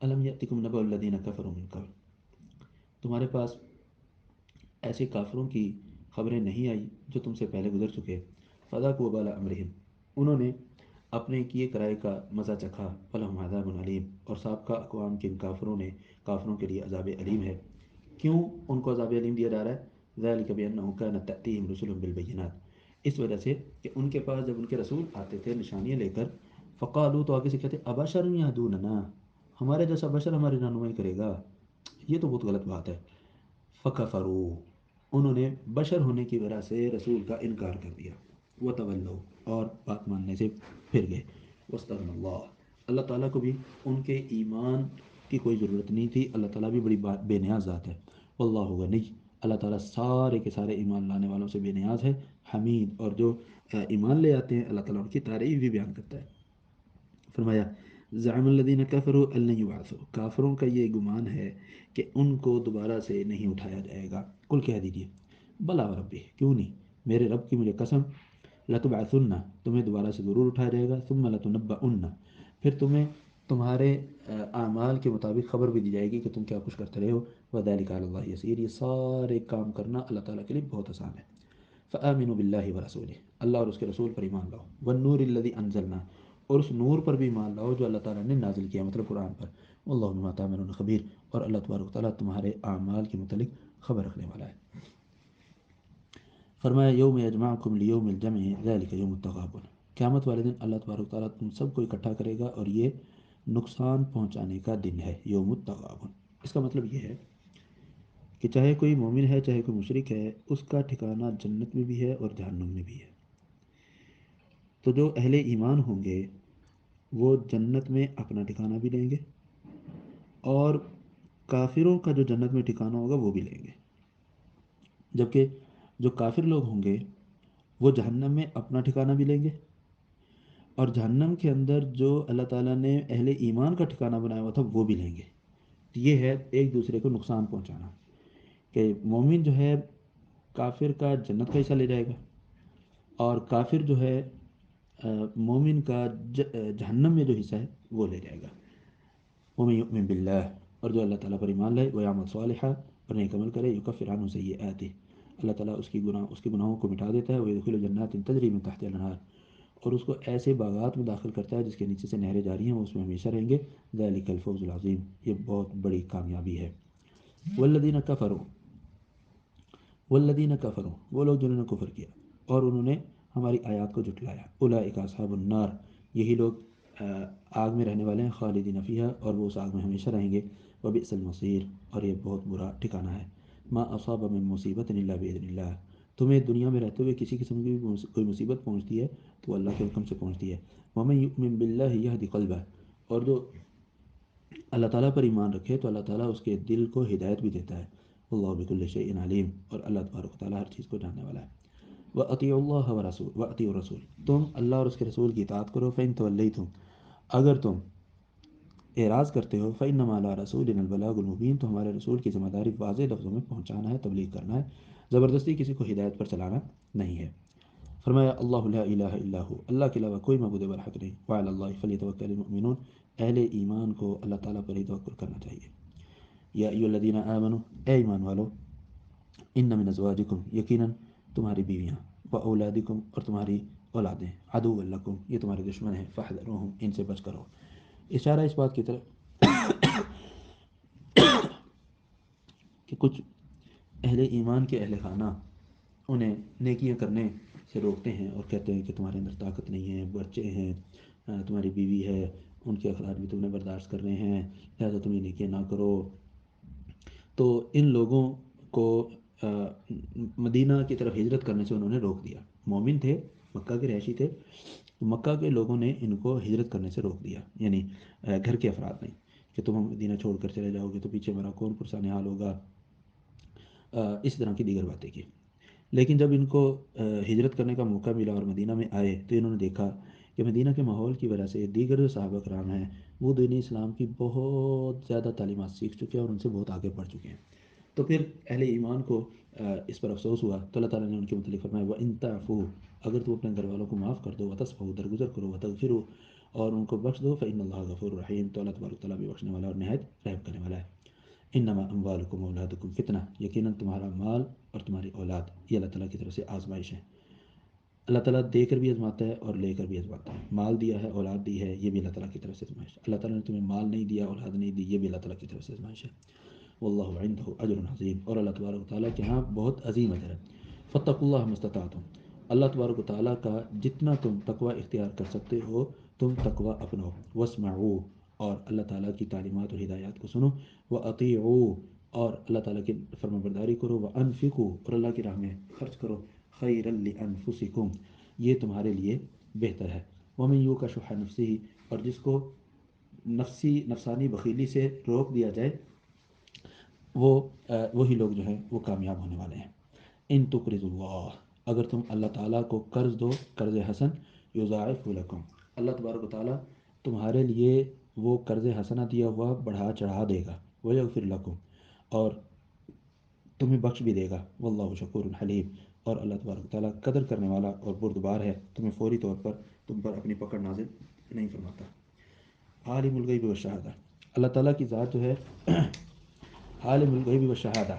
Speaker 1: الم یأتکم نبأ الذین کفروا من قبل، تمہارے پاس ایسے کافروں کی خبریں نہیں آئی جو تم سے پہلے گزر چکے۔ فذاقوا وبال امرہم، انہوں نے اپنے کیے کرائے کا مزہ چکھا۔ فلہم عذاب علیم، اور سابقہ اقوام کے ان کافروں کے لیے عذاب علیم ہے۔ کیوں ان کو عذاب علیم دیا جا رہا ہے؟ ذالک بانہ کانت تأتیہم رسلہم بالبینات، اس وجہ سے کہ ان کے پاس جب ان کے رسول آتے تھے نشانیاں لے کر، فقالو، تو آگے سے کہتے ابشر یہدوننا، ہمارے جیسا بشر ہماری رہنمائی کرے گا؟ یہ تو بہت غلط بات ہے۔ فکفروا، انہوں نے بشر ہونے کی وجہ سے رسول کا انکار کر دیا۔ وتولوا، اور بات ماننے سے پھر گئے۔ واستغنى اللہ، اللہ تعالیٰ کو بھی ان کے ایمان کی کوئی ضرورت نہیں تھی، اللہ تعالیٰ بھی بڑی بے نیاز ذات ہے۔ واللہ غنی، اللہ تعالیٰ سارے کے سارے ایمان لانے والوں سے بے نیاز ہے۔ حمید، اور جو ایمان لے آتے ہیں اللہ تعالیٰ ان کی تعریف بھی بیان کرتا ہے۔ فرمایا زعم الذین کفروا ان لن یبعثوا، کافروں کا یہ گمان ہے کہ ان کو دوبارہ سے نہیں اٹھایا جائے گا۔ قل کہہ دیجیے بلا وربی، کیوں نہیں، میرے رب کی مجھے قسم، لتبعثن، تمہیں دوبارہ سے ضرور اٹھایا جائے گا، ثم لتنبؤن، پھر تمہیں تمہارے اعمال کے مطابق خبر بھی دی جائے گی کہ تم کیا کچھ کرتے رہے ہو۔ وذلک علی اللہ یسیر، یہ سارے کام کرنا اللہ تعالیٰ کے لیے بہت آسان ہے۔ فآمنوا باللہ ورسولہ، اللہ اور اس کے رسول پر ایمان لاؤ۔ والنور الذی انزلنا، اور اس نور پر بھی ایمان لاؤ جو اللہ تعالیٰ نے نازل کیا، مطلب قرآن پر۔ واللہ بما تعملون خبیر، اور اللہ تبارک و تعالیٰ تمہارے اعمال کے متعلق خبر رکھنے والا ہے۔ فرمایا یوم یجمعکم لیوم الجمع ذلک یوم التغابن، قیامت والے دن اللہ تبارک و تعالیٰ تم سب کو اکٹھا کرے گا اور یہ نقصان پہنچانے کا دن ہے، یوم التغابن۔ اس کا مطلب یہ ہے کہ چاہے کوئی مومن ہے چاہے کوئی مشرک ہے، اس کا ٹھکانہ جنت میں بھی ہے اور جہنم میں بھی ہے۔ تو جو اہل ایمان ہوں گے وہ جنت میں اپنا ٹھکانہ بھی لیں گے، اور کافروں کا جو جنت میں ٹھکانہ ہوگا وہ بھی لیں گے۔ جبکہ جو کافر لوگ ہوں گے وہ جہنم میں اپنا ٹھکانہ بھی لیں گے، اور جہنم کے اندر جو اللہ تعالیٰ نے اہل ایمان کا ٹھکانہ بنایا ہوا تھا وہ بھی لیں گے۔ یہ ہے ایک دوسرے کو نقصان پہنچانا، کہ مومن جو ہے کافر کا جنت کا حصہ لے جائے گا، اور کافر جو ہے مومن کا جہنم میں جو حصہ ہے وہ لے جائے گا۔ ومن یؤمن باللہ، اور جو اللہ تعالیٰ پر ایمان لائے، ویعمل صالحا، اور نیک عمل کرے، یکفر عنہ سیئاتہ، اللہ تعالیٰ اس کے گناہوں کو مٹا دیتا ہے، ویدخلہ جنات تجری من تحتہا الانہار، اور اس کو ایسے باغات میں داخل کرتا ہے جس کے نیچے سے نہریں جاری ہیں، وہ اس میں ہمیشہ رہیں گے۔ ذالک الفوز العظیم، یہ بہت بڑی کامیابی ہے۔ والذین کفروا، وہ لوگ جنہوں نے کفر کیا اور انہوں نے ہماری آیات کو جھٹلایا، اولئک اصحاب النار، یہی لوگ آگ میں رہنے والے ہیں، خالدین فیہا، اور وہ اس آگ میں ہمیشہ رہیں گے۔ وبئس المصیر، اور یہ بہت برا ٹھکانہ ہے۔ ما اصاب من مصیبت الا باذن اللہ، تمہیں دنیا میں رہتے ہوئے کسی قسم کی کوئی مصیبت پہنچتی ہے تو اللہ کے حکم سے پہنچتی ہے۔ وَمَن يُؤْمِن بِاللَّهِ يَهْدِ قَلْبَهُ، اور جو اللہ تعالیٰ پر ایمان رکھے تو اللہ تعالیٰ اس کے دل کو ہدایت بھی دیتا ہے۔ اللہ بكل شيء علیم، اور اللہ تبارک و تعالیٰ ہر چیز کو جاننے والا ہے۔ وَأَطِيعُوا اللَّهَ وَأَطِيعُوا الرَّسُولَ، تم اللہ اور اس کے رسول کی اطاعت کرو۔ فَإِن تَوَلَّيْتُمْ، اگر تم اعراض کرتے ہو، فَإِنَّمَا عَلَىٰ رَسُولِنَا الْبَلَاغُ الْمُبِينُ، تو ہمارے رسول کی ذمہ داری واضح لفظوں میں پہنچانا ہے، تبلیغ کرنا ہے، زبردستی کسی کو ہدایت پر چلانا نہیں ہے۔ فرمایا اللہ لا الہ الا ہو، اللہ کے علاوہ کوئی معبود برحق نہیں، وعلی اللہ فلیتوکل المؤمنون، اہل ایمان کو اللہ تعالیٰ پر ہی توکل کرنا چاہیے۔ یا ایھا الذین آمنوا، اے ایمان والو، ان من ازواجکم، یقیناً تمہاری بیویاں، و اولادکم، اور تمہاری اولادیں، عدو لکم، یہ تمہارے دشمن ہیں، فاحذروہم، ان سے بچ کرو۔ اشارہ اس بات کی طرف کہ کچھ اہل ایمان کے اہل خانہ انہیں نیکیاں کرنے سے روکتے ہیں اور کہتے ہیں کہ تمہارے اندر طاقت نہیں ہے، بچے ہیں، تمہاری بیوی ہے، ان کے اخراج بھی تم نے برداشت کر رہے ہیں، لہٰذا تم یہ نیکیاں نہ کرو۔ تو ان لوگوں کو مدینہ کی طرف ہجرت کرنے سے انہوں نے روک دیا۔ مومن تھے، مکہ کے رہائشی تھے، مکہ کے لوگوں نے ان کو ہجرت کرنے سے روک دیا، یعنی گھر کے افراد نے، کہ تم مدینہ چھوڑ کر چلے جاؤ گے تو پیچھے میرا کون پرسان حال ہوگا، اس طرح کی دیگر باتیں کی۔ لیکن جب ان کو ہجرت کرنے کا موقع ملا اور مدینہ میں آئے تو انہوں نے دیکھا کہ مدینہ کے ماحول کی وجہ سے دیگر جو صحابہ کرام ہیں وہ دین اسلام کی بہت زیادہ تعلیمات سیکھ چکے ہیں اور ان سے بہت آگے بڑھ چکے ہیں۔ تو پھر اہل ایمان کو اس پر افسوس ہوا، تو اللہ تعالیٰ نے ان کے متعلق فرمایا وَإِن تَعْفُوا، اگر تم اپنے گھر والوں کو معاف کر دو، وَتَصْفَحُوا، درگزر کرو، وَتَغْفِرُوا، اور ان کو بخش دو، فَإِنَّ اللَّهَ غَفُورٌ رَحِيمٌ، تو اللہ تبارک تعالیٰ بھی بخشنے والا اور نہایت رحم کرنے والا ہے۔ انما اموالکم اولادکم فتنہ، یقیناً تمہارا مال اور تمہاری اولاد یہ اللہ تعالیٰ کی طرف سے آزمائش ہے۔ اللہ تعالیٰ دے کر بھی آزماتا ہے اور لے کر بھی آزماتا ہے۔ مال دیا ہے، اولاد دی ہے، یہ بھی اللہ تعالیٰ کی طرف سے آزمائش ہے۔ اللہ تعالیٰ نے تمہیں مال نہیں دیا، اولاد نہیں دی، یہ بھی اللہ تعالیٰ کی طرف سے آزمائش ہے۔ واللہ عنده اجر عظیم، اور اللہ تبارک و تعالیٰ کے ہاں بہت عظیم اجر ہے۔ فاتقوا اللہ ما استطعتم، اللہ تبارک و تعالیٰ کا جتنا تم تقوی اختیار کر سکتے ہو تم تقوی اپناؤ۔ واسمعوا، اور اللہ تعالیٰ کی تعلیمات اور ہدایات کو سنو۔ واطیعوا، اور اللہ تعالیٰ کی فرما برداری کرو۔ وانفقوا، اور اللہ کی راہ میں خرچ کرو۔ خیرا لانفسکم، یہ تمہارے لیے بہتر ہے۔ ومن یوق شح نفسہ، اور جس کو نفسانی بخیلی سے روک دیا جائے وہی لوگ جو ہیں وہ کامیاب ہونے والے ہیں۔ ان تقرضوا اللہ، اگر تم اللہ تعالیٰ کو قرض دو، قرض حسن، یضاعف لکم، اللہ تبارک و تعالیٰ تمہارے لیے وہ قرض حسنہ دیا ہوا بڑھا چڑھا دے گا۔ ویغفر لکم، اور تمہیں بخش بھی دے گا۔ واللہ شکور حلیم، اور اللہ تبارک و تعالیٰ قدر کرنے والا اور بردبار ہے، تمہیں فوری طور پر تم پر اپنی پکڑ نازل نہیں فرماتا۔ عالم الغیب والشہادہ، اللہ تعالیٰ کی ذات جو ہے عالم الغیب والشہادہ،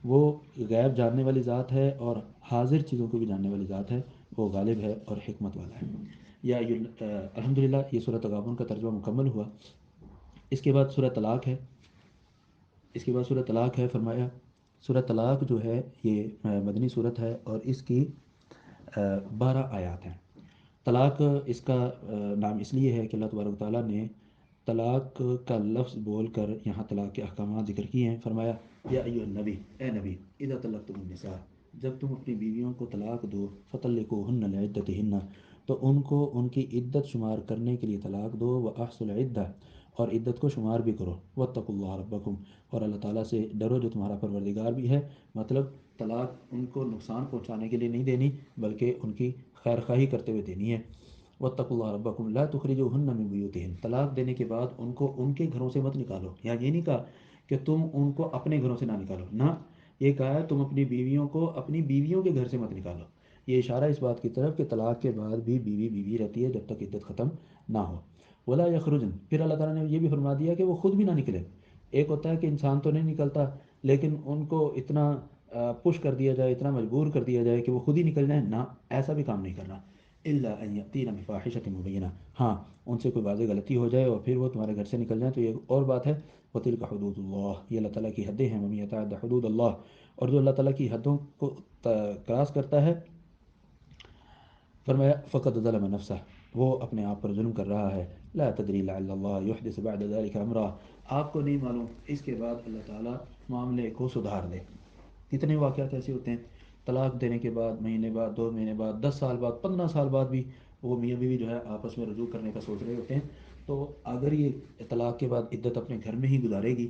Speaker 1: وہ غیب جاننے والی ذات ہے اور حاضر چیزوں کو بھی جاننے والی ذات ہے، وہ غالب ہے اور حکمت والا ہے۔ یا الحمدللہ یہ سورۃ تغابن کا ترجمہ مکمل ہوا۔ اس کے بعد سورۃ طلاق ہے، سورۃ طلاق ہے۔ فرمایا سورۃ طلاق جو ہے یہ مدنی صورت ہے اور اس کی 12 آیات ہیں۔ طلاق اس کا نام اس لیے ہے کہ اللہ تبارک و تعالیٰ نے طلاق کا لفظ بول کر یہاں طلاق کے احکامات ذکر کیے ہیں۔ فرمایا یا ایھا النبی، اے نبی، اذا طلقتم النساء، جب تم اپنی بیویوں کو طلاق دو، فطلقوہن لعدتہن، تو ان کو ان کی عدت شمار کرنے کے لیے طلاق دو، واحصوا العدہ، اور عدت کو شمار بھی کرو۔ واتقوا اللہ ربکم، اور اللہ تعالیٰ سے ڈرو جو تمہارا پروردگار بھی ہے۔ مطلب طلاق ان کو نقصان پہنچانے کے لیے نہیں دینی بلکہ ان کی خیر خواہی کرتے ہوئے دینی ہے۔ واتقوا اللہ ربکم لا تخرجوہن من بیوتہن، طلاق دینے کے بعد ان کو ان کے گھروں سے مت نکالو۔ یہاں یہ نہیں کہا کہ تم ان کو اپنے گھروں سے نہ نکالو، نہ، یہ کہا ہے تم اپنی بیویوں کو اپنی بیویوں کے گھر سے مت نکالو۔ یہ اشارہ اس بات کی طرف کہ طلاق کے بعد بھی بیوی بیوی رہتی ہے جب تک عدت ختم نہ ہو۔ ولا یخرجن، پھر اللہ تعالیٰ نے یہ بھی فرما دیا کہ وہ خود بھی نہ نکلے۔ ایک ہوتا ہے کہ انسان تو نہیں نکلتا لیکن ان کو اتنا پش کر دیا جائے، اتنا مجبور کر دیا جائے کہ وہ خود ہی نکل جائیں، نہ، ایسا بھی کام نہیں کرنا۔ الا ان یاتین بفاحشۃ مبینہ، ہاں ان سے کوئی واضح غلطی ہو جائے اور پھر وہ تمہارے گھر سے نکل جائیں تو یہ اور بات ہے۔ وتلک حدود اللہ، یہ اللہ تعالیٰ کی حدیں ہیں۔ ومن یتعد حدود اللہ، اور جو اللہ تعالیٰ کی حدوں کو کراس کرتا ہے، فرمایا فقد ظلم نفسہ، وہ اپنے آپ پر ظلم کر رہا ہے۔ لا تدری لعل اللہ یحدث بعد ذلك امرا، آپ کو نہیں معلوم اس کے بعد اللہ تعالیٰ معاملے کو سدھار دے۔ کتنے واقعات ایسے ہوتے ہیں طلاق دینے کے بعد مہینے بعد 2 مہینے بعد 10 سال بعد 15 سال بعد بھی وہ میاں بیوی جو ہے آپس میں رجوع کرنے کا سوچ رہے ہوتے ہیں. تو اگر یہ طلاق کے بعد عدت اپنے گھر میں ہی گزارے گی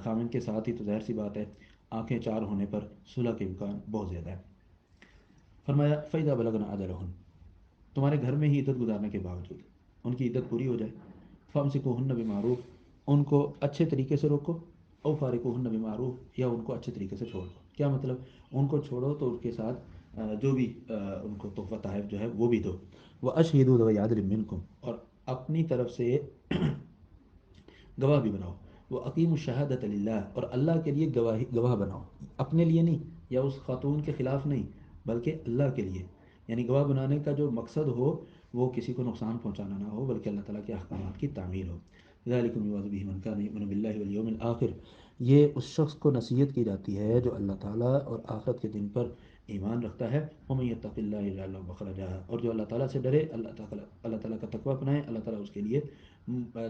Speaker 1: خامن کے ساتھ ہی تو ظاہر سی بات ہے آنکھیں چار ہونے پر صلح کے امکان بہت زیادہ ہے. فرمایا فیضا بلغنا اجلہن، تمہارے گھر میں ہی عدت گزارنے کے باوجود ان کی عدت پوری ہو جائے، فامسکوہن بمعروف، ان کو اچھے طریقے سے روکو، او فارقوہن بمعروف، یا ان کو اچھے طریقے سے چھوڑ دو. کیا مطلب؟ ان کو چھوڑو تو ان کے ساتھ جو بھی ان کو تحفہ تحائف جو ہے وہ بھی دو. واشہدوا ذوی عدل منکم، اور اپنی طرف سے گواہ بھی بناؤ. وہ عقیم الشہادۃ للہ، اور اللہ کے لیے گواہ بناؤ، اپنے لیے نہیں یا اس خاتون کے خلاف نہیں بلکہ اللہ کے لیے. یعنی گواہ بنانے کا جو مقصد ہو وہ کسی کو نقصان پہنچانا نہ ہو بلکہ اللہ تعالیٰ کے احکامات کی تعمیل ہو. ذالکم یوعظ بہ من کان یؤمن باللہ والیوم الآخر، یہ اس شخص کو نصیحت کی جاتی ہے جو اللہ تعالیٰ اور آخرت کے دن پر ایمان رکھتا ہے. ومن یتق اللہ یجعل له مخرجا، اور جو اللہ تعالیٰ سے ڈرے، اللہ تعالیٰ کا تقوی اپنائے، اللہ تعالیٰ اس کے لیے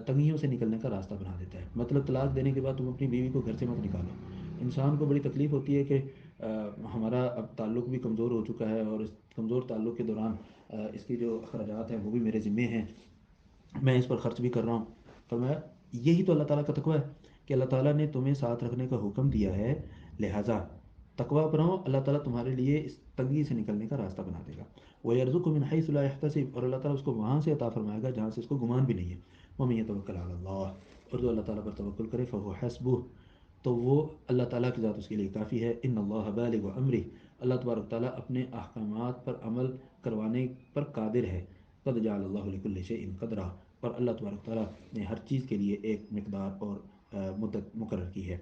Speaker 1: تنگیوں سے نکلنے کا راستہ بنا دیتا ہے. مطلب طلاق دینے کے بعد تم اپنی بیوی کو گھر سے مت نکالو. انسان کو بڑی تکلیف ہوتی ہے کہ ہمارا اب تعلق بھی کمزور ہو چکا ہے اور اس کمزور تعلق کے دوران اس کی جو اخراجات ہیں وہ بھی میرے ذمے ہیں، میں اس پر خرچ بھی کر رہا ہوں. فرمایا یہی تو اللہ تعالیٰ کا تقوی ہے کہ اللہ تعالیٰ نے تمہیں ساتھ رکھنے کا حکم دیا ہے، لہٰذا تقوی اپناؤ، اللہ تعالیٰ تمہارے لیے اس تنگی سے نکلنے کا راستہ بنا دے گا. وَيَرْزُقُ مِنْ حَيْثُ لَا يَحْتَسِبُ، اور اللہ تعالیٰ اس کو وہاں سے عطا فرمائے گا جہاں سے اس کو گمان بھی نہیں ہے. وَمَن يَتَوَكَّلْ عَلَى اللَّهِ، اور جو اللہ تعالیٰ پر توکل کرے فَهُوَ حَسْبُهُ، تو وہ اللہ تعالیٰ کی ذات اس کے لیے کافی ہے. ان اللہ بالغ امرہ، اللہ تبارک تعالیٰ اپنے احکامات پر عمل کروانے پر قادر ہے. قد جعل اللہ لکل شیء قدرا، اور اللہ تبارک تعالیٰ نے ہر چیز کے لیے ایک مقدار اور مدت مقرر کی ہے.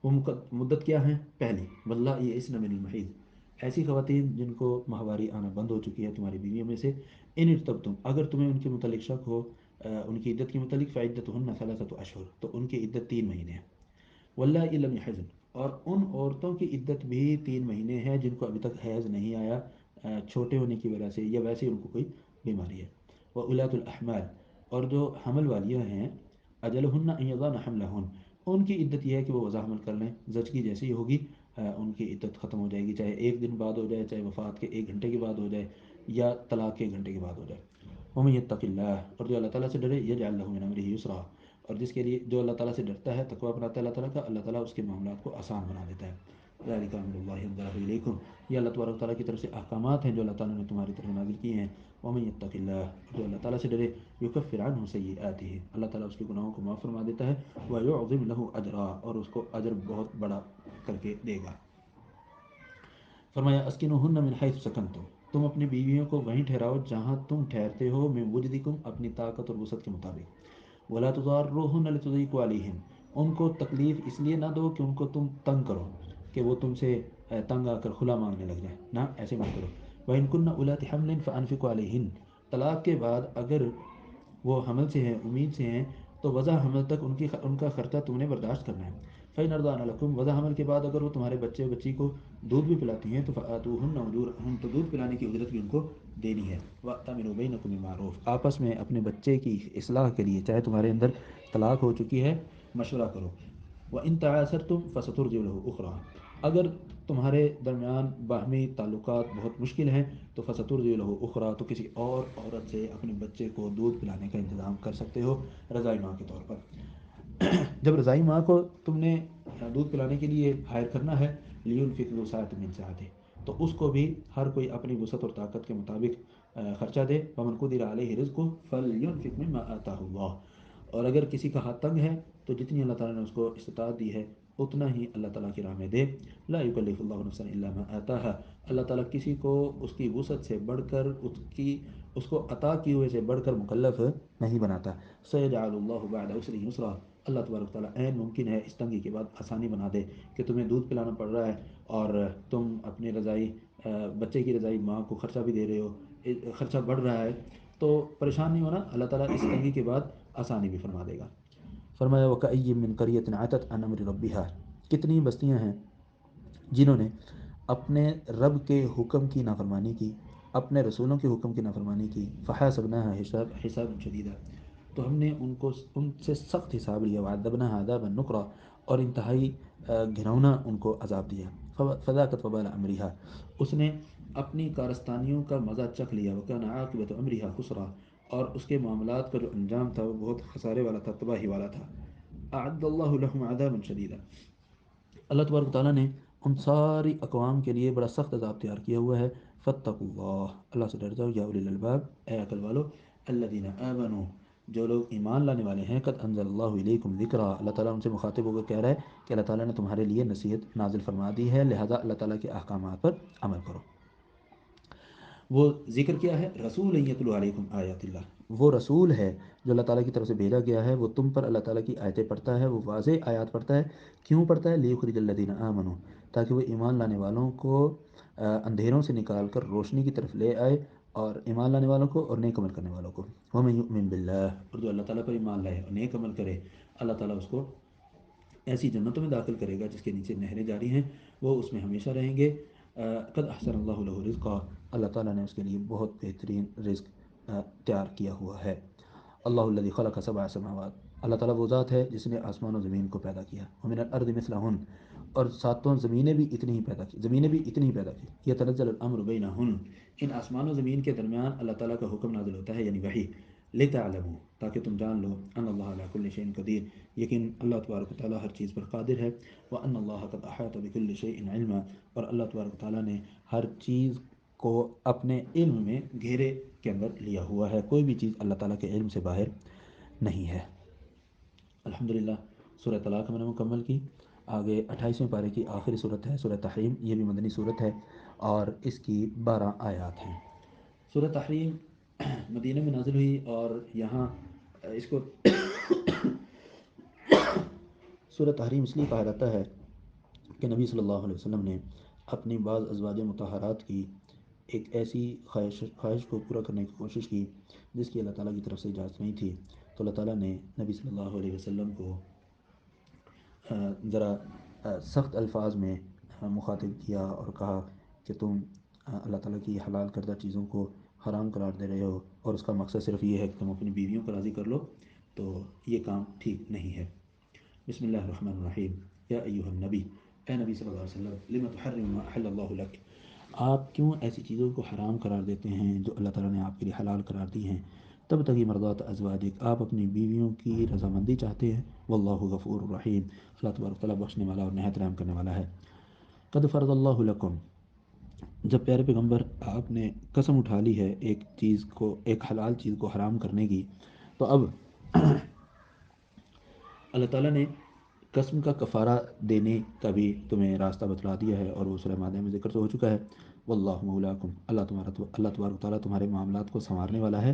Speaker 1: وہ مدت کیا ہے؟ پہلی، واللہ یہ اسن من المحیض، ایسی خواتین جن کو ماہواری آنا بند ہو چکی ہے تمہاری بیویوں میں سے، ان ارتبتم، اگر تمہیں ان کے متعلق شک ہو ان کی عدت کے متعلق، فعدتہن ثلاثۃ اشہر، تو ان کی عدت 3 مہینے ہے. واللہ لم یحضن، اور ان عورتوں کی عدت بھی 3 مہینے ہے جن کو ابھی تک حیض نہیں آیا چھوٹے ہونے کی وجہ سے یا ویسے ان کو کوئی بیماری ہے. وَأُولَاتُ الْأَحْمَالِ، اور جو حمل والیاں ہیں، اجلہن ان یضعن حملہن، ان کی عدت یہ ہے کہ وہ وضع حمل کر لیں. زچگی جیسے ہی ہوگی ان کی عدت ختم ہو جائے گی، چاہے 1 دن بعد ہو جائے، چاہے وفات کے 1 گھنٹے کے بعد ہو جائے، یا طلاق کے 1 گھنٹے کے بعد ہو جائے. وَمَن يَتَّقِ اللَّهَ، اور جو اللہ تعالیٰ سے ڈرے، يَجْعَل لَهُ مِنْ أَمْرِهِ يُسْرًا، اور جس کے لیے جو اللہ تعالیٰ سے ڈرتا ہے، تقویٰ اپناتا ہے اللہ تعالیٰ کا، اللہ تعالیٰ اس کے معاملات کو آسان بنا دیتا ہے. ذَلِكَ أَمْرُ اللَّهِ أَنزَلَهُ إِلَيْكُمْ، یہ اللہ تبارک تعالیٰ کی طرف سے احکامات ہیں جو اللہ تعالیٰ نے تمہاری طرف نازل کیے ہیں. وَمَن يَتَّقِ اللَّهَ، جو اللہ تعالیٰ سے ڈرے، يُكَفِّرْ عَنْهُ سَيِّئَاتِهِ، اللہ تعالیٰ اس کے گناہوں کو معاف فرما دیتا ہے. وَيُعْظِمْ لَهُ أَجْرًا، اور اس کو اجر بہت بڑا کر کے دے گا. فرمایا اسکنوہن من حیث سکنتم، تم اپنی بیویوں کو وہیں ٹھہراؤ جہاں تم ٹھہرتے ہو، من وجدکم، اپنی طاقت اور وسعت کے مطابق. ولا تضاروہن لتضیقوا علیہن، ان کو تکلیف اس لیے نہ دو کہ ان کو تم تنگ کرو، کہ وہ تم سے تنگ آ کر کھلا مانگنے لگ جائیں، نہ ایسے مت کرو. وَإِن كُنَّ أُولَاتِ حَمْلٍ فَأَنفِقُوا عَلَيْهِنَّ، طلاق کے بعد اگر وہ حمل سے ہیں، امید سے ہیں، تو وضع حمل تک ان کا خرچہ تم نے برداشت کرنا ہے. فَإِنْ أَرْضَعْنَ لَكُمْ، وضع حمل کے بعد اگر وہ تمہارے بچے بچی کو دودھ بھی پلاتی ہیں تو فآتوہن اجورہن، تو دودھ پلانے کی اجرت بھی ان کو دینی ہے. وَأْتَمِرُوا بَيْنَكُم بِالْمَعْرُوفِ، آپس میں اپنے بچے کی اصلاح کے لیے، چاہے تمہارے اندر طلاق ہو چکی ہے، مشورہ کرو. وَإِن تَعَاسَرْتُمْ فَسَتُرْضِعُ لَهُ أُخْرَىٰ، اگر تمہارے درمیان باہمی تعلقات بہت مشکل ہیں تو فَسَتُرْضِعُ لَهُ أُخْرَىٰ، تو کسی اور عورت سے اپنے بچے کو دودھ پلانے کا انتظام کر سکتے ہو رضاعی ماں کے طور پر. جب رضاعی ماں کو تم نے دودھ پلانے کے لیے ہائر کرنا ہے، لِيُنْفِقْ ذُو سَعَةٍ مِّن سَعَتِهِ، تو اس کو بھی ہر کوئی اپنی وسعت اور طاقت کے مطابق خرچہ دے. وَمَنْ قُدِرَ عَلَيْهِ رِزْقُهُ فَلْيُنْفِقْ مِمَّا آتَاهُ اللَّهُ، اور اگر کسی کا ہاتھ تنگ ہے تو جتنی اللہ تعالیٰ نے اس کو استطاعت دی ہے اتنا ہی اللہ تعالیٰ کی راہ میں دے. لا يكلف الله نفسا الا ما آتاها، اللہ تعالیٰ کسی کو اس کی وسعت سے بڑھ کر اس کو عطا کیے ہوئے سے بڑھ کر مکلف نہیں بناتا. سيجعل الله بعد عسر يسرا، اللہ تبارک تعالیٰ عین ممکن ہے اس تنگی کے بعد آسانی بنا دے کہ تمہیں دودھ پلانا پڑ رہا ہے اور تم اپنے رضائی بچے کی رضائی ماں کو خرچہ بھی دے رہے ہو، خرچہ بڑھ رہا ہے، تو پریشان نہیں ہونا، اللہ تعالیٰ اس تنگی کے بعد آسانی بھی فرما دے گا. فرمایا وَكَأَيٍّ مِّن قَرْيَةٍ عَتَتْ عَنْ أَمْرِ رَبِّهَا، کتنی بستیاں ہیں جنہوں نے اپنے رب کے حکم کی نافرمانی کی، اپنے رسولوں کے حکم کی نافرمانی کی. فحاسبناها حسابا شدیدا، تو ہم نے ان سے سخت حساب لیا، وعذبناها عذابا نکرا، اور انتہائی گھنونا ان کو عذاب دیا، فذاقت وبال امرها، اس نے اپنی کارستانیوں کا مزہ چکھ لیا، وکان عاقبت امرها خسرا، اور اس کے معاملات کا جو انجام تھا وہ بہت خسارے والا تھا، تباہی والا تھا۔ اعد اللہ لهم عذابا شدیدا، اللہ تبارک تعالیٰ نے ان ساری اقوام کے لیے بڑا سخت عذاب تیار کیا ہوا ہے۔ فاتقوا اللہ، اللہ سے ڈر جاؤ، یا اولی الالباب، اے عقل والو، الذین آمنوا، جو لوگ ایمان لانے والے ہیں، قد انزل اللہ الیکم ذکرا، اللہ تعالیٰ ان سے مخاطب ہو کر کہہ رہا ہے کہ اللہ تعالیٰ نے تمہارے لیے نصیحت نازل فرما دی ہے، لہذا اللہ تعالیٰ کے احکامات پر عمل کرو۔ وہ ذکر کیا ہے؟ رسول یتلو علیکم آیات اللہ، وہ رسول ہے جو اللہ تعالیٰ کی طرف سے بھیجا گیا ہے، وہ تم پر اللہ تعالیٰ کی آیتیں پڑھتا ہے، وہ واضح آیات پڑھتا ہے۔ کیوں پڑھتا ہے؟ لیخرج الذین آمنوا، تاکہ وہ ایمان لانے والوں کو اندھیروں سے نکال کر روشنی کی طرف لے آئے، اور ایمان لانے والوں کو اور نیک عمل کرنے والوں کو۔ ومن یؤمن باللہ، اور جو اللہ تعالیٰ پر ایمان لائے اور نیک عمل کرے، اللہ تعالیٰ اس کو ایسی جنتوں میں داخل کرے گا جس کے نیچے نہریں جاری ہیں، وہ اس میں ہمیشہ رہیں گے۔ قد احسن اللہ له رزقا، اللہ تعالیٰ نے اس کے لیے بہت بہترین رزق تیار کیا ہوا ہے۔ اللہ الذی خلق سبع سماوات، اللہ تعالیٰ وہ ذات ہے جس نے آسمان و زمین کو پیدا کیا، ومن الارض مثلہن، اور ساتوں زمینیں بھی اتنی ہی پیدا کی، زمینیں بھی اتنی ہی پیدا کی، یتنزل الامر بینہن، ان آسمان و زمین کے درمیان اللہ تعالیٰ کا حکم نازل ہوتا ہے، یعنی وحی، لتعلموا، تاکہ تم جان لو، ان اللہ علی کل شیء قدیر، یقین اللہ تبارک و تعالیٰ ہر چیز پر قادر ہے، وان اللہ قد احاط بکل شیء علما، اور اللہ تبارک و تعالیٰ نے ہر چیز کو اپنے علم میں گھیرے کے اندر لیا ہوا ہے، کوئی بھی چیز اللہ تعالیٰ کے علم سے باہر نہیں ہے۔ الحمدللہ، سورہ طلاق میں نے مکمل کی۔ آگے 28ویں پارے کی آخری صورت ہے سورہ تحریم، یہ بھی مدنی صورت ہے اور اس کی 12 آیات ہیں۔ سورہ تحریم مدینہ میں نازل ہوئی، اور یہاں اس کو سورہ تحریم اس لیے کہا جاتا ہے کہ نبی صلی اللہ علیہ وسلم نے اپنی بعض ازواج مطہرات کی ایک ایسی خواہش کو پورا کرنے کی کوشش کی جس کی اللہ تعالیٰ کی طرف سے اجازت نہیں تھی، تو اللہ تعالیٰ نے نبی صلی اللہ علیہ وسلم کو ذرا سخت الفاظ میں مخاطب کیا اور کہا کہ تم اللہ تعالیٰ کی حلال کردہ چیزوں کو حرام قرار دے رہے ہو، اور اس کا مقصد صرف یہ ہے کہ تم اپنی بیویوں کو راضی کر لو، تو یہ کام ٹھیک نہیں ہے۔ بسم اللہ الرحمن الرحیم، یا ایہا النبی، اے نبی صلی اللہ علیہ وسلم، لم تحرم ما احل اللہ لک، آپ کیوں ایسی چیزوں کو حرام قرار دیتے ہیں جو اللہ تعالیٰ نے آپ کے لیے حلال قرار دی ہیں؟ تب تک مرضات ازواجک، آپ اپنی بیویوں کی رضامندی چاہتے ہیں، واللہ غفور الرحیم، اللہ تبارک تعالیٰ بخشنے والا اور نہایت رحم کرنے والا ہے۔ قد فرض اللہ لکم، جب پیارے پیغمبر آپ نے قسم اٹھا لی ہے ایک چیز کو، ایک حلال چیز کو حرام کرنے کی، تو اب اللہ تعالیٰ نے قسم کا کفارہ دینے کا بھی تمہیں راستہ بتلا دیا ہے، اور وہ سورہ مائدہ میں ذکر تو ہو چکا ہے۔ واللہ مولاکم، اللہ تبارک تعالیٰ تمہارے معاملات کو سنوارنے والا ہے،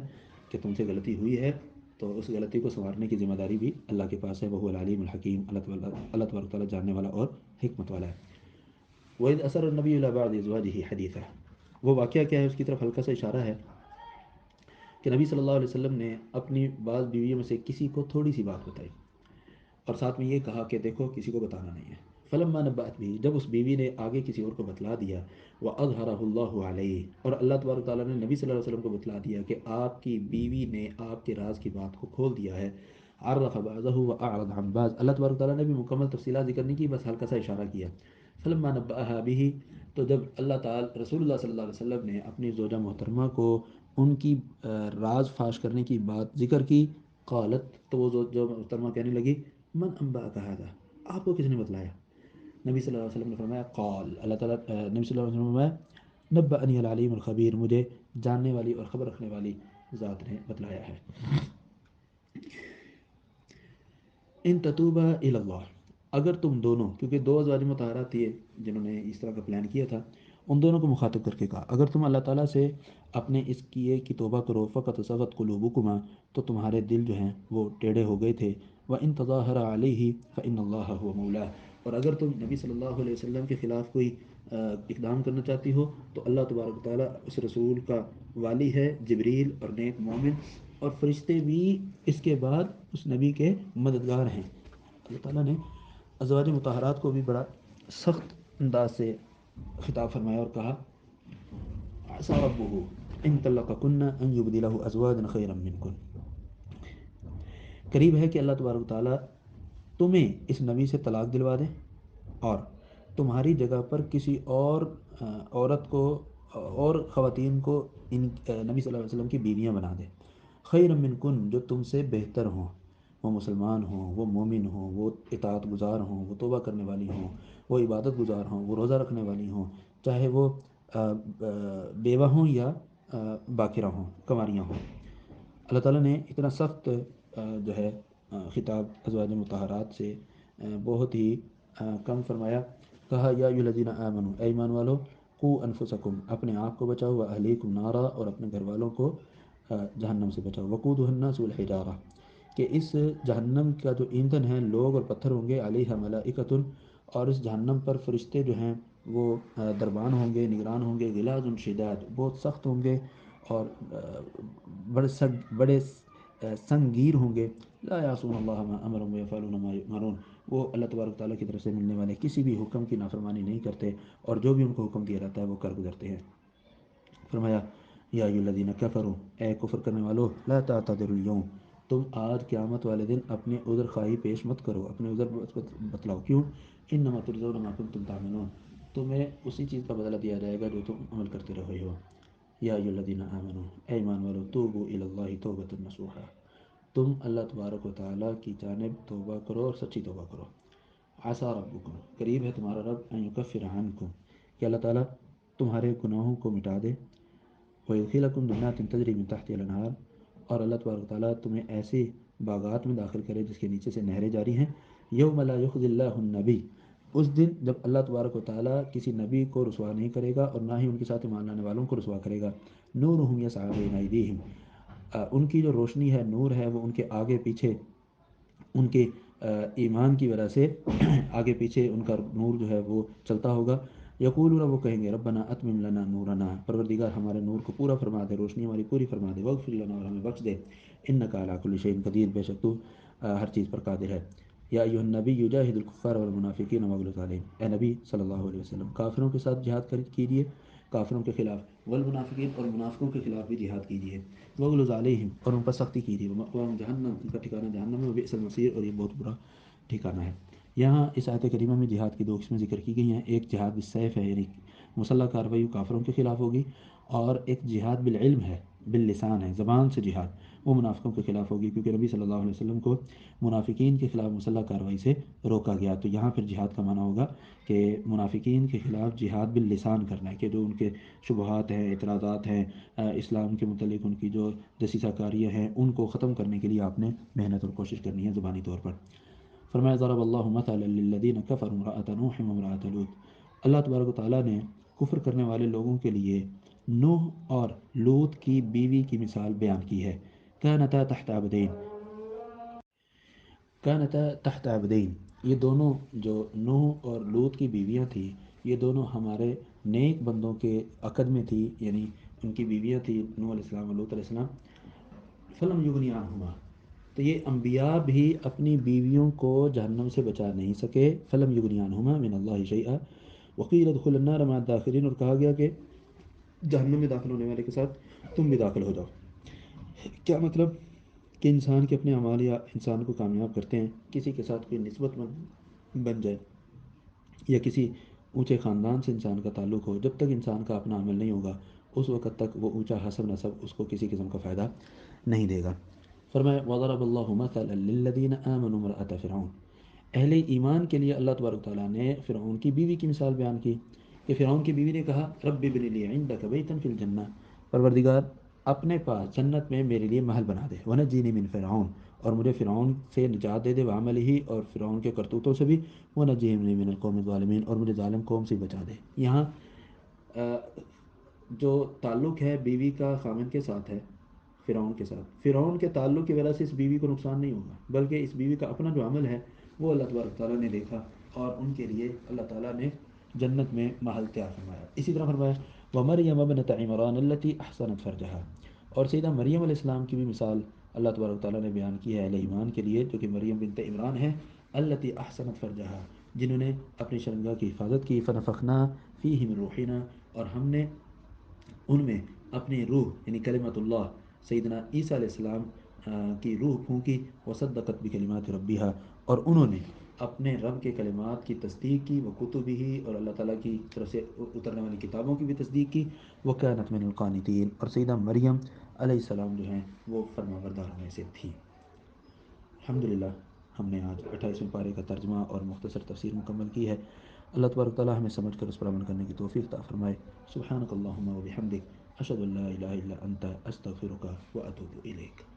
Speaker 1: کہ تم سے غلطی ہوئی ہے تو اس غلطی کو سنوارنے کی ذمہ داری بھی اللہ کے پاس ہے، وہو العلیم الحکیم، اللہ تبارک تعالیٰ جاننے والا اور حکمت والا ہے۔ وَإِذْ أَسَرَّ النَّبِيُّ إِلَىٰ بَعْضِ أَزْوَاجِهِ حَدِيثًا، وہ واقعہ کیا ہے اس کی طرف ہلکا سا اشارہ ہے کہ نبی صلی اللہ علیہ وسلم نے اپنی بعض بیویوں میں سے کسی کو تھوڑی سی بات بتائی، اور ساتھ میں یہ کہا کہ دیکھو کسی کو بتانا نہیں ہے۔ فلما نبأت بھی، جب اس بیوی نے آگے کسی اور کو بتلا دیا، وأظہرہ اللہ علیہ، اور اللہ تبارک تعالیٰ نے نبی صلی اللہ علیہ وسلم کو بتلا دیا کہ آپ کی بیوی نے آپ کے راز کی بات کو کھول دیا ہے، عرف بعضہ وأعرض عن بعض، اللہ تبارک تعالیٰ نے بھی مکمل تفصیلات ذکر نہیں کی، بس ہلکا سا اشارہ کیا۔ فلما نبأہا بہ، تو جب اللہ تعالیٰ رسول اللہ صلی اللہ علیہ وسلم نے اپنی زوجہ محترمہ کو ان کی راز فاش کرنے کی بات ذکر کی، قالت، تو وہ جو محترمہ کہنے لگی، من انبأک ھذا، آپ کو کس نے بتلایا؟ نبی صلی اللہ علیہ وسلم نے فرمایا، قال، اللہ تعالیٰ نبی صلی اللہ علیہ وسلم نے فرمایا، نبأنی العلیم الخبیر، مجھے جاننے والی اور خبر رکھنے والی ذات نے بتلایا ہے۔ ان تتوبا الی اللہ، اگر تم دونوں، کیونکہ دو ازواج مطہرات تھے جنہوں نے اس طرح کا پلان کیا تھا، ان دونوں کو مخاطب کر کے کہا اگر تم اللہ تعالیٰ سے اپنے اس کیے کی توبہ کرو، فقط صغت قلوبکما، تو تمہارے دل جو ہیں وہ ٹیڑھے ہو گئے تھے، وَإِن تظاہر علیہ فإن اللہ هو مولا، اور اگر تم نبی صلی اللہ علیہ وسلم کے خلاف کوئی اقدام کرنا چاہتی ہو تو اللہ تبارک تعالیٰ اس رسول کا والی ہے، جبریل اور نیک مومن اور فرشتے بھی اس کے بعد اس نبی کے مددگار ہیں۔ اللہ تعالیٰ نے ازواج مطہرات کو بھی بڑا سخت انداز سے خطاب فرمایا اور کہا، عسى ربه ان طلقكن ان يبدله ازواجا خيرا منكن، قریب ہے کہ اللہ تبارک و تعالیٰ تمہیں اس نبی سے طلاق دلوا دے اور تمہاری جگہ پر کسی اور عورت کو اور خواتین کو ان نبی صلی اللہ علیہ وسلم کی بیویاں بنا دے، خیر من کن، جو تم سے بہتر ہوں، وہ مسلمان ہوں، وہ مومن ہوں، وہ اطاعت گزار ہوں، وہ توبہ کرنے والی ہوں، وہ عبادت گزار ہوں، وہ روزہ رکھنے والی ہوں، چاہے وہ بیوہ ہوں یا باکرہ ہوں، کنواریاں ہوں۔ اللہ تعالیٰ نے اتنا سخت جو ہے خطاب ازواج مطہرات سے بہت ہی کم فرمایا، کہا یا ایھا الذین آمنوا، اے ایمان والو، قوا انفسکم، اپنے آپ کو بچاؤ، واہلیکم نارا، اور اپنے گھر والوں کو جہنم سے بچاؤ، وقودھا الناس والحجارہ، کہ اس جہنم کا جو ایندھن ہے لوگ اور پتھر ہوں گے، علیہا ملائکۃ، اور اس جہنم پر فرشتے جو ہیں وہ دربان ہوں گے، نگران ہوں گے، غلاظ شداد، بہت سخت ہوں گے اور بڑے سنگیر ہوں گے، لا یعصون اللہ ما امرهم ویفعلون ما یؤمرون، وہ اللہ تبارک تعالیٰ کی طرف سے ملنے والے کسی بھی حکم کی نافرمانی نہیں کرتے اور جو بھی ان کو حکم دیا جاتا ہے وہ کر گزرتے ہیں۔ فرمایا یا ایھا الذین کفروا، اے کفر کرنے والو، لا تعتذروا اليوم، تم آج قیامت والے دن اپنے عذر خواہی پیش مت کرو، اپنے عذر بتلاؤ، کیوں؟ انما تجزون ما کنتم تعملون، تمہیں اسی چیز کا بدلہ دیا جائے گا جو تم عمل کرتے رہے ہو۔ یا ایھا الذین آمنوا، اے ایمان والو، توبوا الی اللہ توبۃ نصوحا، تم اللہ تبارک و تعالیٰ کی جانب توبہ کرو اور سچی توبہ کرو۔ عسیٰ ربکم، قریب ہے تمہارا رب، ان یکفر عنکم، کہ اللہ تعالیٰ تمہارے گناہوں کو مٹا دے، وَيُدْخِلَكُمْ جَنَّاتٍ تَجْرِي مِن تَحْتِهَا الْأَنْهَارُ، اور اللہ تبارک و تعالیٰ تمہیں ایسی باغات میں داخل کرے جس کے نیچے سے نہریں جاری ہیں۔ یوم لا یخزی اللہ النبی، اس دن جب اللہ تبارک و تعالیٰ کسی نبی کو رسوا نہیں کرے گا اور نہ ہی ان کے ساتھ ایمان لانے والوں کو رسوا کرے گا۔ نورہم یسعیٰ بین ایدیہم، ان کی جو روشنی ہے، نور ہے، وہ ان کے آگے پیچھے، ان کے ایمان کی وجہ سے آگے پیچھے ان کا نور جو ہے وہ چلتا ہوگا۔ یقولون، وہ کہیں گے، ربنا اتمم لنا نورنا، پروردگار ہمارے نور کو پورا فرما دے، روشنی ہماری پوری فرما دے، واغفر لنا، اور ہمیں بخش دے، انک علی کل شیء قدیر، بے شک تو ہر چیز پر قادر ہے۔ یا ایھا النبی جاہد الکفار والمنافقین واغلظ علیہم، اے نبی صلی اللہ علیہ وسلم، کافروں کے ساتھ جہاد کیجیے، کافروں کے خلاف، والمنافقین، اور منافقوں کے خلاف بھی جہاد کیجیے، واغلظ علیہم، اور ان پر سختی کیجیے، ومأواہم جہنم، ان کا ٹھکانہ جہنم ہے، وبئس المصیر، اور یہ بہت برا ٹھکانہ ہے۔ یہاں اس آیت کریمہ میں جہاد کی دو قسمیں ذکر کی گئی ہیں، ایک جہاد بالسیف ہے، یعنی مسلح کارروائی کافروں کے خلاف ہوگی، اور ایک جہاد بالعلم ہے، باللسان ہے، زبان سے جہاد، وہ منافقوں کے خلاف ہوگی، کیونکہ نبی صلی اللہ علیہ وسلم کو منافقین کے خلاف مسلح کارروائی سے روکا گیا، تو یہاں پھر جہاد کا معنی ہوگا کہ منافقین کے خلاف جہاد باللسان کرنا ہے، کہ جو ان کے شبہات ہیں، اعتراضات ہیں، اسلام کے متعلق ان کی جو دسیسہ کاریاں ہیں، ان کو ختم کرنے کے لیے آپ نے محنت اور کوشش کرنی ہے زبانی طور پر۔ فرمایا ضرب اللہ مثلا للذین کفروا امرأۃ نوح وامرأۃ لوط، اللہ تبارک و تعالیٰ نے کفر کرنے والے لوگوں کے لیے نوح اور لوط کی بیوی کی مثال بیان کی ہے۔ کانتا تحت عبدین، کانتا تحت عبدین، یہ دونوں جو نوح اور لوط کی بیویاں تھیں، یہ دونوں ہمارے نیک بندوں کے عقد میں تھی، یعنی ان کی بیویاں تھیں نوح علیہ السلام اور لوط علیہ السلام۔ فلم یغنی عنہما، تو یہ انبیاء بھی اپنی بیویوں کو جہنم سے بچا نہیں سکے، فلم یغنی عنہما من اللہ شیئا، وقیل ادخلا النار مع الداخلین، اور کہا گیا کہ جہنم میں داخل ہونے والے کے ساتھ تم بھی داخل ہو جاؤ۔ کیا مطلب؟ کہ انسان کے اپنے اعمال یا انسان کو کامیاب کرتے ہیں، کسی کے ساتھ کوئی نسبت بن جائے یا کسی اونچے خاندان سے انسان کا تعلق ہو، جب تک انسان کا اپنا عمل نہیں ہوگا اس وقت تک وہ اونچا حسب نسب اس کو کسی قسم کا فائدہ نہیں دے گا۔ فرمایا وضرب اللہ مثلا للذین آمنوا امرأۃ فرعون، اہل ایمان کے لیے اللہ تبارک تعالیٰ نے فرعون کی بیوی کی مثال بیان کی، کہ فرعون کی بیوی نے کہا رب ابن لی عندک بیتا فی الجنہ، پروردگار اپنے پاس جنت میں میرے لیے محل بنا دے، ونجینی من فرعون، اور مجھے فرعون سے نجات دے دے، وعملہ، اور فرعون کے کرتوتوں سے بھی، ونجینی من القوم الظالمین، اور مجھے ظالم قوم سے بچا دے۔ یہاں جو تعلق ہے بیوی کا خامن کے ساتھ ہے، فرعون کے ساتھ، فرعون کے تعلق کی وجہ سے اس بیوی کو نقصان نہیں ہوگا، بلکہ اس بیوی کا اپنا جو عمل ہے وہ اللہ تبارک تعالیٰ نے دیکھا اور ان کے لیے اللہ تعالیٰ نے جنت میں محل تیار فرمایا۔ اسی طرح فرمایا وَمَرْيَمَ ابْنَتَ عِمْرَانَ الَّتِي أَحْصَنَتْ فَرْجَهَا، اور سیدہ مریم علیہ السلام کی بھی مثال اللہ تبارک تعالیٰ نے بیان کی ہے اہل ایمان کے لیے، جو کہ مریم بنت عمران ہے، الَّتِي أَحْصَنَتْ فَرْجَهَا، جنہوں نے اپنی شرمگاہ کی حفاظت کی، فَنَفَخْنَا فِيهِ مِن رُوحِنَا، اور ہم نے ان میں اپنی روح یعنی کلمت اللہ سیدنا عیسیٰ علیہ السلام کی روح پھونکی، وصدقت بکلمات ربیہا، اور انہوں نے اپنے رب کے کلمات کی تصدیق کی، وہ کتبی ہی، اور اللہ تعالیٰ کی طرف سے اترنے والی کتابوں کی بھی تصدیق کی، وہ کانت من القانتین، اور سیدہ مریم علیہ السلام جو ہیں وہ فرما برداروں میں سے تھی۔ الحمدللہ ہم نے آج 28ویں پارے کا ترجمہ اور مختصر تفسیر مکمل کی ہے۔ اللہ تبارک تعالیٰ ہمیں سمجھ کر اس پر عمل کرنے کی توفیق عطا فرمائے۔ سبحانک اللہم و بحمدک، اشہد ان لا الہ الا انت، استغفرک و اتوب الیک۔